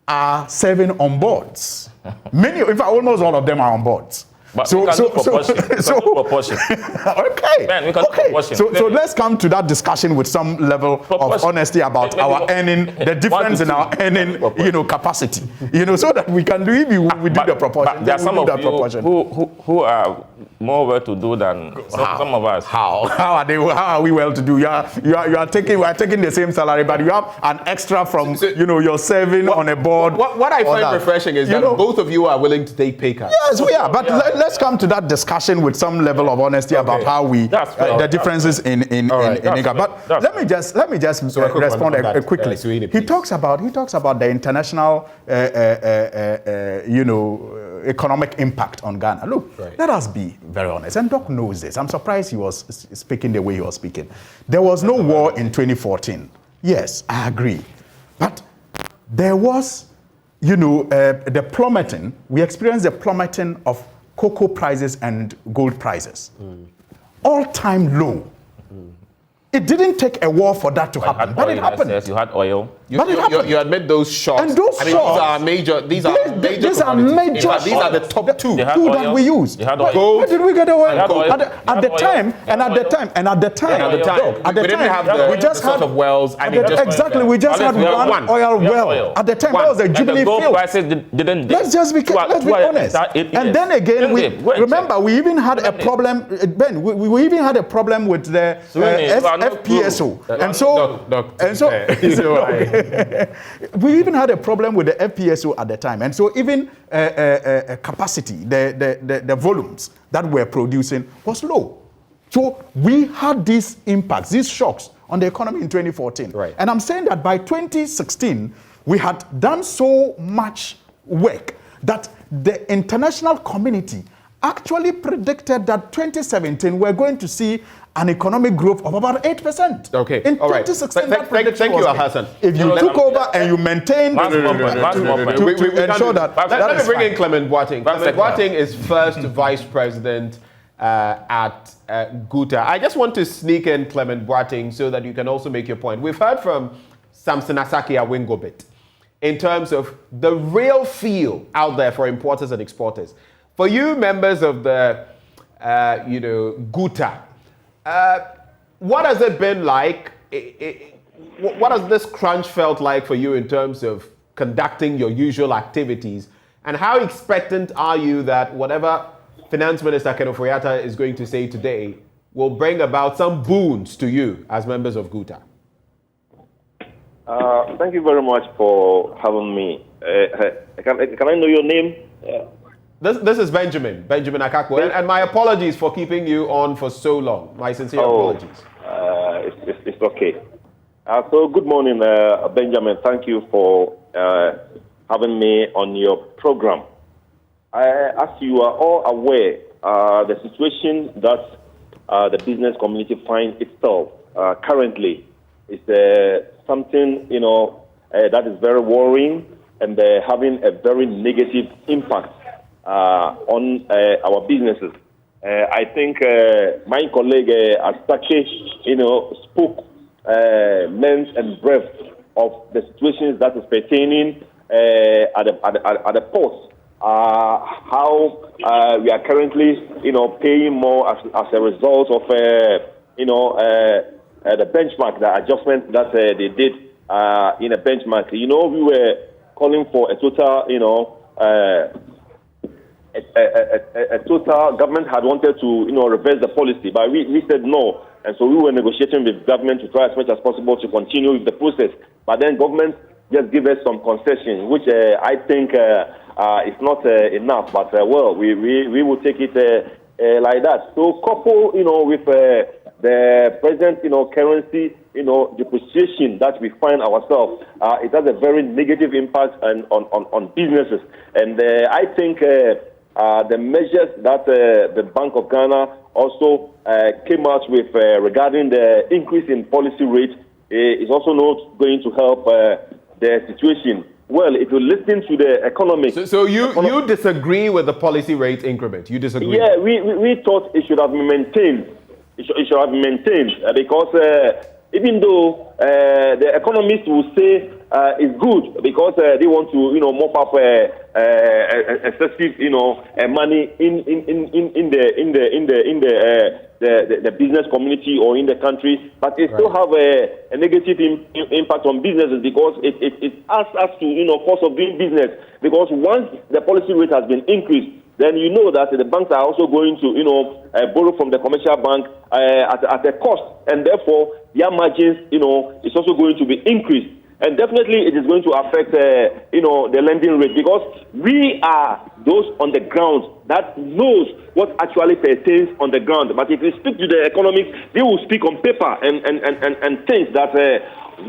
are serving on boards. Many, in fact, almost all of them are on boards. But we can do proportion. Okay. Man, we can do proportion. So let's come to that discussion with some level of honesty about our earning, the difference in our earning, capacity. So that we can do, if we do the proportion. But there are some of you who are more well to do than some of us. How are we well to do? We are taking the same salary, but you have an extra from you're serving on a board. What I find refreshing is that both of you are willing to take pay cuts. Yes, we are. But let's come to that discussion with some level of honesty about how we the differences in income. But let me just respond quickly. He talks about the international economic impact on Ghana. Look, let us be very honest, and Doc knows this. I'm surprised he was speaking the way he was speaking. There was no war in 2014. Yes, I agree. But there was, the plummeting. We experienced the plummeting of cocoa prices and gold prices. All-time low. It didn't take a war for that to happen, but it happened. You had oil. You admit those shocks. And those shocks, these are major. These are major these are the top two that we use. Gold. Where did we get the oil? At the time, we just had of wells. Exactly, we just had one oil well. At the time, that was a Jubilee field. Let's just be honest. And then again, remember, we even had a problem. Ben, we even had a problem with the FPSO, we even had a problem with the FPSO at the time, and so even capacity, the volumes that we're producing was low. So we had these impacts, these shocks on the economy in 2014. And I'm saying that by 2016, we had done so much work that the international community actually predicted that 2017 we're going to see an economic growth of about 8%. Okay, in 2016, thank you, Hassan. If you took over and you maintained to ensure that. Let me bring in Clement Boateng. Clement Boateng is first vice president at Guta. I just want to sneak in Clement Boateng so that you can also make your point. We've heard from Samson Asaki Awingobit in terms of the real feel out there for importers and exporters. For you members of the, Guta, what has it been like? What has this crunch felt like for you in terms of conducting your usual activities? And how expectant are you that whatever Finance Minister Ken Ofori-Atta is going to say today will bring about some boons to you as members of Guta? Thank you very much for having me. Can I know your name? This is Benjamin Akakwo, and my apologies for keeping you on for so long. My sincere apologies. It's okay. So good morning, Benjamin. Thank you for having me on your program. As you are all aware, the situation that the business community finds itself currently is something that is very worrying and having a very negative impact on our businesses. I think my colleague Astake, spoke length and breadth of the situations that is pertaining at the ports. How we are currently, paying more as a result of, the benchmark, the adjustment that they did in a benchmark. We were calling for a total, a total government had wanted to, reverse the policy, but we said no. And so we were negotiating with government to try as much as possible to continue with the process. But then government just give us some concession, which I think is not enough. But we will take it like that. So couple, with the present, currency, depreciation that we find ourselves, it has a very negative impact on businesses. And I think the measures that the Bank of Ghana also came out with regarding the increase in policy rate is also not going to help the situation. Well, if you listen to the economics... So you disagree with the policy rate increment? You disagree? Yeah, we thought it should have been maintained. It should have been maintained because even though the economists will say it's good because they want to, mop up excessive, money in the business community or in the country, but it still have a negative impact on businesses because it asks us to, cost of doing business. Because once the policy rate has been increased, then you know that the banks are also going to, borrow from the commercial bank at a cost, and therefore their margins, is also going to be increased. And definitely it is going to affect, the lending rate, because we are those on the ground that knows what actually pertains on the ground. But if you speak to the economics, they will speak on paper and think that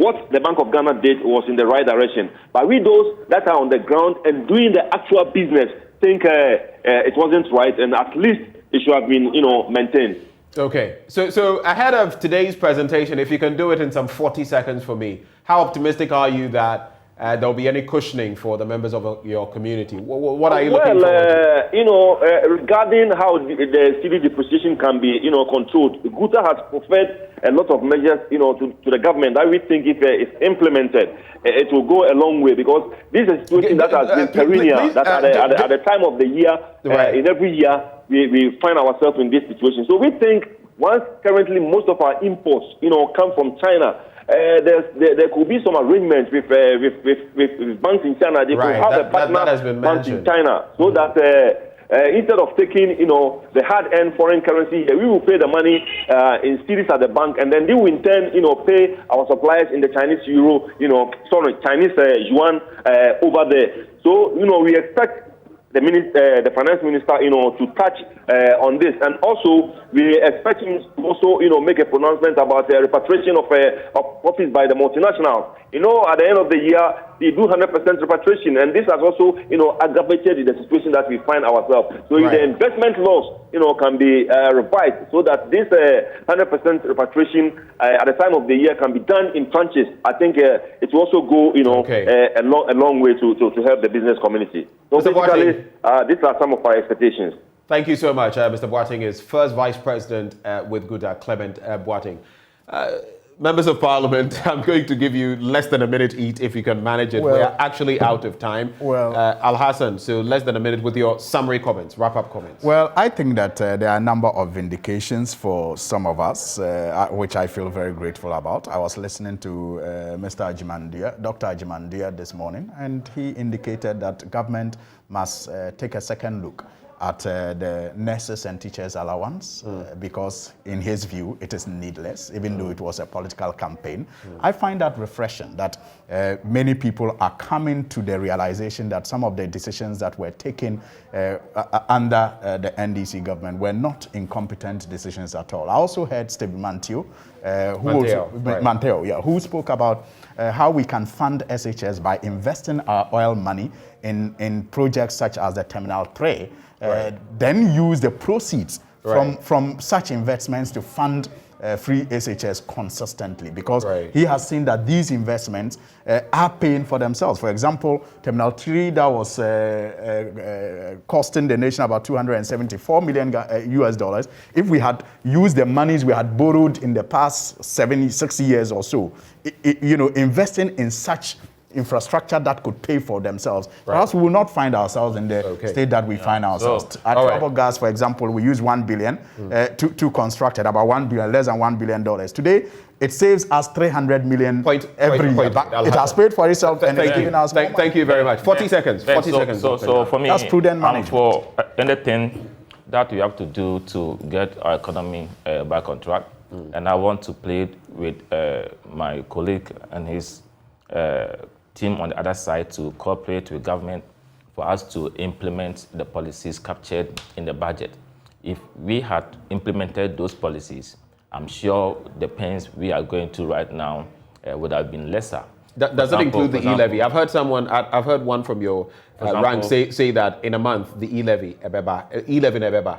what the Bank of Ghana did was in the right direction. But we, those that are on the ground and doing the actual business, think it wasn't right, and at least it should have been, maintained. Okay, so ahead of today's presentation, if you can do it in some 40 seconds for me, how optimistic are you that there'll be any cushioning for the members of your community? What are you looking forward to? Regarding how the cedi depreciation can be, controlled, Guta has preferred a lot of measures, to the government that we think if it's implemented, it will go a long way, because this is a situation that has been perennial, that at the time of the year, in every year, we find ourselves in this situation. So we think once currently most of our imports, come from China, there could be some arrangements with banks in China. They could have a partner bank in China, so that instead of taking, the hard-earned foreign currency, we will pay the money in cedis at the bank, and then they will in turn, pay our suppliers in the Chinese euro, Chinese yuan over there. So, we expect the finance minister, to touch on this, and also we expect him to also, make a pronouncement about the repatriation of profits by the multinationals. At the end of the year, they do 100% repatriation, and this has also, aggravated the situation that we find ourselves. So if the investment laws, can be revised so that this 100% repatriation at the time of the year can be done in tranches, I think it will also go, a long way to help the business community. So basically, these are some of our expectations. Thank you so much. Mr. Boateng is first Vice President with Guta, Clement Boateng. Members of Parliament, I'm going to give you less than a minute each if you can manage it. We're actually out of time. Al Hassan, so less than a minute with your summary comments, wrap-up comments. Well, I think that there are a number of vindications for some of us, which I feel very grateful about. I was listening to Mr. Ajimandia, Dr. Ajimandia this morning, and he indicated that government must take a second look at the nurses and teachers allowance because in his view it is needless, even though it was a political campaign. I find that refreshing that many people are coming to the realization that some of the decisions that were taken under the NDC government were not incompetent decisions at all. I also heard Steve Manteo, who spoke about how we can fund SHS by investing our oil money in projects such as the Terminal 3, then use the proceeds from such investments to fund free SHS consistently, because he has seen that these investments are paying for themselves. For example, Terminal 3 that was costing the nation about $274 million US. If we had used the monies we had borrowed in the past 60 years or so, investing in such infrastructure that could pay for themselves, perhaps we will not find ourselves in the state that we find ourselves. At Trouble Gas, for example, we use $1 billion to construct it, about $1 billion, less than $1 billion. Today, it saves us $300 million every year. It has paid for itself and it's given us more. Thank you very much. 40 seconds. 40 seconds. So for me, that's prudent management. For anything that we have to do to get our economy back on track, and I want to plead with my colleague and his team on the other side to cooperate with government for us to implement the policies captured in the budget. If we had implemented those policies, I'm sure the pains we are going through right now would have been lesser. Does it include the E-levy? I've heard one from your rank say that in a month the E-levy ebeba.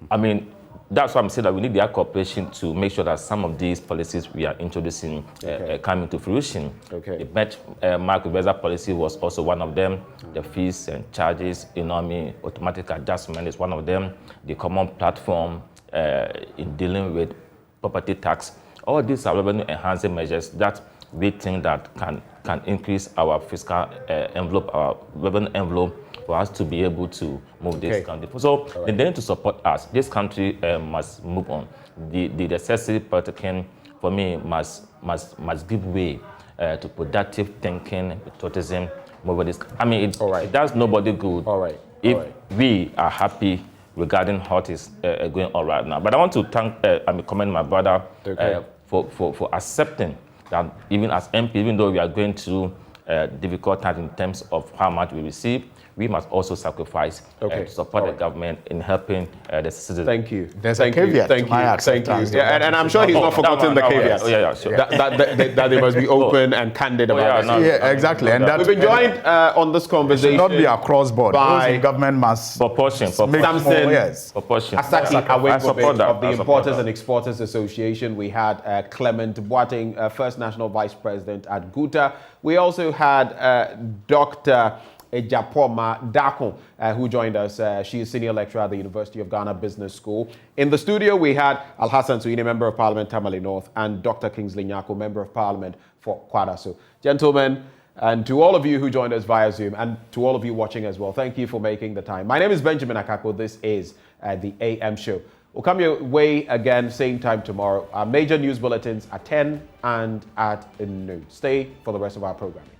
I mean, that's why I'm saying that we need their cooperation to make sure that some of these policies we are introducing come into fruition. The benchmark reversal policy was also one of them. The fees and charges, automatic adjustment is one of them. The common platform in dealing with property tax. All these are revenue enhancing measures that we think that can increase our fiscal envelope, our revenue envelope, for us to be able to move this country. So they need to support us. This country must move on. The excessive politicking, for me, must give way to productive thinking, patriotism. I mean, it does nobody good if we are happy regarding what is going on right now. But I want to commend my brother for accepting that even as MP, even though we are going through difficult times in terms of how much we receive, we must also sacrifice to support the government in helping the citizens. Thank you. There's a caveat. Thank you. Yeah, and I'm sure he's not forgotten the caveat. Sure. That they must be open and candid about it. Yeah, exactly. And we've been joined on this conversation. It should not be across board. By the government must proportion. Samson Asaki Awegbobe of the Importers and Exporters Association. We had Clement Boateng, First National Vice President at GUTA. We also had Dr. Ejapoma Dakon, who joined us. She is senior lecturer at the University of Ghana Business School. In the studio, we had Alhassan Suine, Member of Parliament, Tamale North, and Dr. Kingsley Nyako, Member of Parliament for Kwadaso. Gentlemen, and to all of you who joined us via Zoom, and to all of you watching as well, thank you for making the time. My name is Benjamin Akako. This is the AM Show. We'll come your way again, same time tomorrow. Our major news bulletins at 10 and at noon. Stay for the rest of our programming.